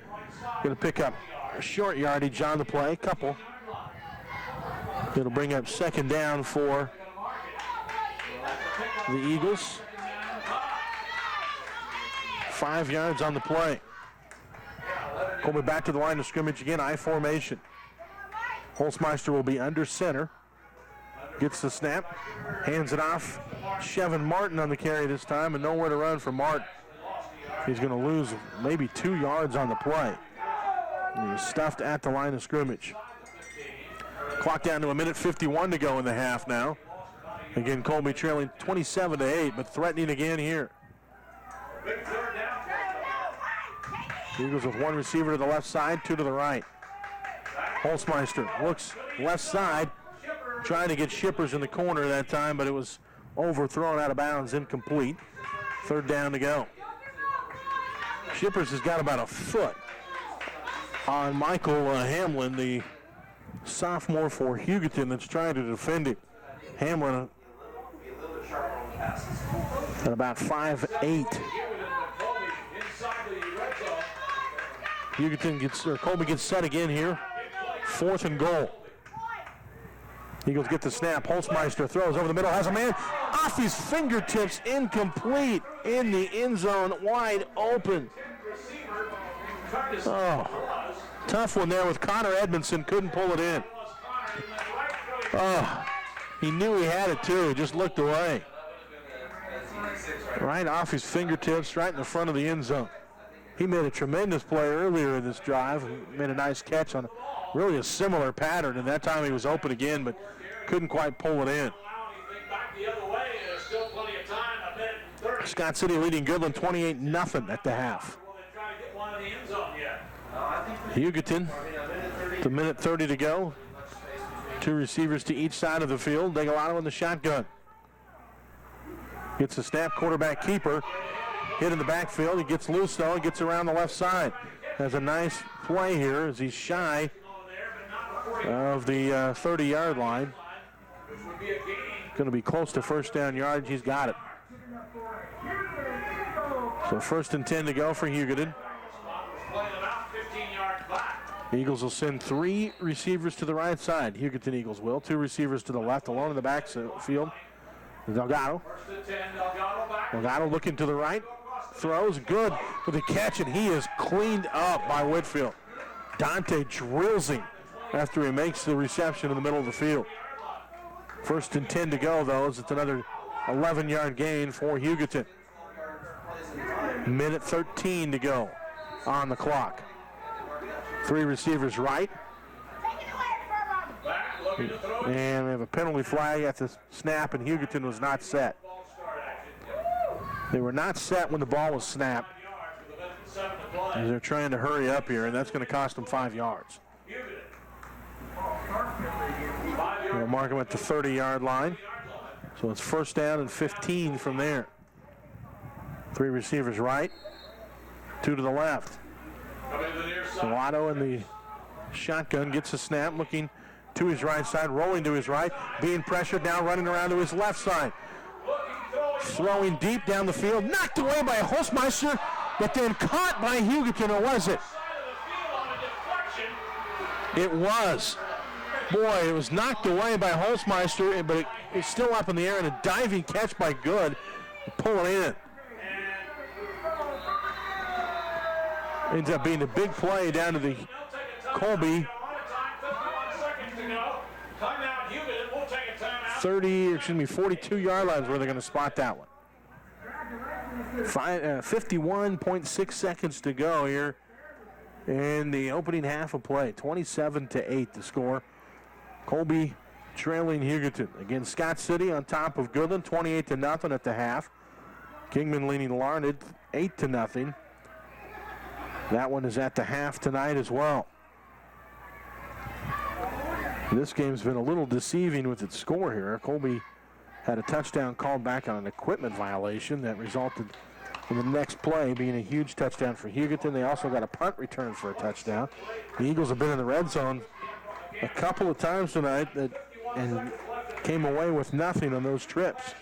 going to pick up a short yardage on the play, couple. It'll bring up 2nd down for the Eagles. 5 yards on the play. Colby back to the line of scrimmage again, I formation. Holzmeister will be under center. Gets the snap, hands it off. Chevin Martin on the carry this time, and nowhere to run for Martin. He's going to lose maybe 2 yards on the play. He's stuffed at the line of scrimmage. Clock down to 1:51 to go in the half now. Again, Colby trailing 27-8, but threatening again here. Eagles with 1 receiver to the left side, 2 to the right. Holzmeister looks left side, trying to get Shippers in the corner that time, but it was overthrown out of bounds, incomplete. 3rd down to go. Shippers has got about a foot on Michael Hamlin, the sophomore for Hugoton that's trying to defend him. Hamlin at about 5'8". Colby gets set again here. 4th and goal. Eagles get the snap. Holzmeister throws over the middle, has a man off his fingertips, incomplete in the end zone, wide open. Oh, tough one there with Connor Edmondson, couldn't pull it in. Oh, he knew he had it too, he just looked away. Right off his fingertips, right in the front of the end zone. He made a tremendous play earlier in this drive, made a nice catch on really a similar pattern, and that time he was open again, but couldn't quite pull it in. Scott City leading Goodland 28-0 at the half. Hugoton, the 1:30 to go. 2 receivers to each side of the field. Degalano in the shotgun. Gets the snap, quarterback keeper. Hit in the backfield. He gets loose though. He gets around the left side. Has a nice play here as he's shy of the 30-yard line. Going to be close to 1st down yardage. He's got it. So 1st and 10 to go for Hugoton. Eagles will send 3 receivers to the right side. Hugoton Eagles will. 2 receivers to the left, alone in the backfield. Delgado. Delgado looking to the right. Throws good with the catch, and he is cleaned up by Whitfield. Dante drills him after he makes the reception in the middle of the field. 1st and 10 to go, though, as it's another 11-yard gain for Hugoton. 1:13 to go on the clock. 3 receivers right. And we have a penalty flag at the snap, and Hugoton was not set. They were not set when the ball was snapped. As they're trying to hurry up here, and that's going to cost them 5 yards. We'll mark them at the 30-yard line. So it's 1st down and 15 from there. 3 receivers right, 2 to the left. Salado in the shotgun gets a snap, looking to his right side, rolling to his right, being pressured now, running around to his left side. Throwing deep down the field, knocked away by Holzmeister, but then caught by Hugoton, or was it? It was. Boy, it was knocked away by Holzmeister, but it's still up in the air, and a diving catch by Good to pull it in. Ends up being a big play down to the Colby 42-yard lines where they're going to spot that one. 51.6 seconds to go here in the opening half of play. 27-8 the score. Colby trailing Hugoton. Again, Scott City on top of Goodland, 28-0 at the half. Kingman leading Larned 8-0. That one is at the half tonight as well. This game's been a little deceiving with its score here. Colby had a touchdown called back on an equipment violation that resulted in the next play being a huge touchdown for Hugoton. They also got a punt return for a touchdown. The Eagles have been in the red zone a couple of times tonight and came away with nothing on those trips.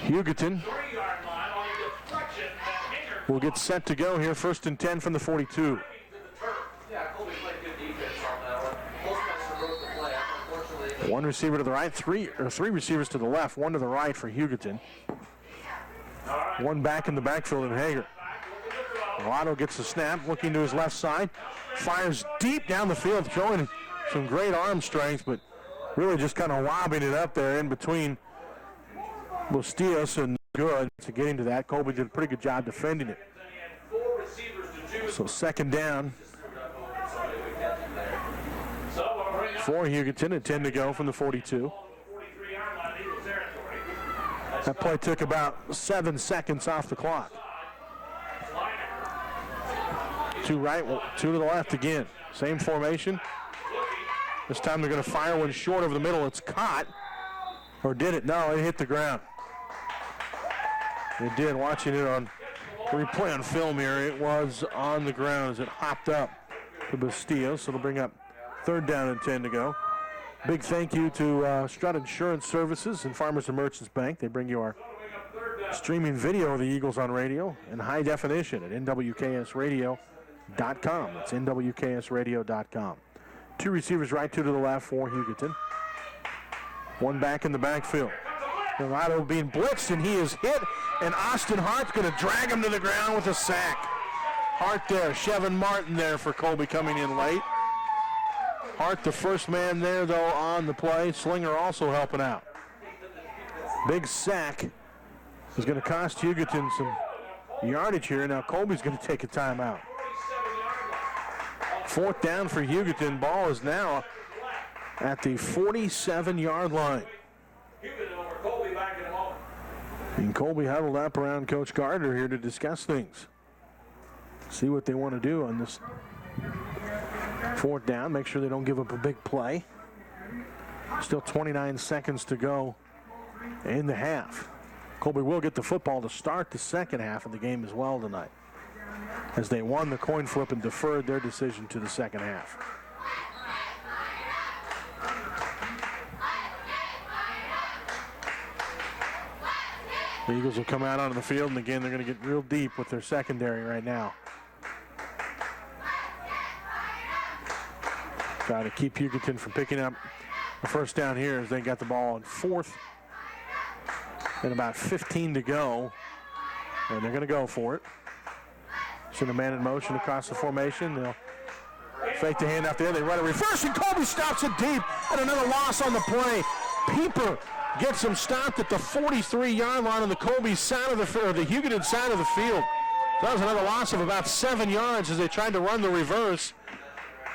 Hugoton will get set to go here, 1st and 10 from the 42. One receiver to the right, three receivers to the left, one to the right for Hugoton. One back in the backfield in Hager. Lotto gets the snap, looking to his left side, fires deep down the field, showing some great arm strength, but really just kind of lobbing it up there in between Bustillos and Good to get into that. Colby did a pretty good job defending it. So 2nd down for Hugoton and 10 to go from the 42. That play took about 7 seconds off the clock. 2 right, 2 to the left again. Same formation. This time they're going to fire one short over the middle. It's caught. Or did it? No, it hit the ground. It did. Watching it on replay on film here, it was on the ground as it hopped up to Bustillos. So it'll bring up 3rd down and 10 to go. Big thank you to Strutt Insurance Services and Farmers and Merchants Bank. They bring you our streaming video of the Eagles on radio in high definition at nwksradio.com. That's nwksradio.com. 2 receivers right, 2 to the left for Hugoton. One back in the backfield. Dorado being blitzed, and he is hit, and Austin Hart's going to drag him to the ground with a sack. Hart there, Chevin Martin there for Colby coming in late. Hart, the first man there, though, on the play. Slinger also helping out. Big sack is going to cost Hugoton some yardage here. Now Colby's going to take a timeout. 4th down for Hugoton. Ball is now at the 47-yard line. And Colby huddled up around Coach Gardner here to discuss things. See what they want to do on this 4th down. Make sure they don't give up a big play. Still 29 seconds to go in the half. Colby will get the football to start the second half of the game as well tonight, as they won the coin flip and deferred their decision to the second half. The Eagles will come out onto the field, and again, they're going to get real deep with their secondary right now. Try to keep Hugoton from picking up the 1st down here as they got the ball on 4th and about 15 to go, and they're going to go for it. Send a man in motion across the formation. They'll fake the handoff there. They run a reverse, and Colby stops it deep, and another loss on the play. Pieper gets him stopped at the 43-yard line on the Colby side of the Hugoton side of the field. That was another loss of about 7 yards as they tried to run the reverse.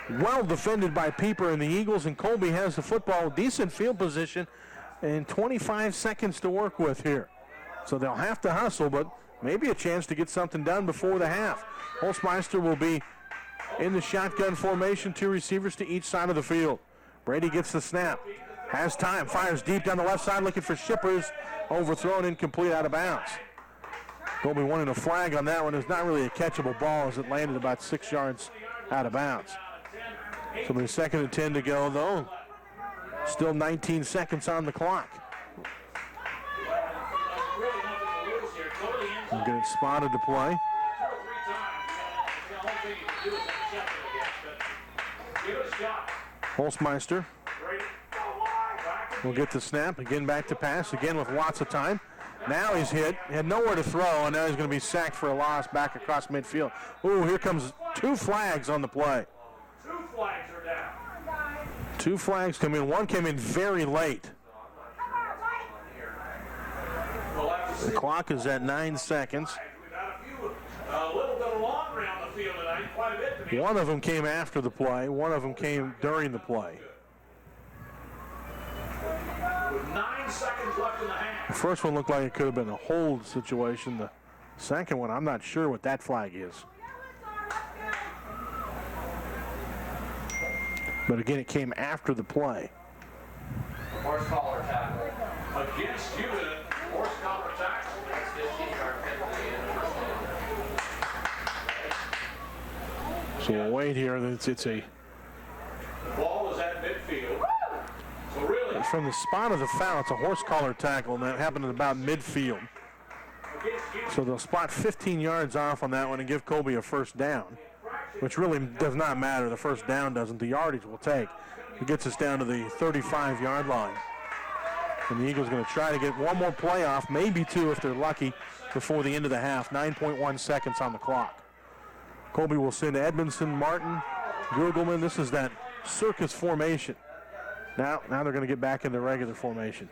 Well defended by Pieper and the Eagles, and Colby has the football, decent field position, and 25 seconds to work with here. So they'll have to hustle, but maybe a chance to get something done before the half. Holzmeister will be in the shotgun formation, 2 receivers to each side of the field. Brady gets the snap. Has time, fires deep down the left side, looking for Shippers. Overthrown, incomplete, out of bounds. Colby wanting a flag on that one. It's not really a catchable ball as it landed about 6 yards out of bounds. So there's 2nd and 10 to go, though. Still 19 seconds on the clock. We'll get it spotted to play. Holzmeister will get the snap. Again, back to pass. Again with lots of time. Now he's hit. Had nowhere to throw, and now he's going to be sacked for a loss back across midfield. Ooh, here comes 2 flags on the play. 2 flags are down. 2 flags come in. One came in very late. The clock is at 9 seconds. A little bit of laundry on the field tonight, quite a bit to me. One of them came after the play. One of them came during the play. With 9 seconds left in the half. The first one looked like it could have been a hold situation. The second one, I'm not sure what that flag is. But again, it came after the play. Horse collar tackle. Against Hugoton, horse collar tackle. That's 15-yard penalty. So we'll wait here. It's a The ball is at midfield. So really, from the spot of the foul, it's a horse collar tackle, and that happened at about midfield. So they'll spot 15 yards off on that one and give Colby a first down, which really does not matter. The first down doesn't. The yardage will take. It gets us down to the 35-yard line. And the Eagles going to try to get one more play off, maybe 2 if they're lucky, before the end of the half. 9.1 seconds on the clock. Colby will send Edmondson, Martin, Gurgelman. This is that circus formation. Now they're going to get back in the regular formation.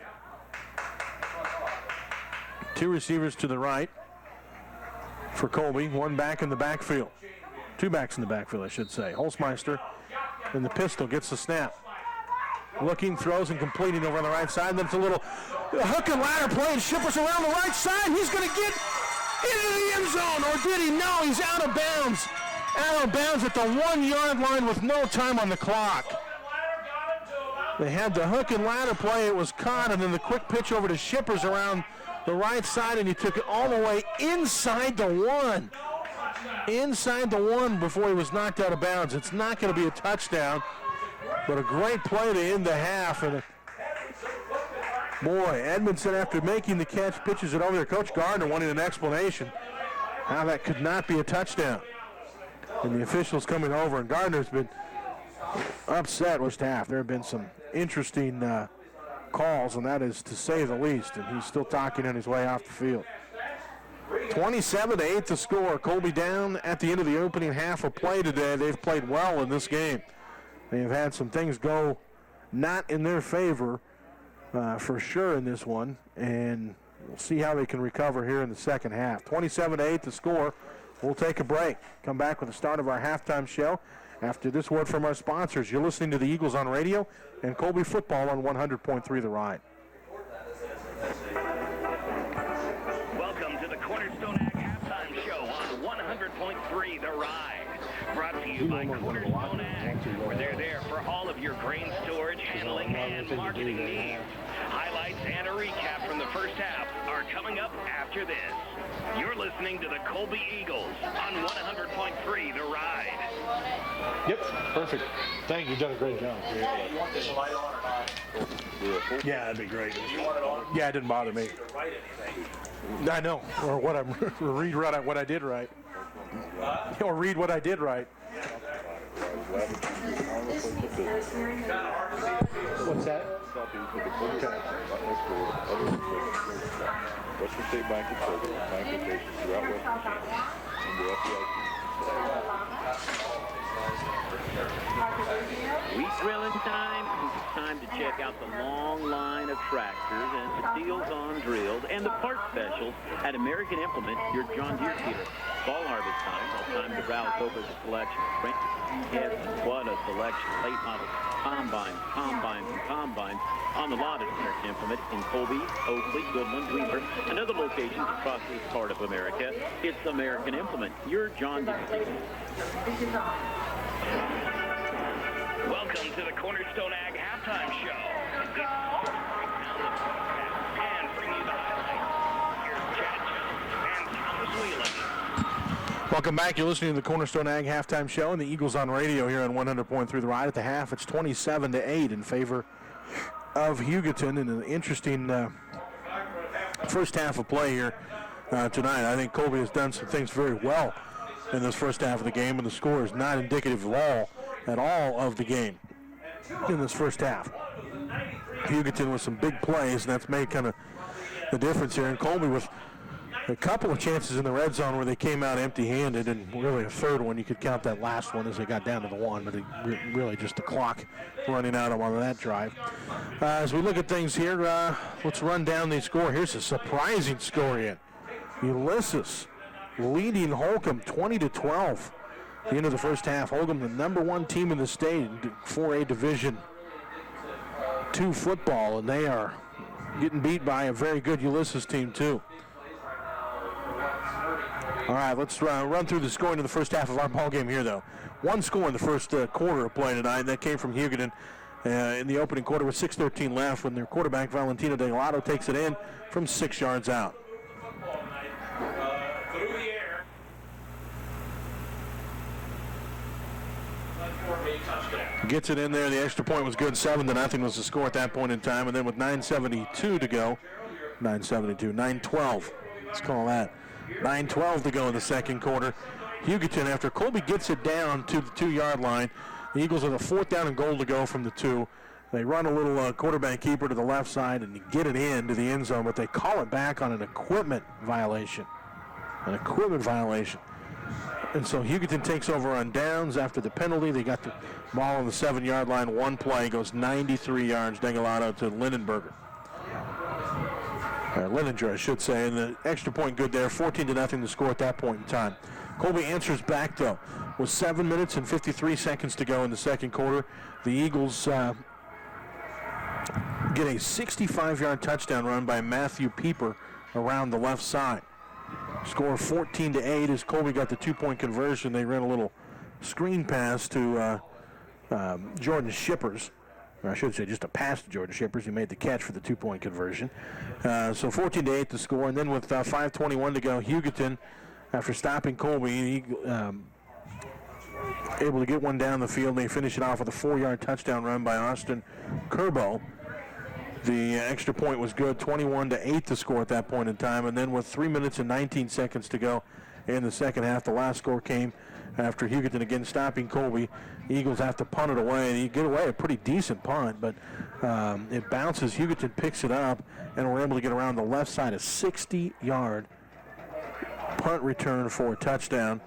2 receivers to the right for Colby. 1 back in the backfield. 2 backs in the backfield, I should say. Holzmeister in the pistol gets the snap. Looking, throws, and completing over on the right side. Then it's a little hook and ladder play, and Shippers around the right side. He's going to get into the end zone, or did he? No, he's out of bounds. Out of bounds at the 1-yard line with no time on the clock. They had the hook and ladder play. It was caught, and then the quick pitch over to Shippers around the right side, and he took it all the way inside the 1. Inside the 1 before he was knocked out of bounds. It's not going to be a touchdown, but a great play to end the half. And boy, Edmondson, after making the catch, pitches it over there. Coach Gardner wanted an explanation how that could not be a touchdown. And the officials coming over, and Gardner's been upset with staff. There have been some interesting calls, and that is to say the least, and he's still talking on his way off the field. 27-8 to score. Colby down at the end of the opening half of play today. They've played well in this game. They've had some things go not in their favor for sure in this one, and we'll see how they can recover here in the second half. 27-8 to score. We'll take a break. Come back with the start of our halftime show after this word from our sponsors. You're listening to the Eagles on radio and Colby football on 100.3 The Ride. Welcome to the Cornerstone Ag Halftime Show on 100.3 The Ride. Brought to you by Cornerstone Ag, where they're there for all of your grain storage, handling, and marketing needs. Highlights and a recap from the first half are coming up after this. You're listening to the Colby Eagles on 100.3 The Ride. Yep, perfect. Thank you. You've done a great job. You want this light on or not? Yeah, that'd be great. You want it on? Yeah, it didn't bother me. To write anything. I know, or what I read what I did right, or read what I did right. What's that? Western State Bank and Service, bank locations throughout Western Kansas, and the FDIC. Wheat drilling time. It's time to check out the long line of tractors and the deals on drilled and the part specials at American Implement, your John Deere dealer. Fall harvest time. All time to browse over the selection. Yes, what a selection. Late model combines on the lot at American Implement in Colby, Oakley, Goodland, Weaver, and other locations across this part of America. It's American Implement, your John Deere dealer. Welcome to the Cornerstone Ag Halftime Show. And bring you the highlights. Here's Chad Jones and Thomas Whelan. Welcome back. You're listening to the Cornerstone Ag Halftime Show and the Eagles on radio here on 100.3 The Ride. At the half, it's 27-8 in favor of Hugoton in an interesting first half of play here tonight. I think Colby has done some things very well in this first half of the game, and the score is not indicative at all of the game in this first half. Hugoton with some big plays, and that's made kind of the difference here. And Colby with a couple of chances in the red zone where they came out empty-handed, and really a third one. You could count that last one as they got down to the one, but really just the clock running out on that drive. As we look at things here, let's run down the score. Here's a surprising score yet. Ulysses leading Holcomb 20-12. The end of the first half. Holcomb, the number one team in the state in 4A Division II football, and they are getting beat by a very good Ulysses team too. All right, let's run through the scoring in the first half of our ball game here, though. One score in the first quarter of play tonight, and that came from Hugoton in the opening quarter with 6:13 left when their quarterback, Valentino Delgado, takes it in from 6 yards out. Gets it in there. The extra point was good. 7-0 was the score at that point in time. And then with 9:72 to go, 9:12. Let's call that. 9:12 to go in the second quarter. Hugoton, after Colby gets it down to the 2-yard line, the Eagles have a 4th down and goal to go from the 2. They run a little quarterback keeper to the left side and get it into the end zone, but they call it back on an equipment violation. An equipment violation. And so Hugoton takes over on downs after the penalty. They got the ball on the 7-yard line. One play goes 93 yards. Delgado to Lindenberger. Lindinger, I should say. And the extra point good there. 14-0 to score at that point in time. Colby answers back, though, with 7 minutes and 53 seconds to go in the second quarter. The Eagles get a 65-yard touchdown run by Matthew Pieper around the left side. Score 14-8 as Colby got the 2-point conversion. They ran a little screen pass to Jordan Shippers. Or I should say just a pass to Jordan Shippers, who made the catch for the 2-point conversion. So 14-8 to score. And then with 5:21 to go, Hugoton, after stopping Colby, able to get one down the field. They finish it off with a 4-yard touchdown run by Austin Kerbo. The extra point was good, 21-8 to score at that point in time. And then with 3 minutes and 19 seconds to go in the second half, the last score came after Hugoton again stopping Colby. Eagles have to punt it away. You get away a pretty decent punt, but it bounces. Hugoton picks it up, and we're able to get around the left side, a 60-yard punt return for a touchdown.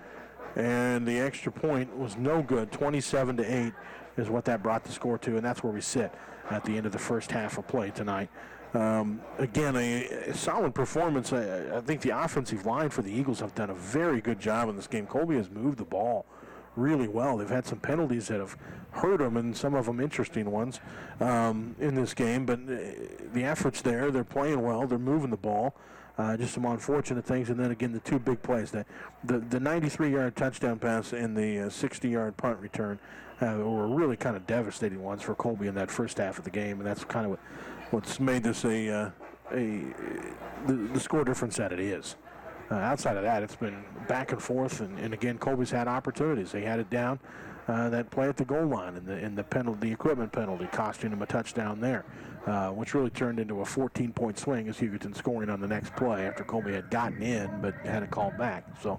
And the extra point was no good. 27-8 is what that brought the score to, and that's where we sit at the end of the first half of play tonight. Again, a solid performance. I think the offensive line for the Eagles have done a very good job in this game. Colby has moved the ball really well. They've had some penalties that have hurt them, and some of them interesting ones in this game. But the effort's there. They're playing well. They're moving the ball. Just some unfortunate things. And then, again, the 2 big plays. The 93-yard touchdown pass and the 60-yard punt return were really kind of devastating ones for Colby in that first half of the game. And that's kind of what's made this the score difference that it is. Outside of that, it's been back and forth, and again, Colby's had opportunities. They had it down, that play at the goal line, and the penalty, the equipment penalty, costing them a touchdown there, which really turned into a 14-point swing as Hugoton scoring on the next play after Colby had gotten in but had it called back. So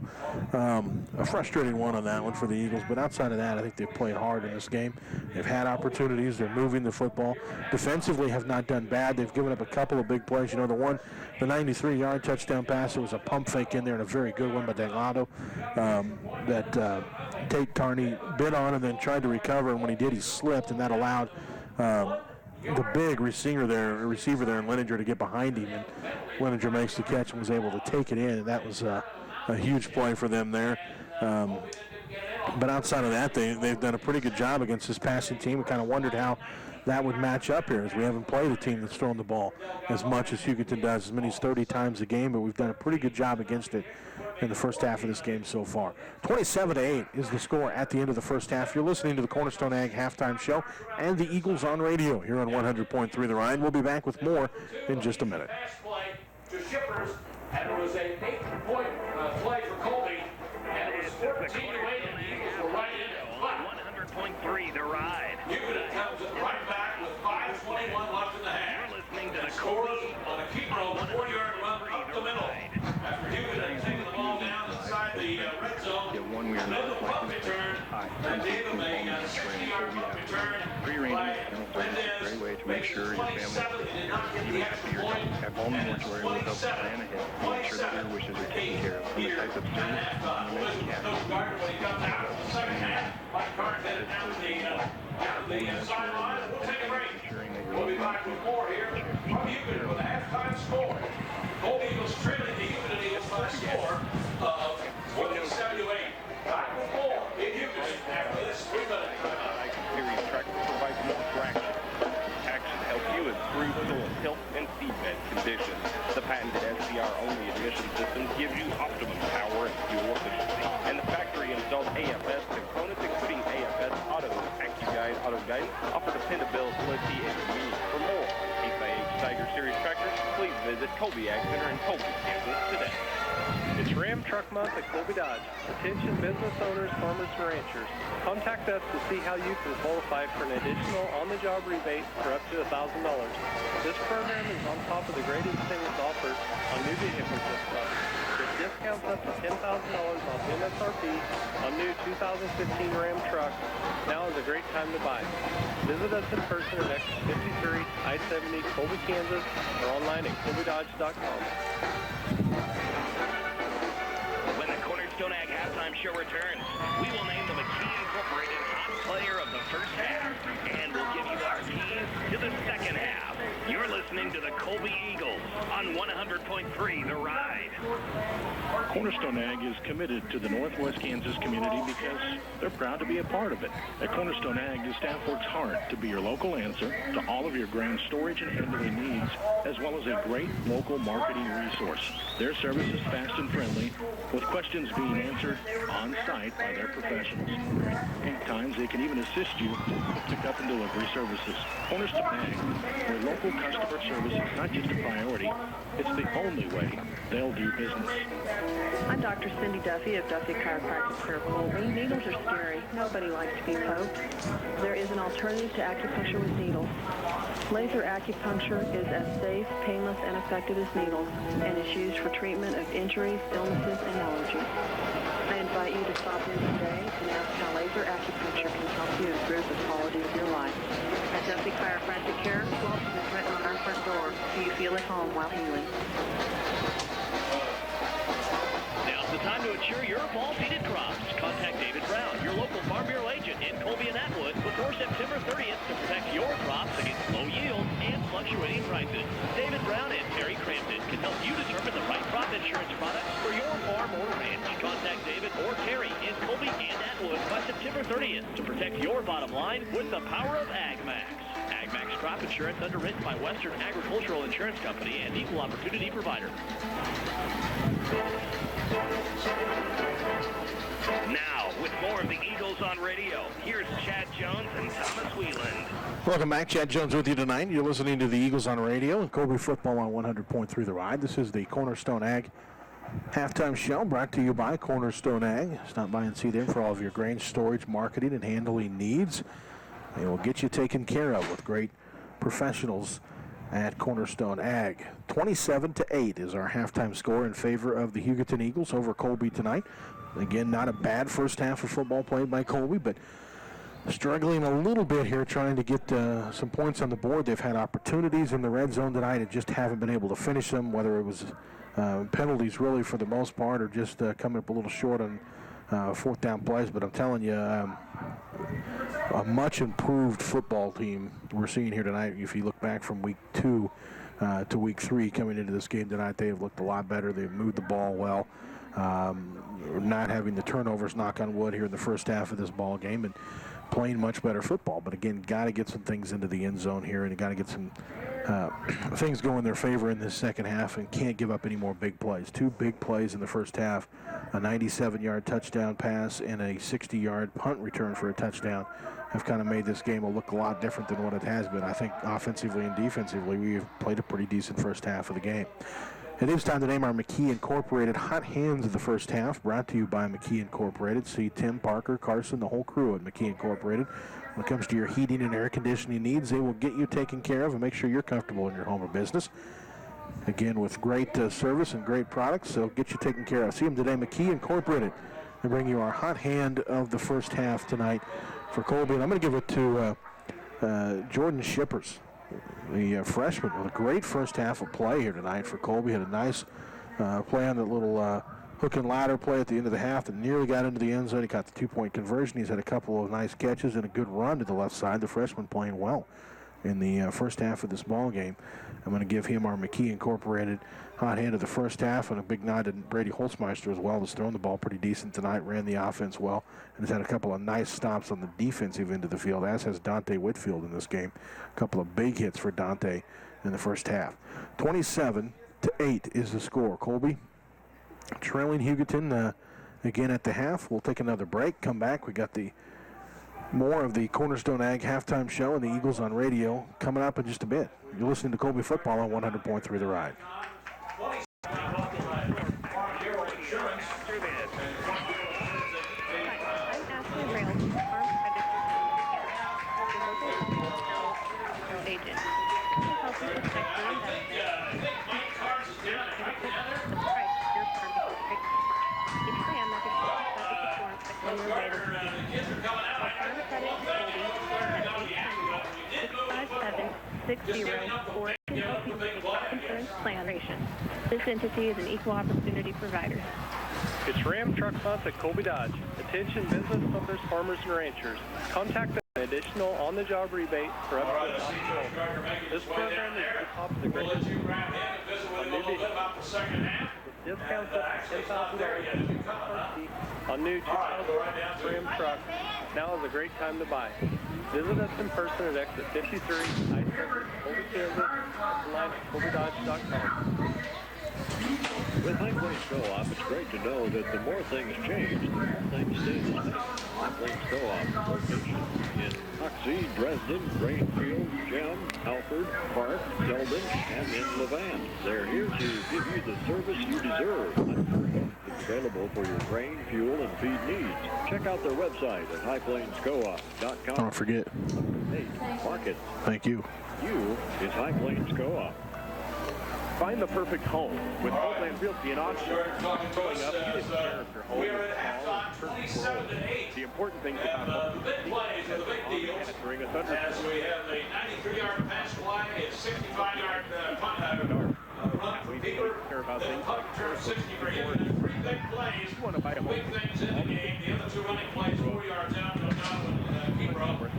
a frustrating one on that one for the Eagles, but outside of that, I think they've played hard in this game. They've had opportunities. They're moving the football. Defensively have not done bad. They've given up a couple of big plays. You know, the 93-yard touchdown pass, it was a pump fake in there and a very good one by Delgado that Tate Carney bit on and then tried to recover, and when he did, he slipped, and that allowed the big receiver there in Lindinger to get behind him, and Lindinger makes the catch and was able to take it in, and that was a huge play for them there. But outside of that, they've done a pretty good job against this passing team. We kind of wondered how that would match up here, as we haven't played a team that's thrown the ball as much as Hugoton does, as many as 30 times a game, but we've done a pretty good job against it in the first half of this game so far. 27-8 is the score at the end of the first half. You're listening to the Cornerstone Ag Halftime Show and the Eagles on radio here on 100.3 The Ride. We'll be back with more in just a minute. To Shippers, and it was an 8-point play for Colby, and it was 14-8, and the Eagles were right in it. 100.3 The Ride. Hugoton comes right back with 5:21 40-yard run up the middle. After Hugoton taking the ball down inside the red zone, then the punt return, and gave him a 60-yard punt return. Flag Mendez makes it 27. He did not get the extra point. And it's 27. 27. Here at halftime. Listen to Coach Gardner when he comes out of the second half. Mike Carter headed down to the sideline. We'll take a break. We'll be back with more here from Hugoton with a halftime score. Colby Eagles trailing the Hugoton Eagles by a score of 47-8. Back with more in Hugoton after this 3-minute timeout. Series tractor provides more traction. Action helps you improve soil health and seedbed conditions. The patented SCR-only ignition system gives you optimum power and fuel efficiency. And the factory-installed AFS components, including AFS Auto, AccuGuide Auto Guidance, offer dependability and convenience. For more Case IH Tiger Series tractors, please visit Colby Ag Center in Colby, Kansas today. It's Ram Truck Month at Colby Dodge. Attention business owners, farmers, and ranchers. Contact us to see how you can qualify for an additional on-the-job rebate for up to $1,000. This program is on top of the great incentives offered on new vehicles this month. With discounts up to $10,000 off MSRP on new 2015 Ram trucks, now is a great time to buy. Visit us in person at Exit 53, I-70, Colby, Kansas, or online at colbydodge.com. When the Cornerstone Ag halftime show returns, we will name the McKee Incorporated Hot Player of the first half, and we'll give you our keys to the second half. You're listening to the Colby Eagles on 100.3 The Ride. Cornerstone Ag is committed to the Northwest Kansas community because they're proud to be a part of it. At Cornerstone Ag, the staff works hard to be your local answer to all of your grain storage and handling needs, as well as a great local marketing resource. Their service is fast and friendly, with questions being answered on site by their professionals. At times, they can even assist you with pickup and delivery services. Cornerstone Ag, where local customer service is not just a priority, it's the only way they'll do business. I'm Dr. Cindy Duffy of Duffy Chiropractic Care Colby. Needles are scary. Nobody likes to be poked. There is an alternative to acupuncture with needles. Laser acupuncture is as safe, painless, and effective as needles, and is used for treatment of injuries, illnesses, and allergies. I invite you to stop in today and ask how laser acupuncture can help you improve the quality of your life. At Duffy Chiropractic Care, welcome is written on our front door, so you feel at home while healing. Now's the time to insure your fall seeded crops. Contact David Brown, your local Farm Bureau agent in Colby and Atwood, before September 30th to protect your crops against low yields and fluctuating prices. David Brown and Terry Crampton can help you determine the right crop insurance products for your farm or ranch. Contact David or Terry in Colby and Atwood by September 30th to protect your bottom line with the power of AgMax. AgMax crop insurance underwritten by Western Agricultural Insurance Company and Equal Opportunity Provider. Now, with more of the Eagles on radio, here's Chad Jones and Thomas Wheeland. Welcome back. Chad Jones with you tonight. You're listening to the Eagles on radio and Colby football on 100.3 The Ride. This is the Cornerstone Ag halftime show brought to you by Cornerstone Ag. Stop by and see them for all of your grain storage, marketing, and handling needs. They will get you taken care of with great professionals at Cornerstone Ag. 27-8 is our halftime score in favor of the Hugoton Eagles over Colby tonight. Again, not a bad first half of football played by Colby, but struggling a little bit here trying to get some points on the board. They've had opportunities in the red zone tonight and just haven't been able to finish them, whether it was penalties really for the most part or just coming up a little short on fourth down plays. But I'm telling you, a much improved football team we're seeing here tonight. If you look back from week 2 to week 3 coming into this game tonight, they have looked a lot better. They've moved the ball well. Not having the turnovers, knock on wood, here in the first half of this ball game, and playing much better football. But again, got to get some things into the end zone here, and you got to get some things go in their favor in this second half, and can't give up any more big plays. 2 big plays in the first half, a 97-yard touchdown pass and a 60-yard punt return for a touchdown, have kind of made this game look a lot different than what it has been. I think offensively and defensively, we've played a pretty decent first half of the game. It is time to name our McKee Incorporated Hot Hands of the first half, brought to you by McKee Incorporated. See Tim, Parker, Carson, the whole crew at McKee Incorporated. When it comes to your heating and air conditioning needs, they will get you taken care of and make sure you're comfortable in your home or business. again, with great service and great products. So get you taken care of. See them today, McKee Incorporated. They bring you our hot hand of the first half tonight for Colby. And I'm going to give it to Jordan Shippers, the freshman, with a great first half of play here tonight for Colby. Had a nice play on that little hook and ladder play at the end of the half that nearly got into the end zone. He got the two-point conversion. He's had a couple of nice catches and a good run to the left side. The freshman playing well in the first half of this ball game. I'm going to give him our McKee Incorporated hot hand of the first half, and a big nod to Brady Holzmeister as well. Has thrown the ball pretty decent tonight, ran the offense well, and has had a couple of nice stops on the defensive end of the field, as has Dante Whitfield in this game. A couple of big hits for Dante in the first half. 27-8 is the score. Colby trailing Hugoton again at the half. We'll take another break, come back. We got the more of the Cornerstone Ag halftime show and the Eagles on radio coming up in just a bit. You're listening to Colby Football on 100.3 The Ride. Insurance Plan. This entity is an equal opportunity provider. It's Ram Truck Month at Colby Dodge. Attention business owners, farmers, and ranchers. Contact them for an additional on-the-job rebate for up to $1,000. This program is at the top of the great discounts up to $10,000 on new 2000 Ram trucks. Now is a great time to buy. Visit us in person at exit 53, I-70, Colby, Kansas, online at colbydodge.com. With High Plains Co-op, it's great to know that the more things change, the more things stay the same. High Plains Co-op locations in Hoxie, Dresden, Grainfield, Gem, Alford, Park, Selden, and in Levant. They're here to give you the service you deserve. It's available for your grain, fuel, and feed needs. Check out their website at highplainscoop.com. Don't forget. Hey, market. Thank you. You is High Plains Co-op. Find the perfect home with Homeland Realty and auction. Growing up, you didn't care if your home was small or perfect. The important thing about home is the big deals. And during a thunder. As we have a 93-yard pass fly, a 65-yard punt run for Peter. The punt return 60 for him. And 3 big plays. You want to buy a home. Big things in the game. The other 2 running plays, 4 yards out to Donovan keeper up for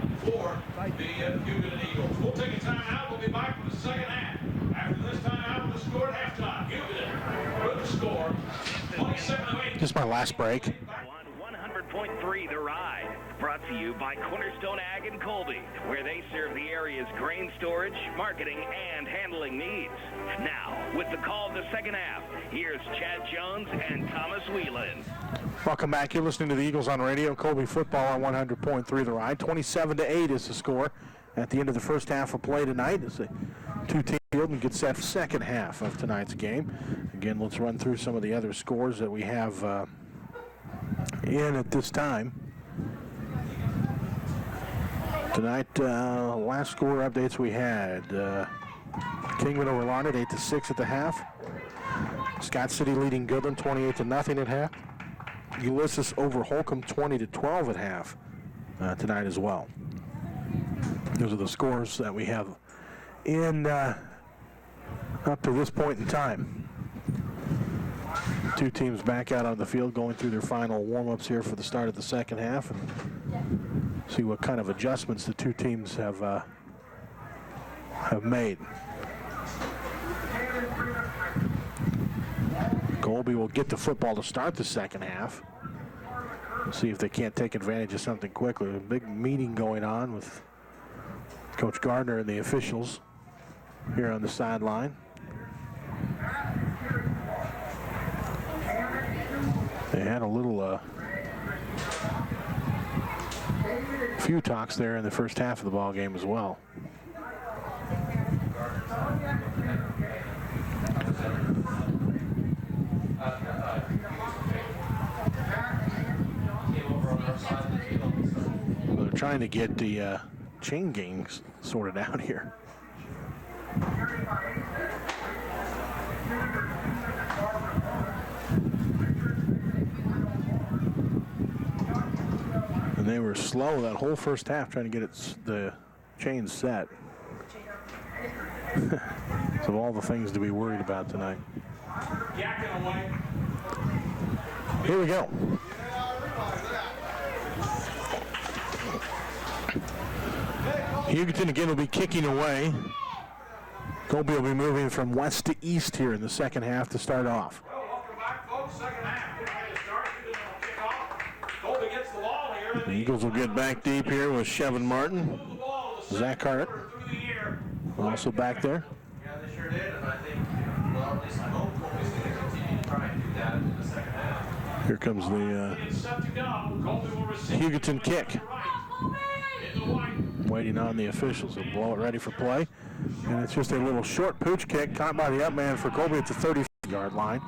the Hugoton Eagles. We'll take a timeout. We'll be back for the second half. After this timeout, we'll score at halftime. Hugoton with the score 27-8. This is my last break. 100.3 The Ride, brought to you by Cornerstone Ag in Colby, where they serve the area's grain storage, marketing, and handling needs. Now, with the call of the second half, here's Chad Jones and Thomas Whelan. Welcome back. You're listening to the Eagles on radio. Colby Football on 100.3 The Ride. 27-8 is the score at the end of the first half of play tonight. It's a two-team field and gets set second half of tonight's game. Again, let's run through some of the other scores that we have in at this time. Tonight, last score updates we had. Kingman over Larned 8-6 at the half. Scott City leading Goodland 28-0 at half. Ulysses over Holcomb 20-12 at half tonight as well. Those are the scores that we have in up to this point in time. Two teams back out on the field going through their final warm-ups here for the start of the second half, and see what kind of adjustments the two teams have made. Colby will get the football to start the second half. See if they can't take advantage of something quickly. A big meeting going on with Coach Gardner and the officials here on the sideline. They had a little few talks there in the first half of the ball game as well. They're trying to get the chain gangs sorted out here. And they were slow that whole first half trying to get the chains set. So all the things to be worried about tonight. Here we go. Hugoton again will be kicking away. Colby will be moving from west to east here in the second half to start off. The Eagles will get back deep here with Chevin Martin. Zach Hart also back there. Yeah, they sure did, and I think, well, at least I hope Colby's going to continue to try and do that in the second half. Here comes the Hugoton kick. Waiting on the officials. They'll blow it ready for play. And it's just a little short pooch kick caught by the up man for Colby at the 30-yard line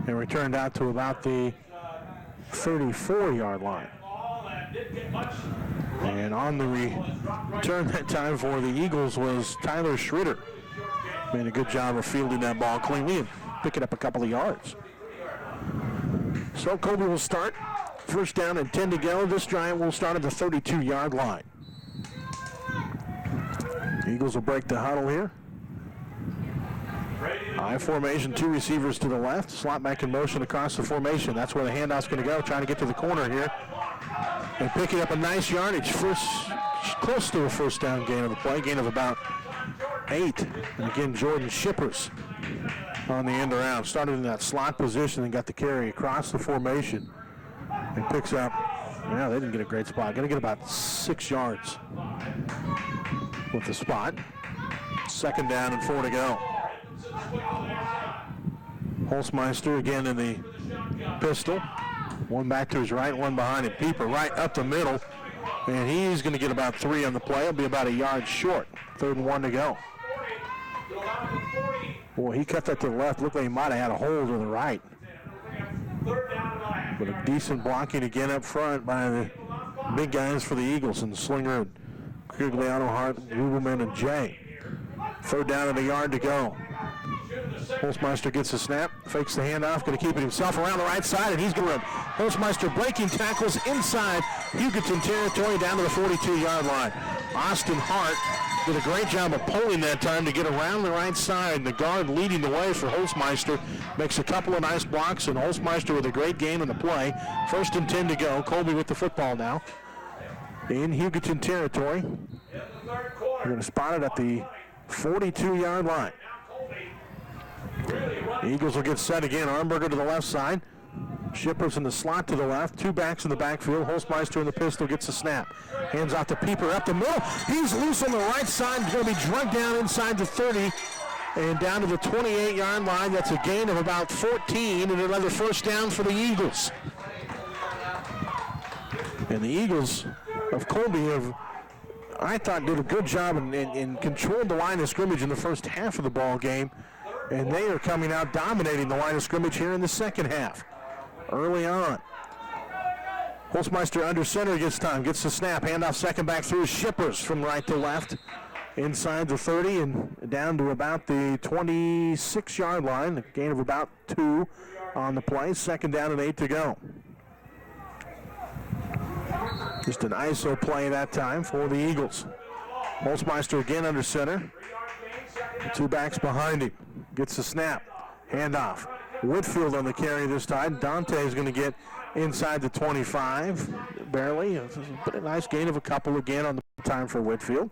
and returned out to about the 34-yard line. And on the return that time for the Eagles was Tyler Schroeder. Made a good job of fielding that ball cleanly and picking up a couple of yards. So Colby will start. First down and 10 to go. This drive will start at the 32-yard line. Eagles will break the huddle here. I formation, two receivers to the left. Slot back in motion across the formation. That's where the handoff's going to go. Trying to get to the corner here. And picking up a nice yardage. Close to a first down gain of the play. Gain of about 8. And again, Jordan Shippers on the end around. Started in that slot position and got the carry across the formation. And picks up, well, they didn't get a great spot. Going to get about 6 yards with the spot. Second down and 4 to go. Holzmeister again in the pistol. One back to his right, one behind him. Pieper right up the middle. And he's going to get about 3 on the play. He'll be about a yard short. 3rd and 1 to go. Boy, he cut that to the left. Looked like he might have had a hole to the right. But a decent blocking again up front by the big guys for the Eagles and Slinger, Cugliano, Hart, Rubelman, and Jay. 3rd down and a yard to go. Holzmeister gets the snap, fakes the handoff, going to keep it himself around the right side, and he's going to run. Holzmeister breaking tackles inside Hugoton territory down to the 42-yard line. Austin Hart did a great job of pulling that time to get around the right side. The guard leading the way for Holzmeister makes a couple of nice blocks, and Holzmeister with a great game in the play. 1st and 10 to go. Colby with the football now in Hugoton territory. We're going to spot it at the 42-yard line. The Eagles will get set again. Armberger to the left side. Shippers in the slot to the left. 2 backs in the backfield. Holzmeister in the pistol gets the snap. Hands off to Pieper up the middle. He's loose on the right side. He's going to be drugged down inside the 30 and down to the 28-yard line. That's a gain of about 14 and another first down for the Eagles. And the Eagles of Colby have, I thought, did a good job and controlled the line of scrimmage in the first half of the ball game. And they are coming out dominating the line of scrimmage here in the second half. Early on. Holzmeister under center gets time, gets the snap, handoff second back through Shippers from right to left. Inside the 30 and down to about the 26-yard line. A gain of about 2 on the play. 2nd down and 8 to go. Just an ISO play that time for the Eagles. Holzmeister again under center. 2 backs behind him. Gets the snap. Handoff. Whitfield on the carry this time. Dante is going to get inside the 25. Barely. But a nice gain of a couple again on the time for Whitfield.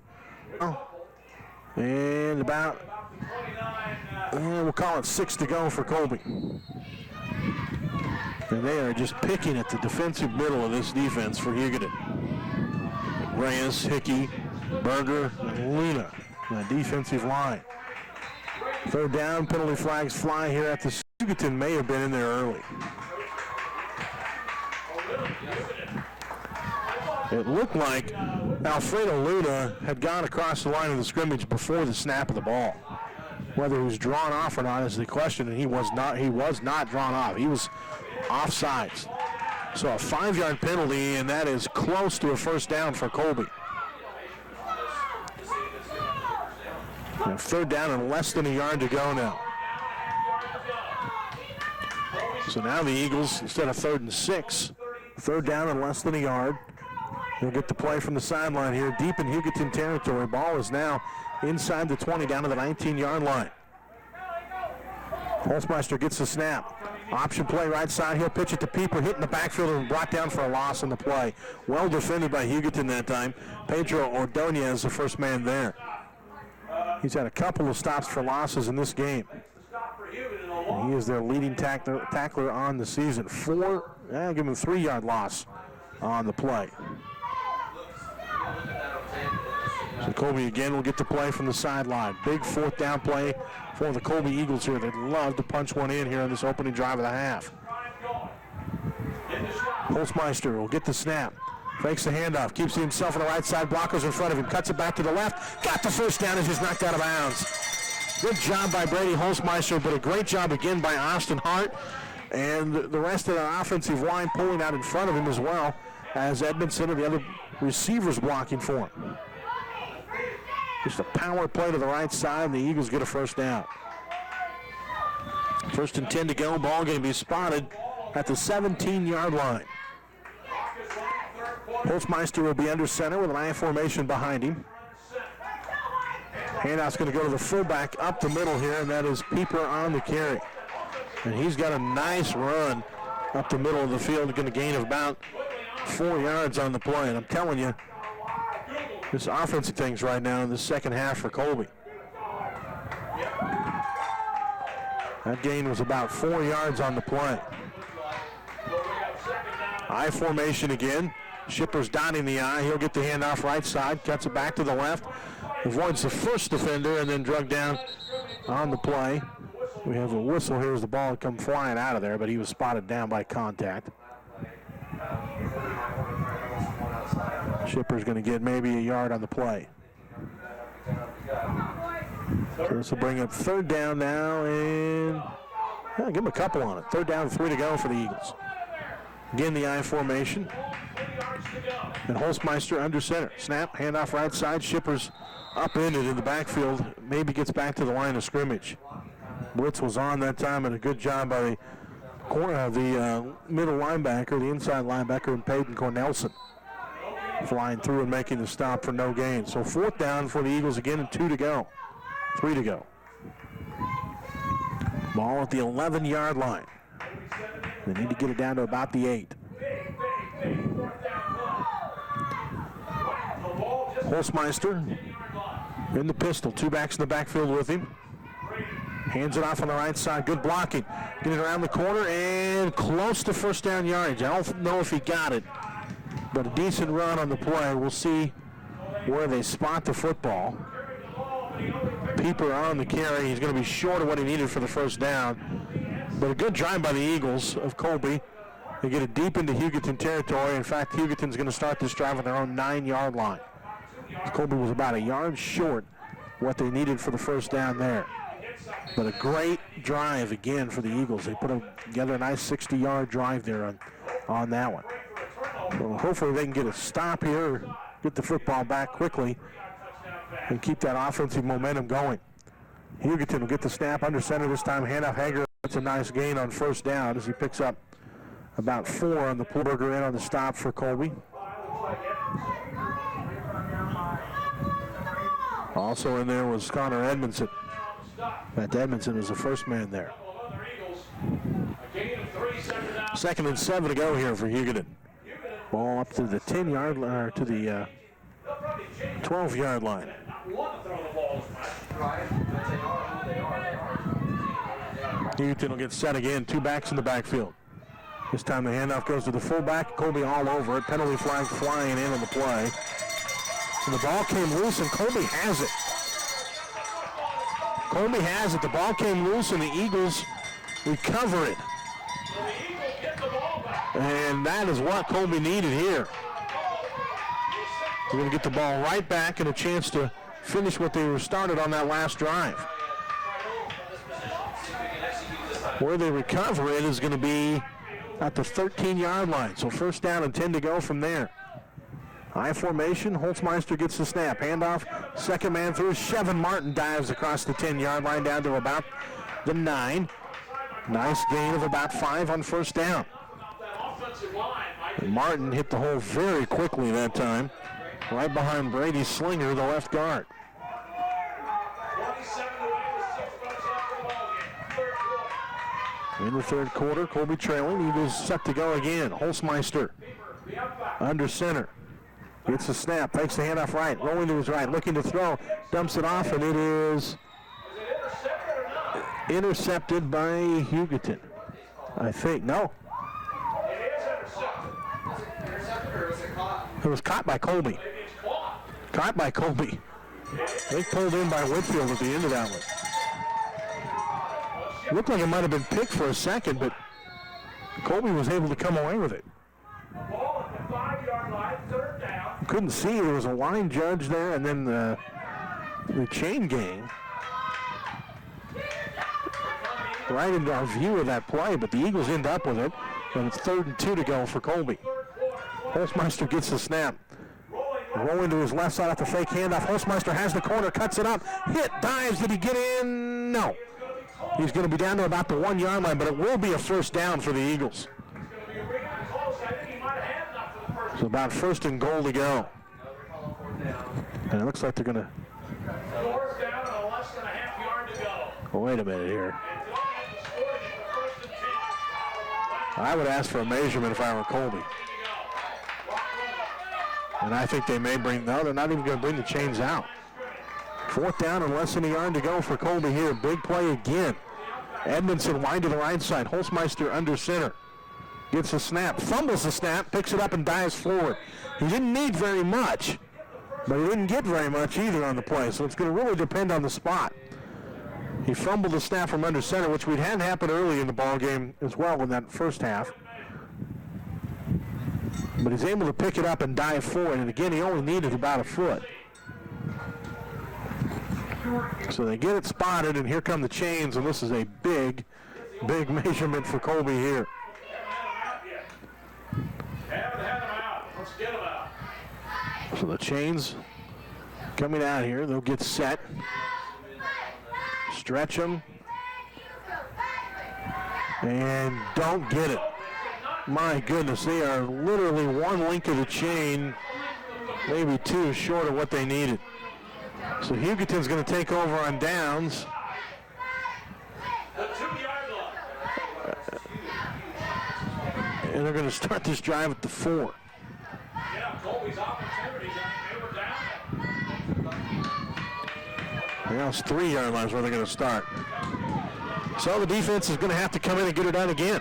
And about, we'll call it 6 to go for Colby. And they are just picking at the defensive middle of this defense for Hugoton. Reyes, Hickey, Berger, and Luna on the defensive line. 3rd down, penalty flags fly here at the Hugoton may have been in there early. It looked like Alfredo Luna had gone across the line of the scrimmage before the snap of the ball. Whether he was drawn off or not is the question, and he was not drawn off. He was offsides. So a 5-yard penalty, and that is close to a first down for Colby. And 3rd down and less than a yard to go now. So now the Eagles, instead of 3rd and 6, 3rd down and less than a yard. He'll get the play from the sideline here, deep in Hugoton territory. Ball is now inside the 20, down to the 19-yard line. Holzmeister gets the snap. Option play right side. He'll pitch it to Pieper, hit in the backfield and brought down for a loss on the play. Well defended by Hugoton that time. Pedro Ordonez, the first man there. He's had a couple of stops for losses in this game. And he is their leading tackler on the season. Give him a 3-yard loss on the play. So Colby again will get the play from the sideline. Big 4th down play for the Colby Eagles here. They'd love to punch one in here on this opening drive of the half. Holzmeister will get the snap. Fakes the handoff. Keeps himself on the right side. Blockers in front of him. Cuts it back to the left. Got the first down and just knocked out of bounds. Good job by Brady Holzmeister, but a great job again by Austin Hart. And the rest of the offensive line pulling out in front of him as well as Edmondson and the other receivers blocking for him. Just a power play to the right side, and the Eagles get a first down. 1st and 10 to go. Ball going to be spotted at the 17-yard line. Holzmeister will be under center with an I formation behind him. Handoff's going to go to the fullback up the middle here, and that is Pieper on the carry. And he's got a nice run up the middle of the field, going to gain about 4 yards on the play. And I'm telling you, this offensive things right now in the second half for Colby. That gain was about 4 yards on the play. I formation again. Shipper's dotting the I. He'll get the handoff right side, cuts it back to the left, avoids the first defender, and then drug down on the play. We have a whistle here as the ball had come flying out of there, but he was spotted down by contact. Shipper's going to get maybe a yard on the play. So this will bring up 3rd down now, and give him a couple on it. 3rd down, 3 to go for the Eagles. Again, the I formation. And Holzmeister under center. Snap, handoff right side. Shipper's upended in the backfield. Maybe gets back to the line of scrimmage. Blitz was on that time, and a good job by the middle linebacker, the inside linebacker, and Peyton Cornelson, flying through and making the stop for no gain. So 4th down for the Eagles again, and 3 to go. Ball at the 11-yard line. They need to get it down to about the 8. Holzmeister in the pistol. 2 backs in the backfield with him. Hands it off on the right side. Good blocking. Getting around the corner and close to 1st down yardage. I don't know if he got it, but a decent run on the play. We'll see where they spot the football. Pieper on the carry. He's going to be short of what he needed for the 1st down. But a good drive by the Eagles of Colby. They get it deep into Hugoton territory. In fact, Hugoton's going to start this drive on their own 9-yard line. Colby was about a yard short what they needed for the 1st down there. But a great drive again for the Eagles. They put together a nice 60-yard drive there on that one. So hopefully they can get a stop here, get the football back quickly, and keep that offensive momentum going. Hugoton will get the snap under center this time. Handoff Hager. That's a nice gain on 1st down as he picks up about 4 on the Pullberger in on the stop for Colby. Also in there was Connor Edmondson. Matt Edmondson was the first man there. 2nd and 7 to go here for Hugoton. Ball up to the 10-yard line, or to the 12-yard line. Hugoton will get set again. 2 backs in the backfield. This time the handoff goes to the fullback. Colby all over it. Penalty flag flying in on the play. And the ball came loose, and Colby has it. Colby has it. The ball came loose, and the Eagles recover it. And that is what Colby needed here. They're going to get the ball right back and a chance to finish what they were started on that last drive. Where they recover it is going to be at the 13-yard line. So 1st down and 10 to go from there. I formation. Holzmeister gets the snap. Handoff. 2nd man through. Chevin Martin dives across the 10-yard line down to about the 9. Nice gain of about 5 on 1st down. And Martin hit the hole very quickly that time, right behind Brady Slinger, the left guard. In the third quarter, Colby trailing. Eagles set to go again. Holzmeister under center. Gets a snap, takes the handoff right, rolling to his right, looking to throw, dumps it off, and it is intercepted by Hugoton. I think, no. It was caught by Colby. Caught by Colby. They pulled in by Whitfield at the end of that one. Looked like it might have been picked for a second, but Colby was able to come away with it. Couldn't see. There was a line judge there, and then the chain gang right into our view of that play, but the Eagles end up with it, and it's 3rd and 2 to go for Colby. Holzmeister gets the snap. Rolling to his left side after fake handoff. Holzmeister has the corner, cuts it up, hit, dives. Did he get in? No. He's going to be down to about the 1 yard line, but it will be a first down for the Eagles. So about 1st and goal to go. And it looks like they're going to... Oh, wait a minute here. I would ask for a measurement if I were Colby. And I think they may bring... No, they're not even going to bring the chains out. 4th down and less than a yard to go for Colby here. Big play again. Edmondson wide to the right side. Holzmeister under center. Gets a snap, fumbles the snap, picks it up and dives forward. He didn't need very much, but he didn't get very much either on the play, so it's going to really depend on the spot. He fumbled the snap from under center, which we'd had happen early in the ball game as well in that first half. But he's able to pick it up and dive forward, and again, he only needed about a foot. So they get it spotted, and here come the chains, and this is a big, big measurement for Colby here. So the chains coming out here. They'll get set. Stretch them. And don't get it. My goodness, they are literally one link of the chain, maybe 2 short of what they needed. So Hugoton's going to take over on downs. And they're going to start this drive at the 4. Now it's 3 yard lines where they're going to start. So the defense is going to have to come in and get it done again.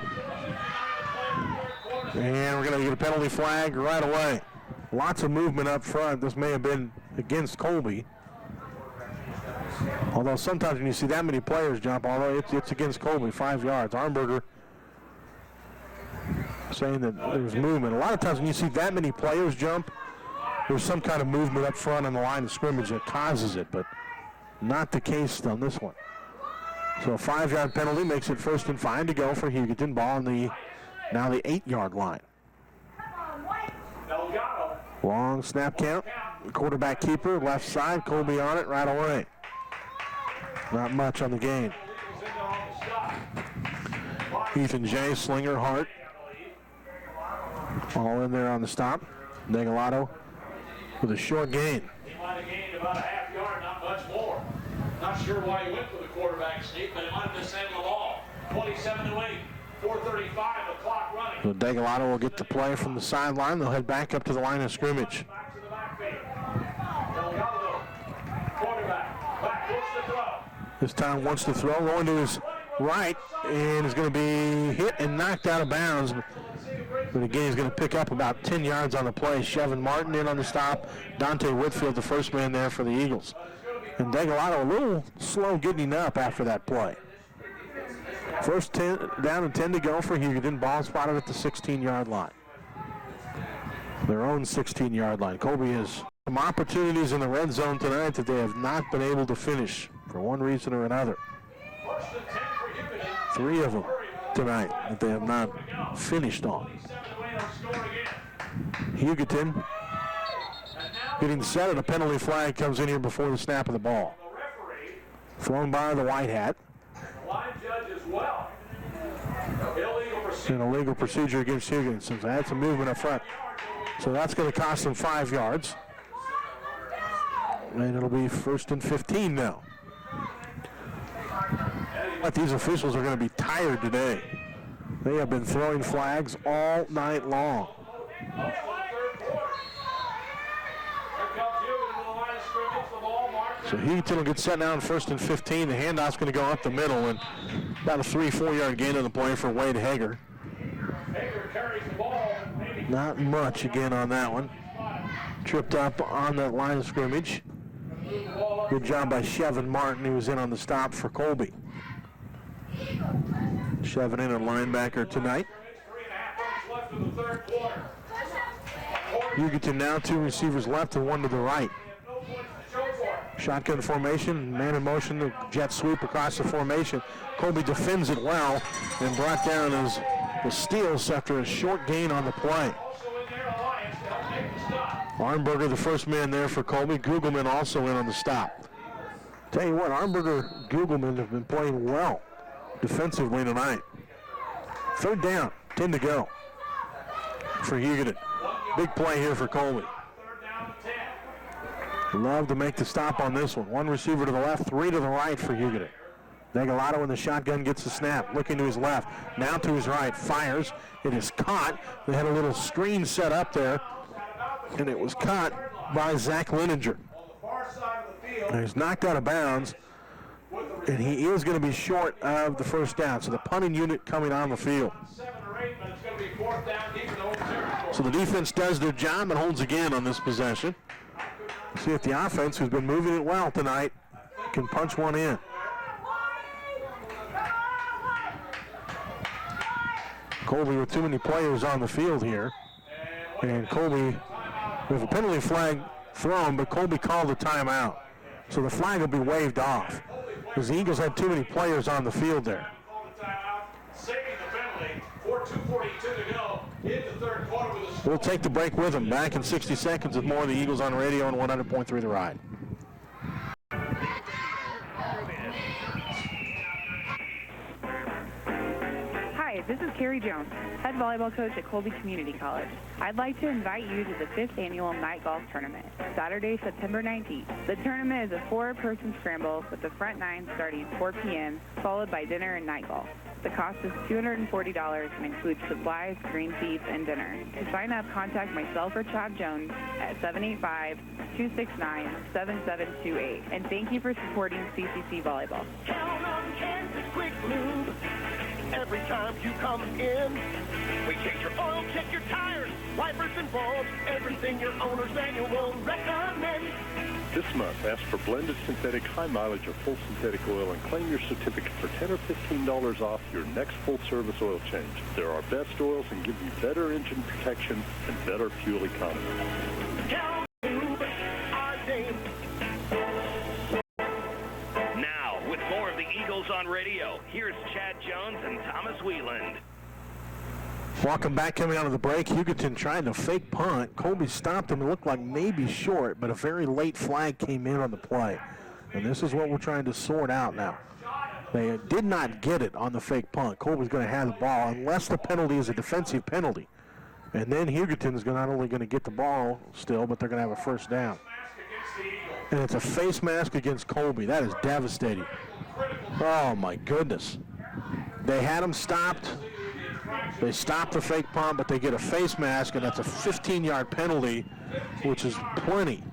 And we're going to get a penalty flag right away. Lots of movement up front. This may have been against Colby. Although sometimes when you see that many players jump, although it's against Colby, 5 yards. Armberger saying that there's movement. A lot of times when you see that many players jump, there's some kind of movement up front on the line of scrimmage that causes it, but not the case on this one. So a 5 yard penalty makes it 1st and 5 to go for Hugoton. Ball on the now the 8 yard line. Long snap count. Quarterback keeper, left side. Colby on it right away. Not much on the game. Ethan J, Slinger, Hart. All in there on the stop. Negalato with a short gain. He might have gained about a half yard, not much more. Not sure why he went for the quarterback sneak, but it might have been sending the ball. 27-8, 4:35, the clock running. So Negalato will get the play from the sideline. They'll head back up to the line of scrimmage. Back to the backfield. Delgado, quarterback, back, wants to throw. This time wants to throw, going to his right, and is going to be hit and knocked out of bounds. But again, he's going to pick up about 10 yards on the play. Chevin Martin in on the stop. Dante Whitfield, the first man there for the Eagles. And Negalato a little slow getting up after that play. First 10 down and 10 to go for Hugoton. Ball spotted at the 16-yard line. Their own 16-yard line. Colby has some opportunities in the red zone tonight that they have not been able to finish for one reason or another. 3 of them tonight that they have not finished on. Hugoton getting set, and a penalty flag comes in here before the snap of the ball. Thrown by the white hat. Line judge as well. Illegal an illegal procedure against Hugoton, since I had some movement up front. So that's going to cost them 5 yards. And it'll be 1st and 15 now. But these officials are going to be tired today. They have been throwing flags all night long. So Hugoton will get set down 1st and 15. The handoff's going to go up the middle, and about a 3-4 yard gain on the play for Wade Hager. Not much again on that one. Tripped up on that line of scrimmage. Good job by Chevin Martin, who was in on the stop for Colby. Chevin in a linebacker tonight. Hugoton now 2 receivers left and 1 to the right. Shotgun formation, man in motion, the jet sweep across the formation. Colby defends it well and brought down as the steals after a short gain on the play. Arnberger, the first man there for Colby. Gugelman also in on the stop. Tell you what, Arnberger, Gugelman have been playing well defensively tonight. 3rd down, 10 to go for Hugoton. Big play here for Colby. Love to make the stop on this one. 1 receiver to the left, 3 to the right for Hugoton. Degalado in the shotgun gets the snap, looking to his left, now to his right, fires. It is caught. They had a little screen set up there, and it was caught by Zach Lininger. And he's knocked out of bounds, and he is going to be short of the 1st down. So the punting unit coming on the field. So the defense does their job and holds again on this possession. See if the offense, who's been moving it well tonight, can punch one in. Colby with too many players on the field here. And Colby, we have a penalty flag thrown, but Colby called a timeout. So the flag will be waved off because the Eagles had too many players on the field there. We'll take the break with them. Back in 60 seconds with more of the Eagles on radio on 100.3 The Ride. Hi, this is Carrie Jones, head volleyball coach at Colby Community College. I'd like to invite you to the 5th annual night golf tournament, Saturday, September 19th. The tournament is a 4-person scramble with the front 9 starting 4 p.m., followed by dinner and night golf. The cost is $240 and includes supplies, green seats, and dinner. To sign up, contact myself or Chad Jones at 785-269-7728. And thank you for supporting CCC Volleyball. Count on Kansas Quick Lube. Every time you come in, we check your oil, check your tires, wipers and bulbs, everything your owner's manual will recommend. This month, ask for blended synthetic high mileage or full synthetic oil and claim your certificate for $10 or $15 off your next full service oil change. They're our best oils and give you better engine protection and better fuel economy. Cal Lube, our name. Now, with more of the Eagles on radio, here's Chad Jones and Thomas Wheeland. Welcome back. Coming out of the break, Hugoton trying to fake punt. Colby stopped him. It looked like maybe short, but a very late flag came in on the play. And this is what we're trying to sort out now. They did not get it on the fake punt. Colby's going to have the ball unless the penalty is a defensive penalty. And then Hugoton is not only going to get the ball still, but they're going to have a 1st down. And it's a face mask against Colby. That is devastating. Oh, my goodness. They had him stopped. They stop the fake punt, but they get a face mask, and that's a 15-yard penalty, which is plenty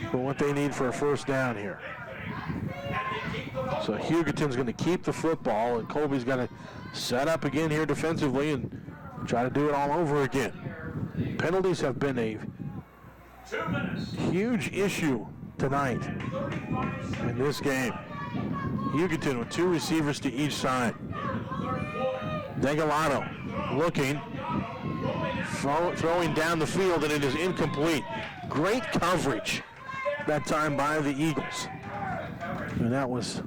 for what they need for a 1st down here. So Hugoton's going to keep the football, and Colby's got to set up again here defensively and try to do it all over again. Penalties have been a huge issue tonight in this game. Hugoton with 2 receivers to each side. Degalado looking, throwing down the field, and it is incomplete. Great coverage that time by the Eagles. And that was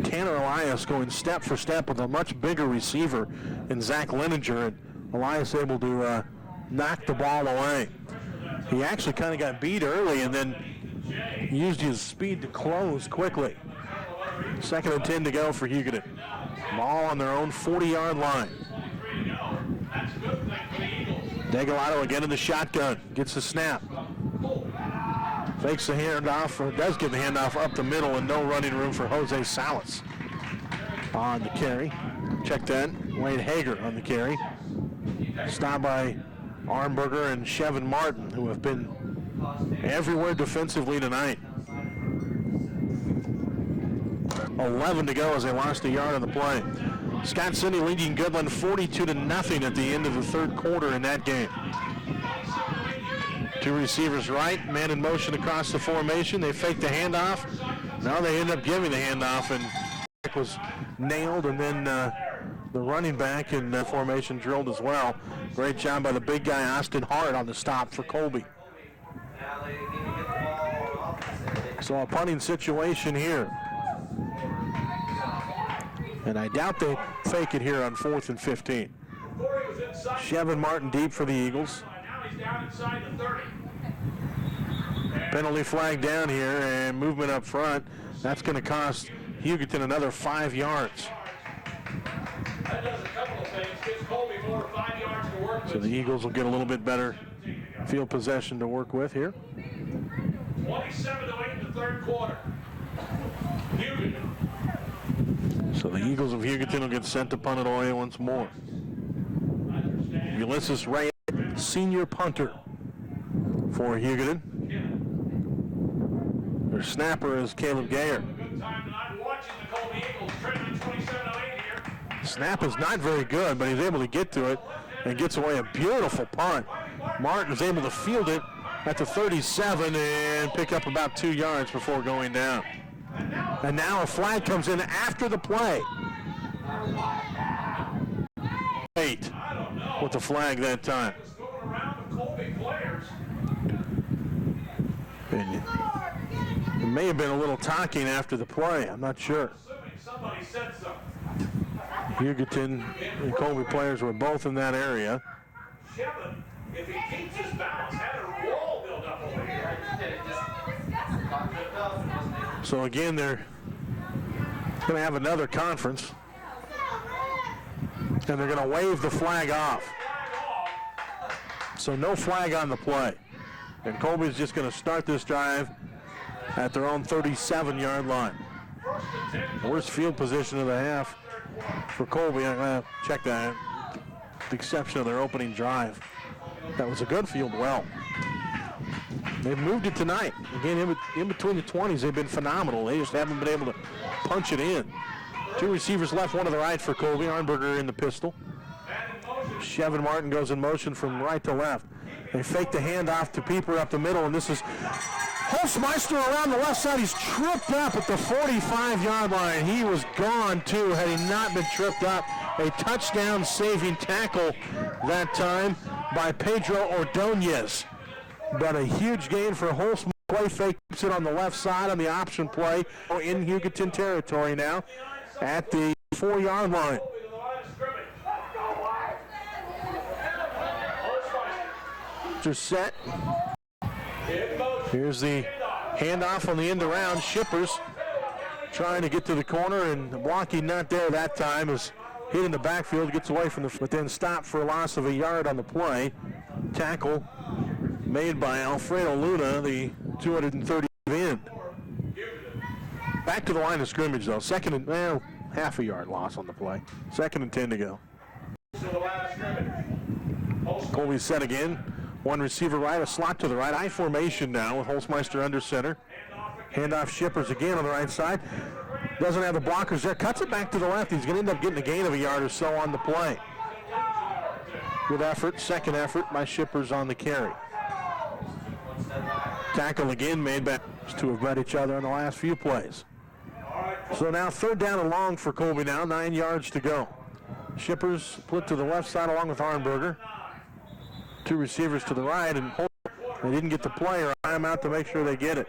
Tanner Elias going step for step with a much bigger receiver in Zach Lininger, and Elias able to knock the ball away. He actually kind of got beat early and then used his speed to close quickly. 2nd and 10 to go for Hugoton. Ball on their own 40-yard line. Degalado again in the shotgun. Gets the snap. Fakes the handoff, or does get the handoff up the middle, and no running room for Jose Salas on the carry. Check that. Wayne Hager on the carry. Stopped by Arnberger and Chevin Martin, who have been everywhere defensively tonight. 11 to go as they lost a yard on the play. Scott Cindy leading Goodland 42-0 at the end of the third quarter in that game. Two receivers right, man in motion across the formation. They fake the handoff. Now they end up giving the handoff, and was nailed, and then the running back in formation drilled as well. Great job by the big guy, Austin Hart, on the stop for Colby. So a punting situation here. And I doubt they fake it here on 4th and 15. Chevin Martin deep for the Eagles. Penalty flag down here and movement up front. That's going to cost Hugoton another 5 yards. So the Eagles will get a little bit better field possession to work with here. 27-8 in the third quarter. Hugoton. So the Eagles of Hugoton will get sent to punt it away once more. Ulysses Ray, senior punter for Hugoton. Their snapper is Caleb Gayer. Snap is not very good, but he's able to get to it and gets away a beautiful punt. Martin's able to field it at the 37 and pick up about 2 yards before going down. And now a flag comes in after the play. 8 with the flag that time. And it may have been a little talking after the play. I'm not sure. Hugoton and Colby players were both in that area. Chevin, if he keeps his balance, had a wall built up over here. So again, they're going to have another conference, and they're going to wave the flag off. So no flag on the play. And Colby's just going to start this drive at their own 37-yard line. Worst field position of the half for Colby. I'm going to check that. With the exception of their opening drive. That was a good field well. They've moved it tonight. Again, in between the 20s, they've been phenomenal. They just haven't been able to punch it in. Two receivers left, one to the right for Colby. Arnberger in the pistol. Chevin Martin goes in motion from right to left. They fake the handoff to Pieper up the middle, and this is Holzmeister around the left side. He's tripped up at the 45-yard line. He was gone, too, had he not been tripped up. A touchdown-saving tackle that time by Pedro Ordonez. But a huge gain for Holzmeister. Play fake, keeps it on the left side on the option play in Hugoton territory now at the 4-yard line. They're set. Here's the handoff on the end around. Shippers trying to get to the corner, and blocking not there that time is hit in the backfield, gets away from but then stopped for a loss of a yard on the play. Tackle made by Alfredo Luna, the 230 end. Back to the line of scrimmage though. Second and half a yard loss on the play. 2nd and 10 to go. Colby set again. One receiver right, a slot to the right. I formation now with Holzmeister under center. Handoff Shippers again on the right side. Doesn't have the blockers there. Cuts it back to the left. He's going to end up getting a gain of a yard or so on the play. Good effort, second effort by Shippers on the carry. Tackle again made by those two have met each other in the last few plays. So now 3rd down and long for Colby now, 9 yards to go. Shippers split to the left side along with Arnberger. Two receivers to the right, and they didn't get the play or a timeout to make sure they get it.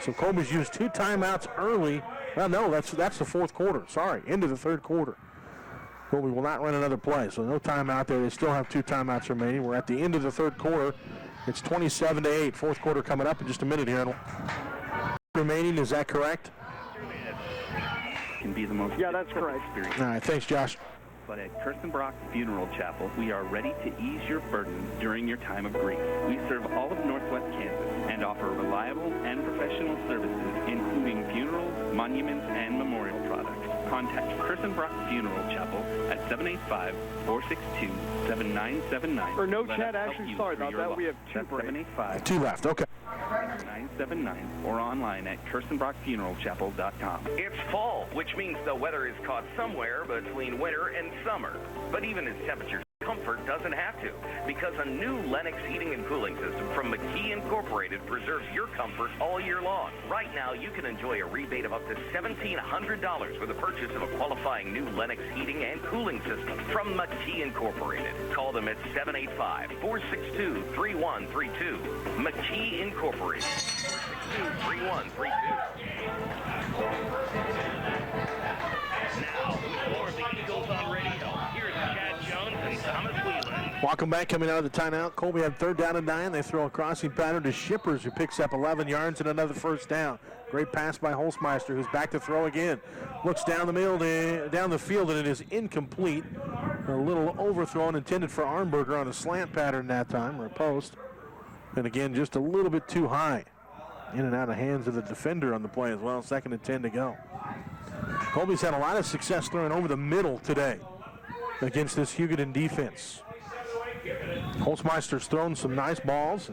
So Colby's used 2 timeouts early. Well, no, that's the 4th quarter. Sorry, into the 3rd quarter. Colby will not run another play, so no timeout there. They still have 2 timeouts remaining. We're at the end of the 3rd quarter. It's 27-8. 4th quarter coming up in just a minute here. Remaining, is that correct? Can be the most. Yeah, that's correct. All right, thanks, Josh. But at Kirstenbrock Funeral Chapel, we are ready to ease your burden during your time of grief. We serve all of Northwest Kansas and offer reliable and professional services, including funerals, monuments, and memorial products. Contact Kirstenbrock Funeral Chapel at 785-462-7979. For no chat action, sorry about that. We have two breaks. 785 2 left. Okay. 979 or online at KirstenbrockFuneralChapel.com. It's fall, which means the weather is caught somewhere between winter and summer. But even as temperatures, comfort doesn't have to, because a new Lennox heating and cooling system from McKee Incorporated preserves your comfort all year long. Right now, you can enjoy a rebate of up to $1,700 for the purchase of a qualifying new Lennox heating and cooling system from McKee Incorporated. Call them at 785-462-3132. McKee Incorporated. 462-3132. Now, with more of the Eagles on radio, here's Chad Jones and Thomas Whelan. Welcome back. Coming out of the timeout, Colby had 3rd down and 9. They throw a crossing pattern to Shippers, who picks up 11 yards and another first down. Great pass by Holzmeister, who's back to throw again. Looks down the field, and it is incomplete. A little overthrown, intended for Armberger on a slant pattern that time, or a post. And again, just a little bit too high. In and out of hands of the defender on the play as well. 2nd and 10 to go. Colby's had a lot of success throwing over the middle today against this Hugoton defense. Holzmeister's thrown some nice balls.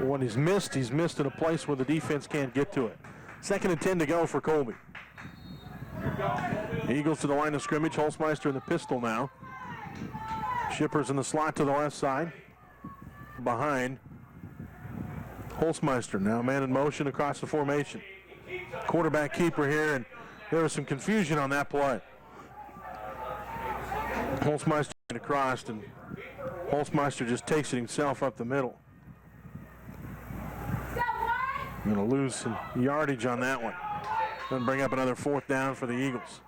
When he's missed in a place where the defense can't get to it. 2nd and 10 to go for Colby. Eagles to the line of scrimmage. Holzmeister in the pistol now. Shippers in the slot to the left side. Behind Holzmeister, now man in motion across the formation. Quarterback keeper here, and there was some confusion on that play. Holzmeister across, and Holzmeister just takes it himself up the middle. Going to lose some yardage on that one. Going to bring up another 4th down for the Eagles.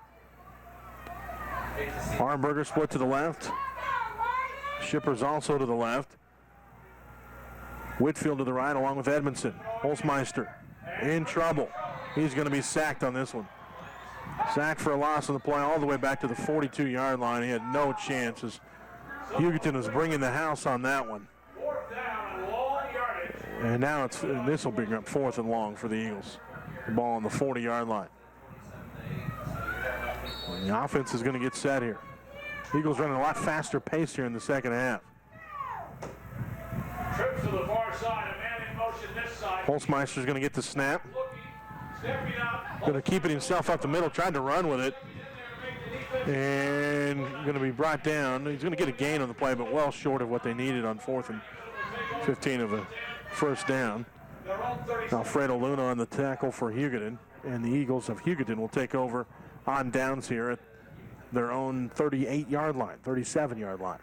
Armberger split to the left. Shippers also to the left. Whitfield to the right along with Edmondson. Holzmeister in trouble. He's going to be sacked on this one. Sacked for a loss on the play all the way back to the 42-yard line. He had no chances. Hugoton was bringing the house on that one. And now this will bring up 4th and long for the Eagles. The ball on the 40-yard line. And the offense is going to get set here. Eagles running a lot faster pace here in the second half. Trips to the far side, a man in motion this side. Holzmeister's going to get the snap. Going to keep it himself up the middle, tried to run with it. And going to be brought down. He's going to get a gain on the play, but well short of what they needed on 4th and 15 of a first down. Alfredo Luna on the tackle for Hugoton, and the Eagles of Hugoton will take over on downs here at their own 38-yard line, 37-yard line.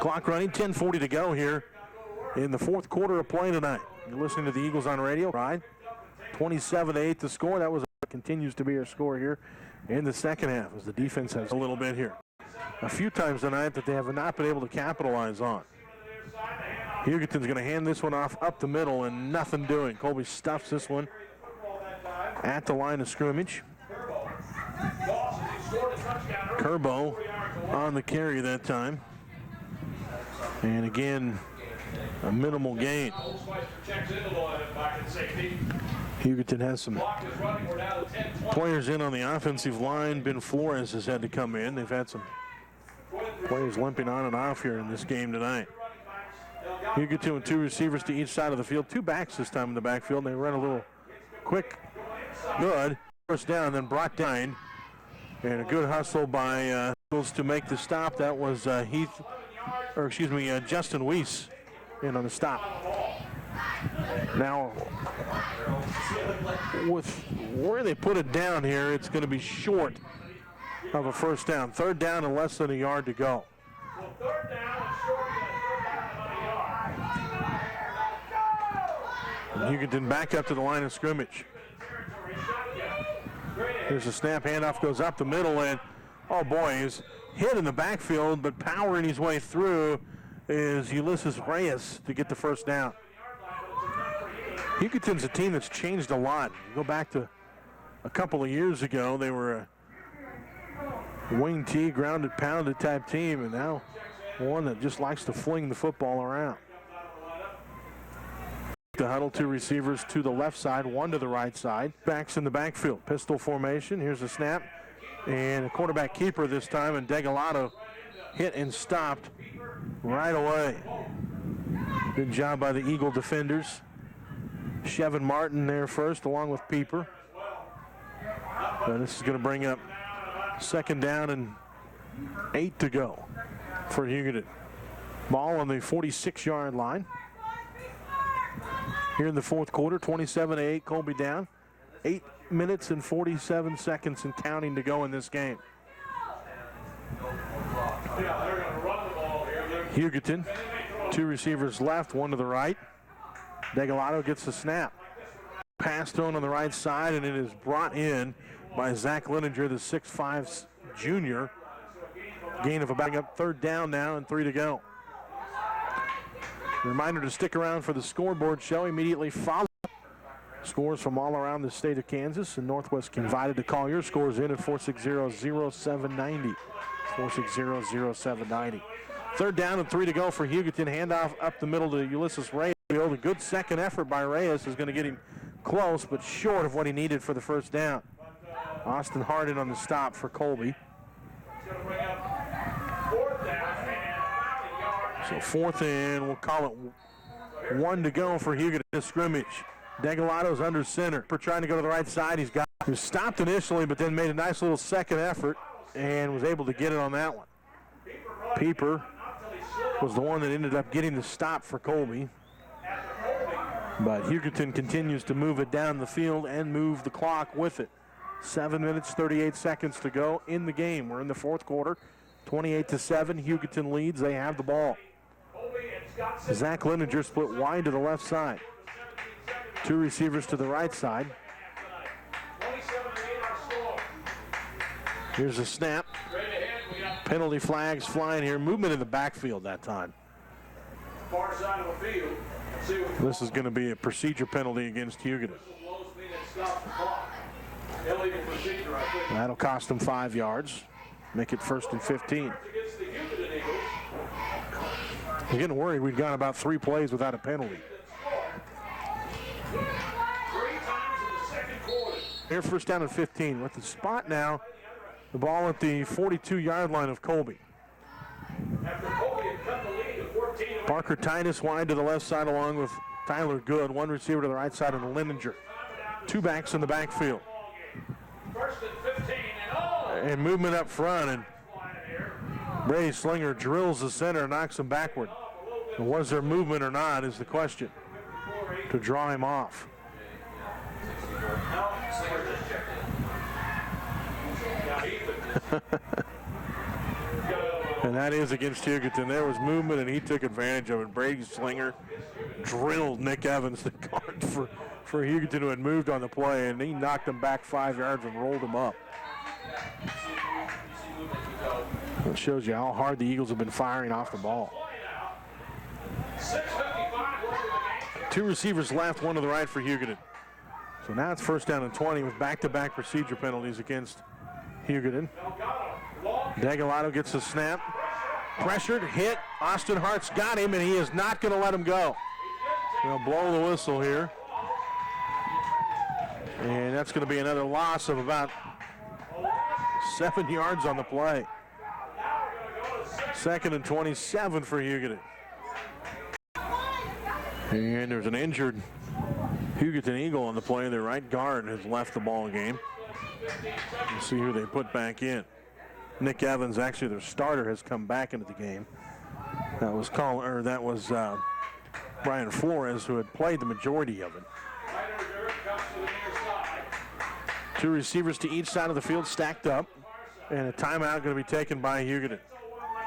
Clock running, 10:40 to go here in the 4th quarter of play tonight. You're listening to the Eagles on radio. Right, 27-8 the score. That continues to be our score here in the second half as the defense has a little bit here. A few times tonight that they have not been able to capitalize on. Hugoton's going to hand this one off up the middle and nothing doing. Colby stuffs this one at the line of scrimmage. Kerbo on the carry that time. And again, a minimal gain. Hugoton has some players in on the offensive line. Ben Flores has had to come in. They've had some players limping on and off here in this game tonight. Hugoton with 2 receivers to each side of the field. 2 backs this time in the backfield. They run a little quick, good. First down, then brought down. And a good hustle by to make the stop. That was Justin Weiss in on the stop. Now, with where they put it down here, it's going to be short of a first down. 3rd down and less than a yard to go. Hugoton back up to the line of scrimmage. There's a snap, handoff goes up the middle, and oh boy, he's hit in the backfield, but powering his way through is Ulysses Reyes to get the first down. Hugoton's a team that's changed a lot. You go back to a couple of years ago, they were a wing T, grounded, pounded type team, and now one that just likes to fling the football around. The huddle, two receivers to the left side, one to the right side. Backs in the backfield. Pistol formation. Here's a snap. And a quarterback keeper this time, and Degalado hit and stopped right away. Good job by the Eagle defenders. Chevin Martin there first, along with Pieper. And this is going to bring up second down and 8 to go for Hugoton. Ball on the 46-yard line. Here in the fourth quarter, 27-8, Colby down. 8 minutes and 47 seconds and counting to go in this game. Hugoton, two receivers left, one to the right. Degalado gets the snap. Pass thrown on the right side, and it is brought in by Zach Lininger, the 6'5" junior. Gain of about up, third down now and 3 to go. Reminder to stick around for the scoreboard show immediately following. Scores from all around the state of Kansas and Northwest. Invited to call your scores in at 460-0790. 460-0790. Third down and 3 to go for Hugoton. Handoff up the middle to Ulysses Reyes. A good second effort by Reyes is going to get him close, but short of what he needed for the first down. Austin Harden on the stop for Colby. So fourth and we'll call it 1 to go for Hugoton scrimmage. Degalado's under center. For trying to go to the right side. He was stopped initially, but then made a nice little second effort and was able to get it on that one. Pieper was the one that ended up getting the stop for Colby. But Hugoton continues to move it down the field and move the clock with it. 7 minutes, 38 seconds to go in the game. We're in the fourth quarter. 28-7, Hugoton leads. They have the ball. Zach Lininger split wide to the left side. Two receivers to the right side. Here's a snap. Penalty flags flying here. Movement in the backfield that time. Far side of the field. This is going to be a procedure penalty against Hugoton. That'll cost them 5 yards. Make it 1st and 15. I'm getting worried. We've gone about 3 plays without a penalty. Here, first down and 15. With the spot now, the ball at the 42-yard line of Colby. Parker Titus wide to the left side along with Tyler Good. One receiver to the right side of Lininger. Two backs in the backfield. And movement up front, and Brady Slinger drills the center and knocks him backward. And was there movement or not is the question to draw him off. And that is against Hugoton. There was movement, and he took advantage of it. Brady Slinger drilled Nick Evans, the guard for Hugoton, who had moved on the play, and he knocked him back 5 yards and rolled him up. It shows you how hard the Eagles have been firing off the ball. Two receivers left, one to the right for Hugoton. So now it's first down and 20 with back-to-back procedure penalties against Hugoton. Degalado gets a snap. Pressured, hit. Austin Hart's got him, and he is not going to let him go. They'll blow the whistle here. And that's going to be another loss of about 7 yards on the play. 2nd and 27 for Hugoton. And there's an injured Hugoton Eagle on the play. Their right guard has left the ball game. We'll see who they put back in. Nick Evans, actually their starter, has come back into the game. That was Brian Flores, who had played the majority of it. Two receivers to each side of the field stacked up, and a timeout going to be taken by Hugoton.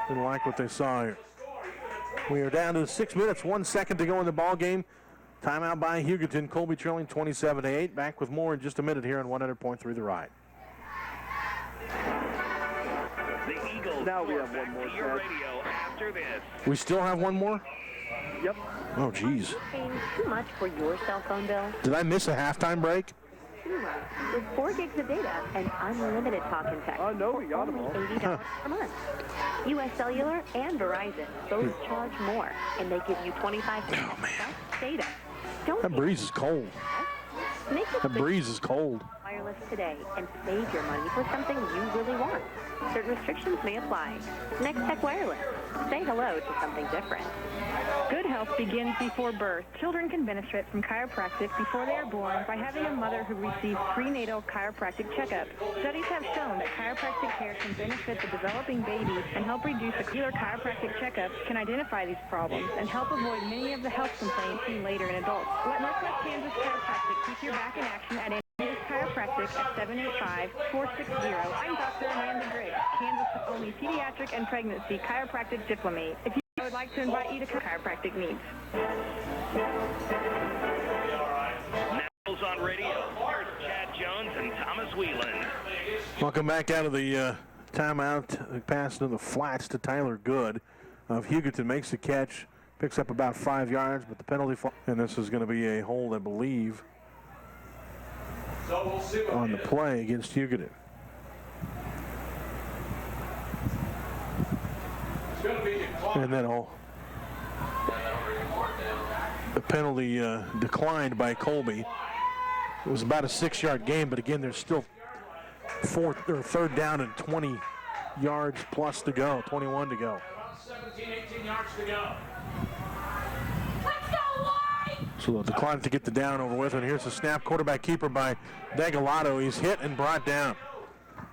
Didn't like what they saw here. We are down to 6 minutes, 1 second to go in the ball game. Timeout by Hugoton. Colby trailing 27-8. Back with more in just a minute here on 100.3 The Ride. The Eagles now we have one more. Your radio after this. We still have one more? Yep. Oh, geez. Paying too much for your cell phone bill? Did I miss a halftime break? run with 4 gigs of data and unlimited talk and text. Oh, no, we got them all. $80 per month. U.S. Cellular and Verizon both charge more, and they give you 25 data. Don't That breeze is cold. That breeze is cold. wireless today and save your money for something you really want. Certain restrictions may apply. Next Tech Wireless. Say hello to something different. Good health begins before birth. Children can benefit from chiropractic before they are born by having a mother who receives prenatal chiropractic checkups. Studies have shown that chiropractic care can benefit the developing baby and help reduce regular chiropractic checkups can identify these problems and help avoid many of the health complaints seen later in adults. Let Northwest Kansas Chiropractic keep your back in action at Kansas Chiropractic at 785-460. I'm Dr. Amanda Griggs, Kansas' only pediatric and pregnancy chiropractic diplomate. If you I would like to invite you to chiropractic needs. Nationals on radio. Here's Chad Jones and Thomas Whelan. Welcome back out of the timeout. Pass to the flats to Tyler Good of Hugoton. Makes the catch, picks up about 5 yards, but the penalty flag. And this is going to be a hold, I believe, on the play against Hugoton. And then the penalty declined by Colby. It was about a 6-yard game, but again, there's still third down and 20 yards plus to go, 21 to go. 17, 18 yards to go. So they'll decline to get the down over with, and here's the snap. Quarterback keeper by Degalato. He's hit and brought down.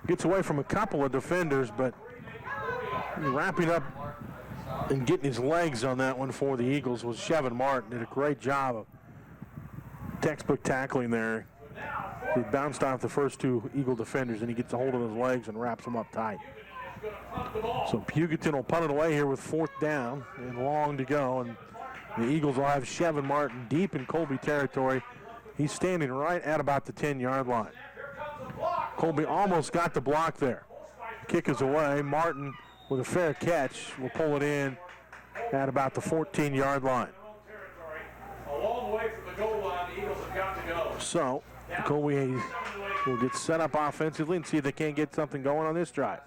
Gets away from a couple of defenders, but wrapping up and getting his legs on that one for the Eagles was Chevin Martin. Did a great job of textbook tackling there. He bounced off the first 2 Eagle defenders, and he gets a hold of his legs and wraps them up tight. So Hugoton will punt it away here with 4th down and long to go, and the Eagles will have Chevin Martin deep in Colby territory. He's standing right at about the 10-yard line. Colby almost got the block there. Kick is away. Martin, with a fair catch, will pull it in at about the 14-yard line. A long way from the goal line, the Eagles have got to go. So Colby will get set up offensively and see if they can't get something going on this drive.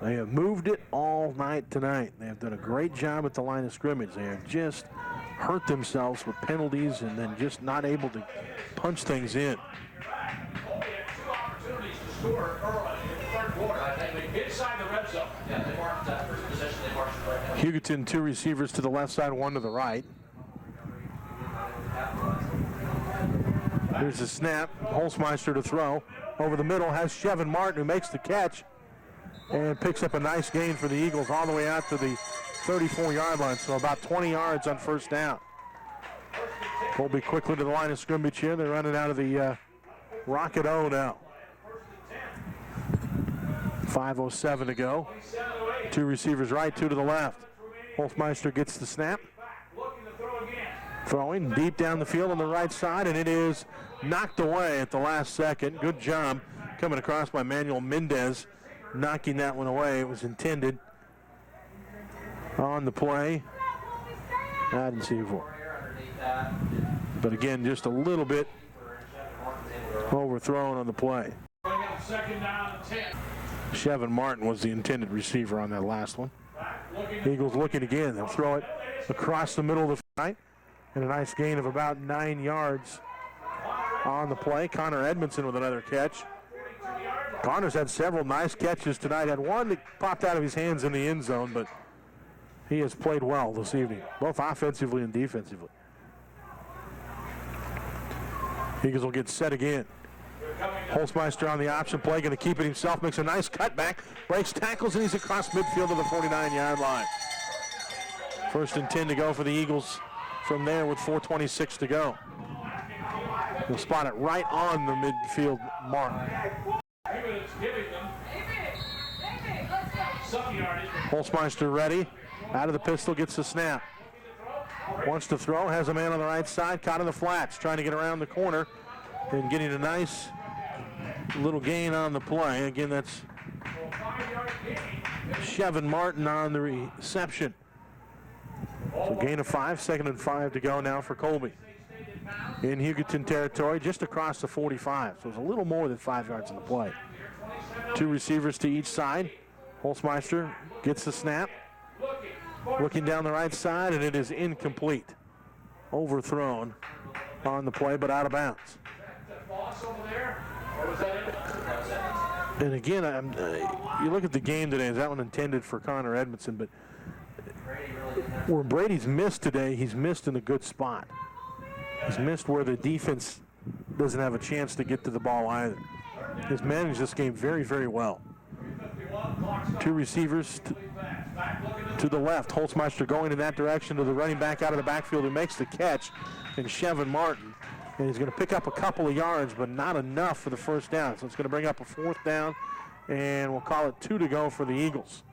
They have moved it all night tonight. They have done a great job at the line of scrimmage. They have just hurt themselves with penalties and then just not able to punch things in. Hugoton, 2 receivers to the left side, 1 to the right. Here's the snap. Holzmeister to throw. Over the middle has Chevin Martin, who makes the catch and picks up a nice gain for the Eagles all the way out to the 34-yard line, so about 20 yards on first down. Colby quickly to the line of scrimmage here. They're running out of the Rocket O now. 5:07 to go. 2 receivers right, 2 to the left. Holzmeister gets the snap. Throwing deep down the field on the right side, and it is knocked away at the last second. Good job coming across by Manuel Mendez, knocking that one away. It was intended on the play. I didn't see it before. But again, just a little bit overthrown on the play. Second down and 10. Chevin Martin was the intended receiver on that last one. Eagles looking again. They'll throw it across the middle of the field. And a nice gain of about 9 yards on the play. Connor Edmondson with another catch. Connor's had several nice catches tonight. Had one that popped out of his hands in the end zone, but he has played well this evening, both offensively and defensively. Eagles will get set again. Holzmeister on the option play, going to keep it himself, makes a nice cutback, breaks tackles, and he's across midfield to the 49-yard line. 1st and 10 to go for the Eagles from there with 4:26 to go. They'll spot it right on the midfield mark. Holzmeister ready, out of the pistol, gets the snap. Wants to throw, has a man on the right side, caught in the flats, trying to get around the corner and getting a nice little gain on the play. Again, that's Chevin Martin on the reception. So gain of 5, 2nd and 5 to go now for Colby. in Hugoton territory, just across the 45. So it's a little more than 5 yards in the play. 2 receivers to each side. Holzmeister gets the snap. Looking down the right side, and it is incomplete. Overthrown on the play, but out of bounds. And again, you look at the game today, is that one intended for Connor Edmondson, but where Brady's missed today, he's missed in a good spot. He's missed where the defense doesn't have a chance to get to the ball either. He's managed this game very, very well. 2 receivers to the left. Holzmeister going in that direction to the running back out of the backfield who makes the catch, and Chevin Martin. And he's going to pick up a couple of yards, but not enough for the first down. So it's going to bring up a 4th down, and we'll call it 2 to go for the Eagles.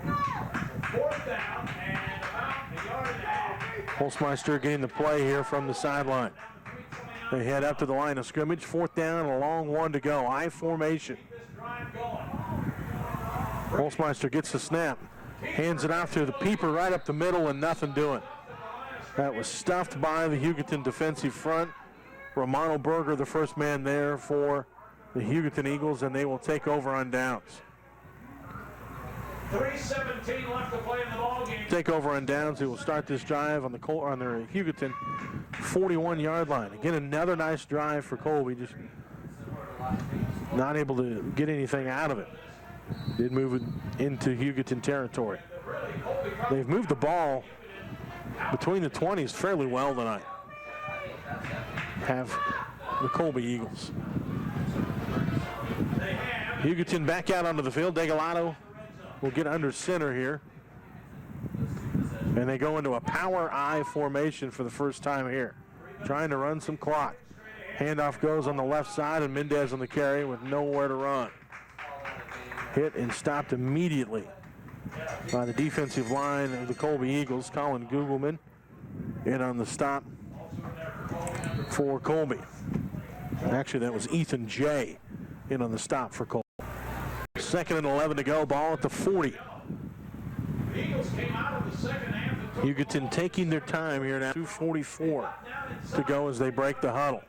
4th down and about a yard and a half. Holzmeister getting the play here from the sideline. They head up to the line of scrimmage. 4th down, a long 1 to go. I formation. Holzmeister gets the snap. Hands it off to the peeper right up the middle, and nothing doing. That was stuffed by the Hugoton defensive front. Romano Berger, the first man there for the Hugoton Eagles, and they will take over on downs. 3:17 left to play in the ball game. Take over on downs. He will start this drive on their Hugoton 41-yard line. Again, another nice drive for Colby, just not able to get anything out of it. Did move it into Hugoton territory. They've moved the ball between the 20s fairly well tonight. Have the Colby Eagles. Hugoton back out onto the field. Degalado will get under center here. And they go into a power I formation for the first time here. Trying to run some clock. Handoff goes on the left side, and Mendez on the carry with nowhere to run. Hit and stopped immediately by the defensive line of the Colby Eagles. Colin Gugelman in on the stop for Colby. Actually, that was Ethan J. in on the stop for Colby. 2nd and 11 to go, ball at the 40. Hugoton taking their time here now. 2:44 to go as they break the huddle.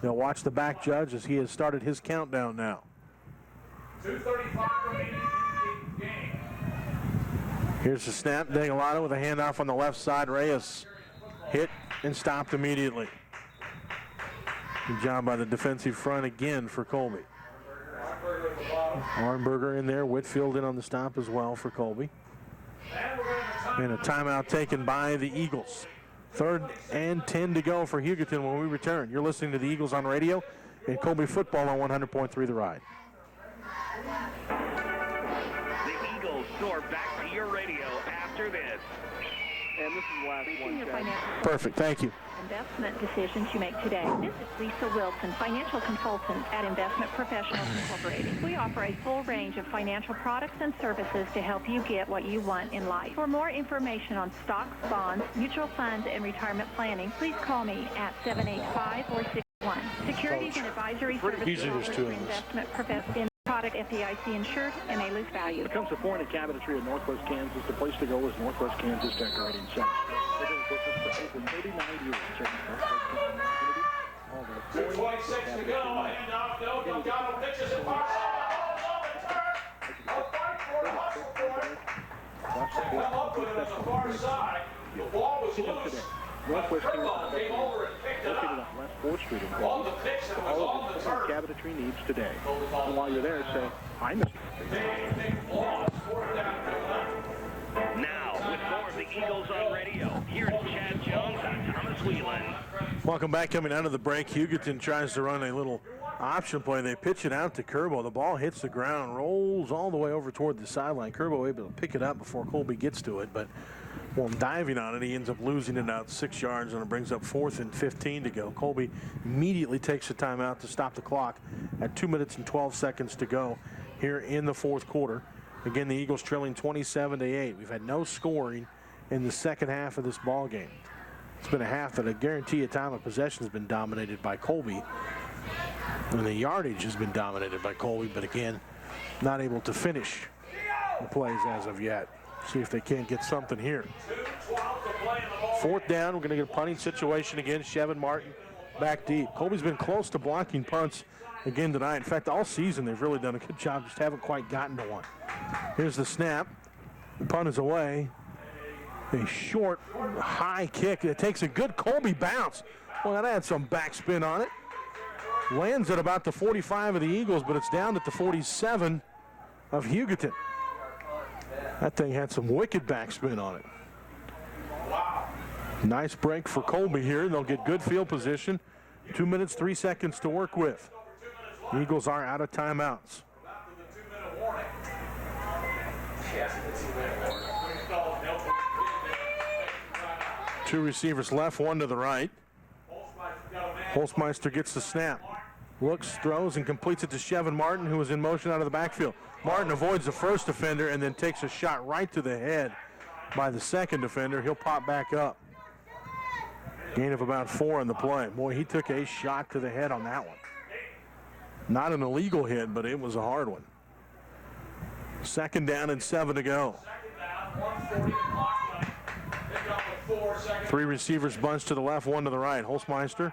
They'll watch the back judge as he has started his countdown now. 2:35 remaining in the game. Here's the snap. Degalado with a handoff on the left side. Reyes hit and stopped immediately. Good job by the defensive front again for Colby. Arnberger in there. Whitfield in on the stop as well for Colby. And a timeout taken by the Eagles. 3rd and 10 to go for Hugoton when we return. You're listening to the Eagles on radio and Colby football on 100.3 The Ride. The Eagles soar back to your radio after this. And this is the last one, Chad. Perfect, thank you. Investment decisions you make today. This is Lisa Wilson, financial consultant at Investment Professionals Incorporated. We offer a full range of financial products and services to help you get what you want in life. For more information on stocks, bonds, mutual funds, and retirement planning, please call me at 785-461. Securities and advisory services offered through Investment Professionals. Product FDIC insured and may lose value. When it comes to foreign and cabinetry in Northwest Kansas, the place to go is Northwest Kansas Decorating Center. They've been in business for over 39 years. Checking all the 2:26 to go. Handoff. Delgado pitches it far side. A fight for it. Hustle for it. They come up with it on the far side. The ball was loose. Northwest Kansas came over and picked it located up. on West 4th Street in All Colby. the picks and For was all on of the your foreign turf. cabinetry needs today. And while you're there, say, hi, Mr. Now, with more of the Eagles on radio, here's Chad Jones and Thomas Whelan. Welcome back. Coming out of the break, Hugoton tries to run a little option play. They pitch it out to Kerbo. The ball hits the ground, rolls all the way over toward the sideline. Kerbo able to pick it up before Colby gets to it, but while diving on it, he ends up losing it out 6 yards, and it brings up 4th and 15 to go. Colby immediately takes the timeout to stop the clock at 2 minutes and 12 seconds to go here in the 4th quarter. Again, the Eagles trailing 27-8. We've had no scoring in the second half of this ball game. It's been a half that I guarantee a time of possession has been dominated by Colby, and the yardage has been dominated by Colby, but again, not able to finish the plays as of yet. See if they can't get something here. 4th down. We're going to get a punting situation again. Chevin Martin back deep. Colby's been close to blocking punts again tonight. In fact, all season they've really done a good job, just haven't quite gotten to one. Here's the snap. The punt is away. A short, high kick. It takes a good Colby bounce. Well, that had some backspin on it. Lands at about the 45 of the Eagles, but it's down at the 47 of Hugoton. That thing had some wicked backspin on it. Nice break for Colby here. They'll get good field position. 2 minutes, 3 seconds to work with. The Eagles are out of timeouts. Two receivers left, one to the right. Holzmeister gets the snap. Looks, throws, and completes it to Chevin Martin, who is in motion out of the backfield. Martin avoids the first defender and then takes a shot right to the head by the second defender. He'll pop back up. Gain of about 4 on the play. Boy, he took a shot to the head on that one. Not an illegal hit, but it was a hard one. 2nd down and 7 to go. 3 receivers bunched to the left, 1 to the right. Holzmeister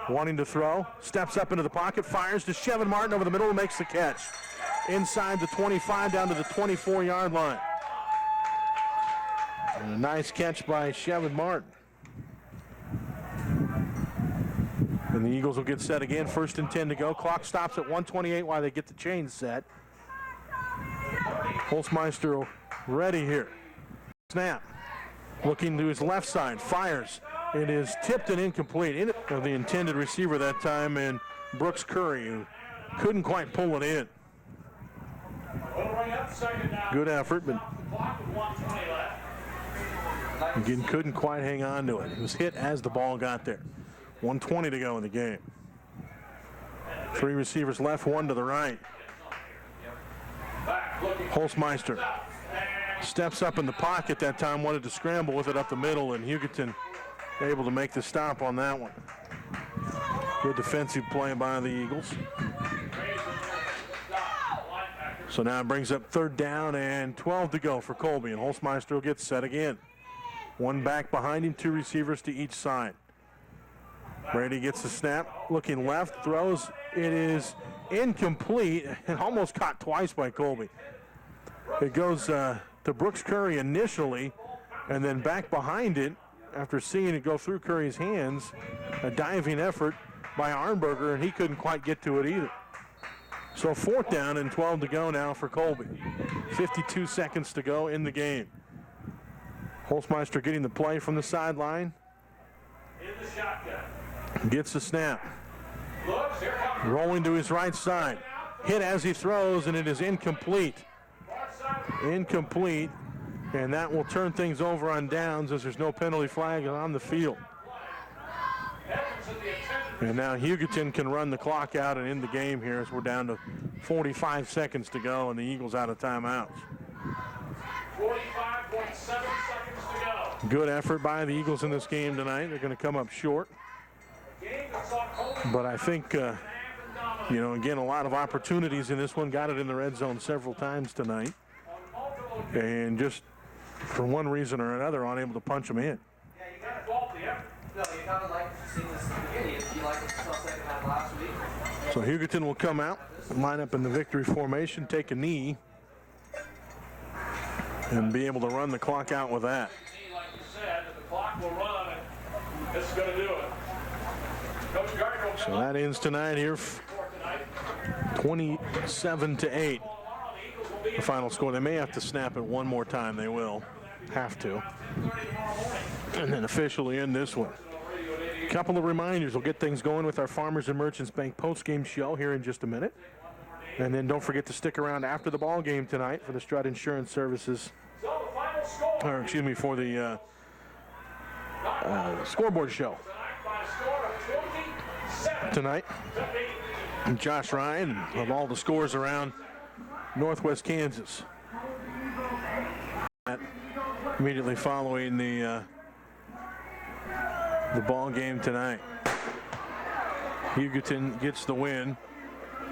wanting to throw, steps up into the pocket, fires to Chevin Martin over the middle and makes the catch. Inside the 25 down to the 24-yard line. And a nice catch by Chevin Martin. And the Eagles will get set again. 1st and 10 to go. Clock stops at 1:28 while they get the chains set. Holzmeister ready here. Snap. Looking to his left side. Fires. It is tipped and incomplete. Of the intended receiver that time, and Brooks Curry, who couldn't quite pull it in. Good effort, but again, couldn't quite hang on to it. It was hit as the ball got there. 1:20 to go in the game. 3 receivers left, 1 to the right. Holzmeister steps up in the pocket that time, wanted to scramble with it up the middle, and Hugoton able to make the stop on that one. Good defensive play by the Eagles. So now it brings up 3rd down and 12 to go for Colby, and Holzmeister will get set again. 1 back behind him, 2 receivers to each side. Brady gets the snap, looking left, throws. It is incomplete and almost caught twice by Colby. It goes to Brooks Curry initially, and then back behind it after seeing it go through Curry's hands. A diving effort by Arnberger, and he couldn't quite get to it either. So 4th down and 12 to go now for Colby. 52 seconds to go in the game. Holzmeister getting the play from the sideline. Gets the snap. Rolling to his right side. Hit as he throws, and it is incomplete. Incomplete, and that will turn things over on downs as there's no penalty flag on the field. And now Hugoton can run the clock out and end the game here as we're down to 45 seconds to go, and the Eagles out of timeouts. 45.7 seconds to go. Good effort by the Eagles in this game tonight. They're going to come up short. But I think, again, a lot of opportunities in this one. Got it in the red zone several times tonight. And just for one reason or another, unable to punch them in. Yeah, you got to fault the effort. No, you kind of like seeing this in the beginning. You like what you saw second half last week. So Hugoton will come out, line up in the victory formation, take a knee, and be able to run the clock out with that. Like you said, the clock will run, and this is going to do it. Coach Gardner will So that ends tonight here, 27-8. The final score. They may have to snap it one more time. They will have to. And then officially end this one. A couple of reminders. We'll get things going with our Farmers and Merchants Bank post-game show here in just a minute. And then don't forget to stick around after the ball game tonight for the Strut Insurance Services. Or excuse me, for the scoreboard show tonight. And Josh Ryan of all the scores around Northwest Kansas. Immediately following the ball game tonight. Hugoton gets the win,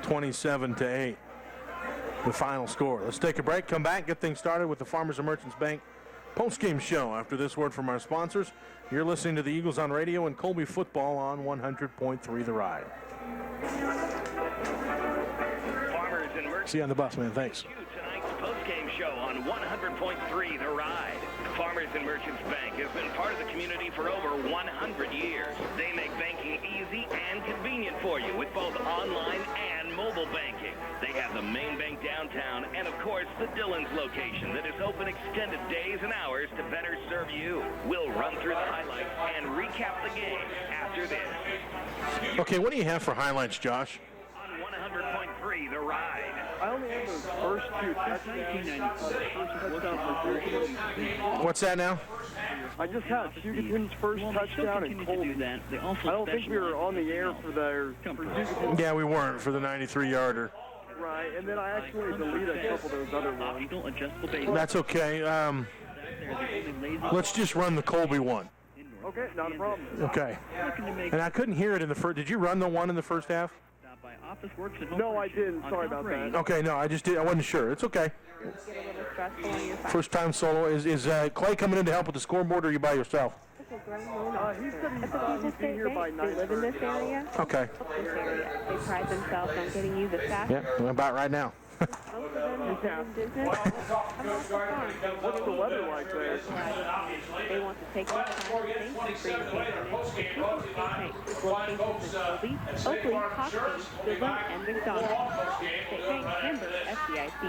27-8. The final score. Let's take a break, come back, get things started with the Farmers and Merchants Bank post-game show. After this word from our sponsors, you're listening to the Eagles on Radio and Colby football on 100.3 The Ride. Farmers and merchants. See you on the bus, man. Thanks. Tonight's post-game show on 100.3 The Ride. Farmers and Merchants Bank has been part of the community for over 100 years. They make banking easy and convenient for you with both online and mobile banking. They have the main bank downtown and, of course, the Dillon's location that is open extended days and hours to better serve you. We'll run through the highlights and recap the game after this. Okay, what do you have for highlights, Josh? On 100.3 The Ride. I only have those first two touchdowns. What's that now? I just had Hugoton's first touchdown and Colby. I don't think we were on the air for Hugoton. Yeah, we weren't for the 93-yarder. Right, and then I actually deleted a couple of those other ones. That's okay. Let's just run the Colby one. Okay, not a problem. Okay. And I couldn't hear it in the first. Did you run the one in the first half? No, I didn't. Sorry about that. Okay, no, I just did. I wasn't sure. It's okay. First time solo. Is Clay coming in to help with the scoreboard, or are you by yourself? He said he'd be here by 9:30. They live in this area. Okay. This area. They pride themselves on getting you the fastest. Yeah, about right now. Most of them have been in business. I'm off the farm. What's the weather like there? They want to take their time. Thank you for your patronage. With locations in Colby, Oakley, Hopkins, Dillon, and McDonald. State Bank member FDIC.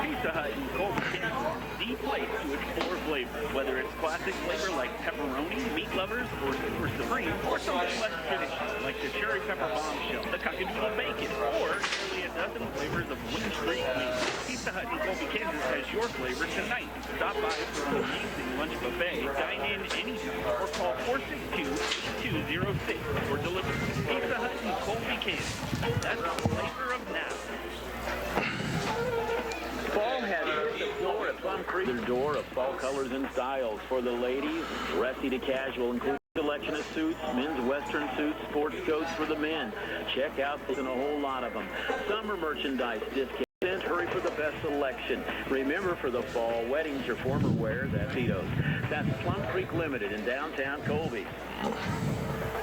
Pizza Hut in Colby, Kansas, the place to explore flavors, whether it's classic flavor like pepperoni, meat lovers, or super supreme, or something less traditional like the cherry pepper bombshell, the cockadoodle bacon, or nearly a dozen flavors of Wing Street wings. Pizza Hut in Colby, Kansas has your flavor tonight. Stop by for an amazing lunch buffet, dine in anytime, or call 462-8206 for delivery. Pizza Hut in Colby, Kansas. That's the flavor of now. Fall has hit the floor at Plum Creek. Their door of fall colors and styles for the ladies, dressy to casual, including a selection of suits, men's western suits, sports coats for the men. Check out this and a whole lot of them. Summer merchandise discount. Hurry for the best selection. Remember, for the fall weddings or former wears at Tito's. That's Plum Creek Limited in downtown Colby.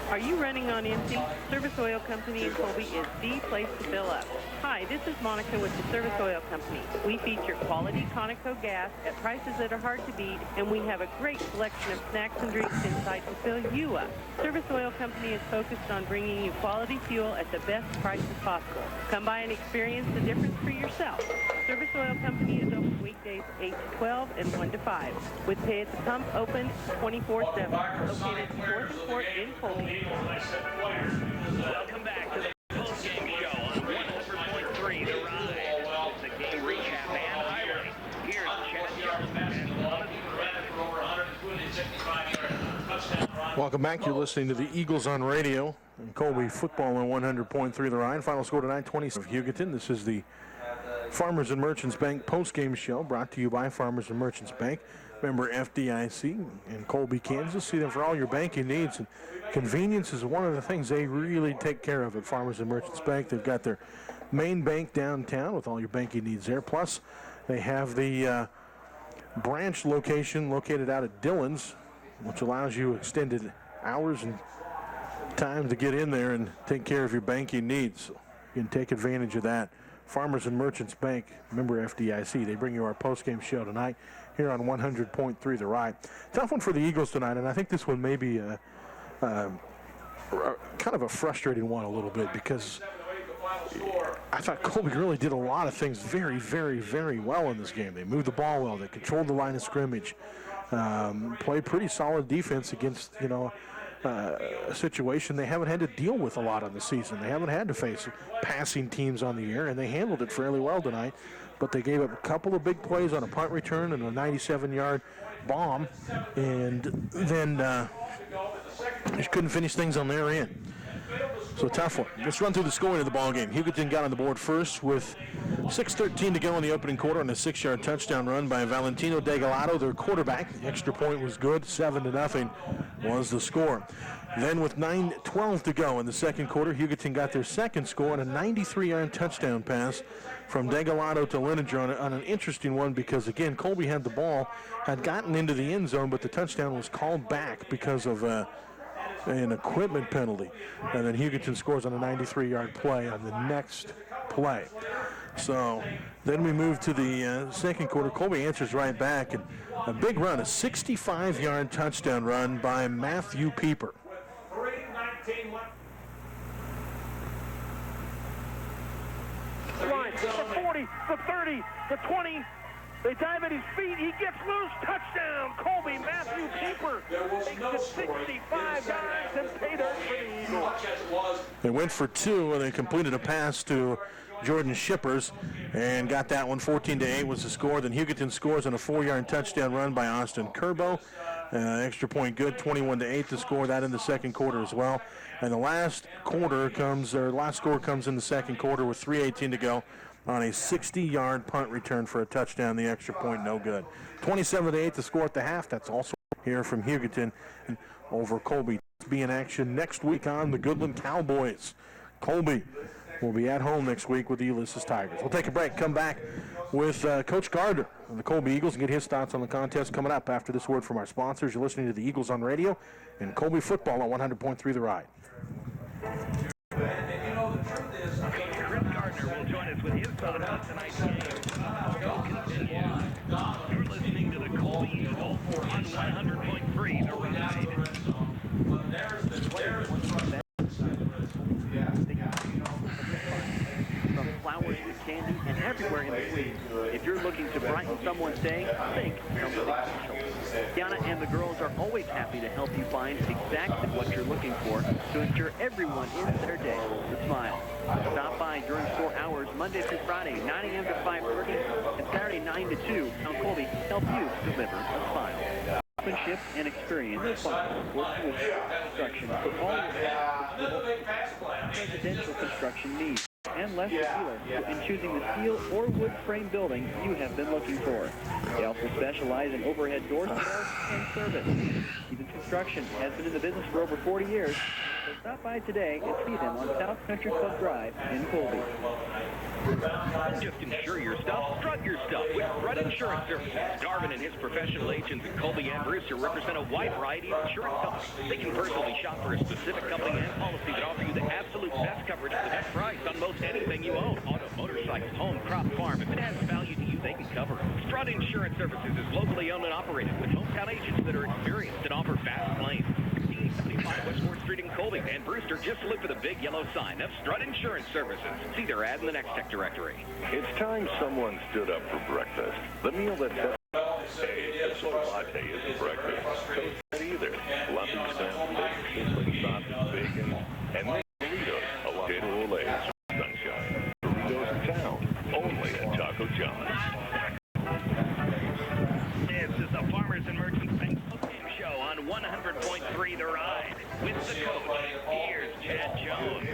Are you running on empty? Service Oil Company in Colby is the place to fill up. Hi, this is Monica with the Service Oil Company. We feature quality Conoco gas at prices that are hard to beat, and we have a great selection of snacks and drinks inside to fill you up. Service Oil Company is focused on bringing you quality fuel at the best prices possible. Come by and experience the difference for yourself. Service Oil Company is open weekdays 8 to 12 and 1 to 5, with pay at the pump open 24/7. Located 4th and 4th in Colby. Welcome back to the post-game show on 100.3 The Ride. The game recap and highlights. Here's Chad Jones. Welcome back. You're listening to the Eagles on Radio and Colby football on 100.3 The Ride. Final score tonight, 20 of Hugoton. This is the Farmers and Merchants Bank post-game show brought to you by Farmers and Merchants Bank. Member FDIC in Colby, Kansas. See them for all your banking needs. And convenience is one of the things they really take care of at Farmers and Merchants Bank. They've got their main bank downtown with all your banking needs there. Plus, they have the branch location located out at Dillon's, which allows you extended hours and time to get in there and take care of your banking needs. You can take advantage of that. Farmers and Merchants Bank, member FDIC. They bring you our post-game show tonight here on 100.3 The Ride. Tough one for the Eagles tonight, and I think this one may be kind of a frustrating one a little bit, because I thought Colby really did a lot of things very, very, very well in this game. They moved the ball well. They controlled the line of scrimmage. Played pretty solid defense against, a situation they haven't had to deal with a lot in the season. They haven't had to face passing teams on the air, and they handled it fairly well tonight. But they gave up a couple of big plays on a punt return and a 97-yard bomb, and then just couldn't finish things on their end. So tough one. Let's run through the scoring of the ball game. Hugoton got on the board first with 6:13 to go in the opening quarter on a 6-yard touchdown run by Valentino Degalado, their quarterback. The extra point was good. 7-0 was the score. Then with 9:12 to go in the second quarter, Hugoton got their second score on a 93-yard touchdown pass from Degalado to Linenger on an interesting one because, again, Colby had the ball, had gotten into the end zone, but the touchdown was called back because of an equipment penalty. And then Hugoton scores on a 93-yard play on the next play. So then we move to the second quarter. Colby answers right back, and a big run, a 65-yard touchdown run by Matthew Pieper. Line, the 40, the 30, the 20. They dive at his feet. He gets loose. Touchdown. Colby, Matthew Pieper takes it 65 yards and pay dirt for the Eagles. They went for two, and they completed a pass to Jordan Shippers and got that one. 14-8 was the score. Then Hugoton scores on a 4-yard touchdown run by Austin Kerbo. Extra point good, 21-8 to score that in the second quarter as well. And the last score comes in the second quarter with 3:18 to go on a 60-yard punt return for a touchdown. The extra point no good. 27-8 to score at the half. That's also here from Hugoton over Colby. Be in action next week on the Goodland Cowboys. Colby will be at home next week with the Ulysses Tigers. We'll take a break, come back with Coach Gardner of the Colby Eagles and get his thoughts on the contest coming up after this word from our sponsors. You're listening to the Eagles on radio and Colby football on 100.3 The Ride. Chris Gardner will join us with his thoughts on tonight's game. Show continues. You're listening to the Colby Eagles on 100.3 The Ride. From flowers to candy and everywhere in between. If you're looking to brighten someone's day, think something special. Deanna and the girls are always happy to help you find exactly what you're looking for to ensure everyone ends their day with a smile. Stop by during store hours Monday through Friday, 9 a.m. to 5:30, and Saturday 9 to 2. Now Colby help you deliver a smile. Craftsmanship and experience, working with construction for all your residential construction needs. And Lester Dealer in choosing the steel or wood frame building you have been looking for. They also specialize in overhead door sales and service. Even Construction has been in the business for over 40 years. So stop by today and see them on South Country Club Drive in Colby. Just insure your stuff, strut your stuff with Strut Insurance Services. Garvin and his professional agents at Colby and Brewster represent a wide variety of insurance companies. They can personally shop for a specific company and policy that offer you the absolute best coverage at the best price on most anything you own. Auto, motorcycle, home, crop, farm. If it has value to you, they can cover it. Strut Insurance Services is locally owned and operated with hometown agents that are experienced and offer fast claims. 75 West 4th Street in Colby and Brewster. Just look for the big yellow sign of Strut Insurance Services. See their ad in the next tech directory. It's time someone stood up for breakfast. The meal that hey, a soda latte isn't breakfast. Toast not either. Lumpy scrambled eggs, sizzling sausage, bacon, and burritos, a potato Olays, sunshine. Burritos in town, only at Taco John's. This is the Farmers and Merchants Bank Game Show on 100.3 The Ride. With the coach, here's Chad Jones.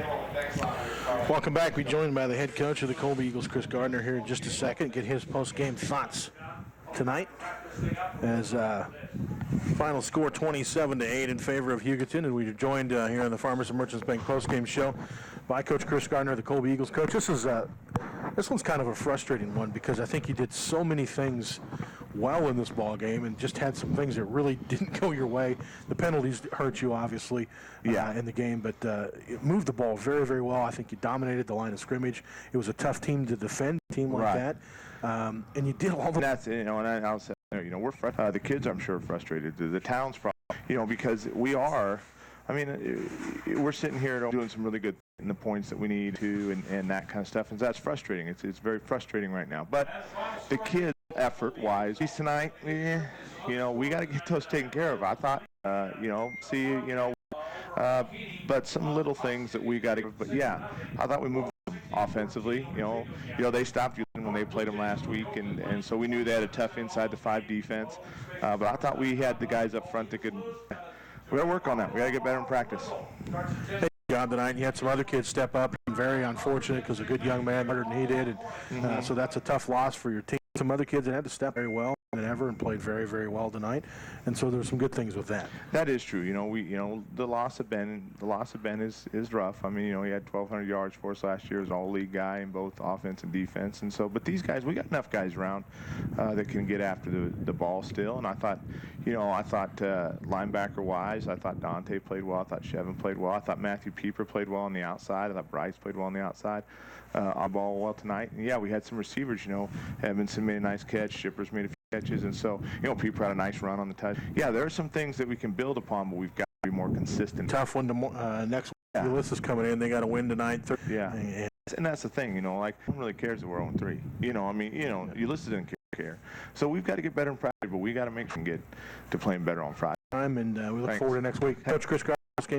Welcome back. We're joined by the head coach of the Colby Eagles, Chris Gardner, here in just a second. Get his post-game thoughts tonight as final score 27-8 in favor of Hugoton. And we're joined here on the Farmers and Merchants Bank post-game show by Coach Chris Gardner of the Colby Eagles. Coach, this one's kind of a frustrating one because I think you did so many things well in this ball game and just had some things that really didn't go your way. The penalties hurt you, obviously, in the game, but it moved the ball very, very well. I think you dominated the line of scrimmage. It was a tough team to defend, a team like that. And you did all the... That's, and I'll say, we're the kids, I'm sure, frustrated. The town's probably, because we are... we're sitting here doing some really good in the points that we need to and that kind of stuff, and that's frustrating. It's very frustrating right now. But the kids, effort-wise, tonight, we got to get those taken care of. I thought, but some little things that we got to. But yeah, I thought we moved offensively. They stopped when they played them last week, and so we knew they had a tough inside the 5 defense. But I thought we had the guys up front that could. We got to work on that. We got to get better in practice. Hey, job tonight. You had some other kids step up. Very unfortunate because a good young man harder than he did, and so that's a tough loss for your team. Some other kids that had to step very well. than ever and played very, very well tonight. And so there's some good things with that. That is true. The loss of Ben is rough. I mean, he had 1,200 yards for us last year. He was an all-league guy in both offense and defense. And so, but these guys, we got enough guys around that can get after the ball still. And I thought linebacker-wise, I thought Dante played well. I thought Chevin played well. I thought Matthew Pieper played well on the outside. I thought Bryce played well on the outside. On ball well tonight. And yeah, we had some receivers. Edmondson made a nice catch. Shippers made a few catches, and so Pieper had a nice run on the touch. Yeah, there are some things that we can build upon, but we've got to be more consistent. Tough one next week. Yeah. Ulysses coming in. They got to win tonight. Yeah. And that's the thing. No one really cares that we're 0-3. Ulysses didn't care. So we've got to get better in Friday, but we got to make sure we get to playing better on Friday. And we look forward to next week. Coach Chris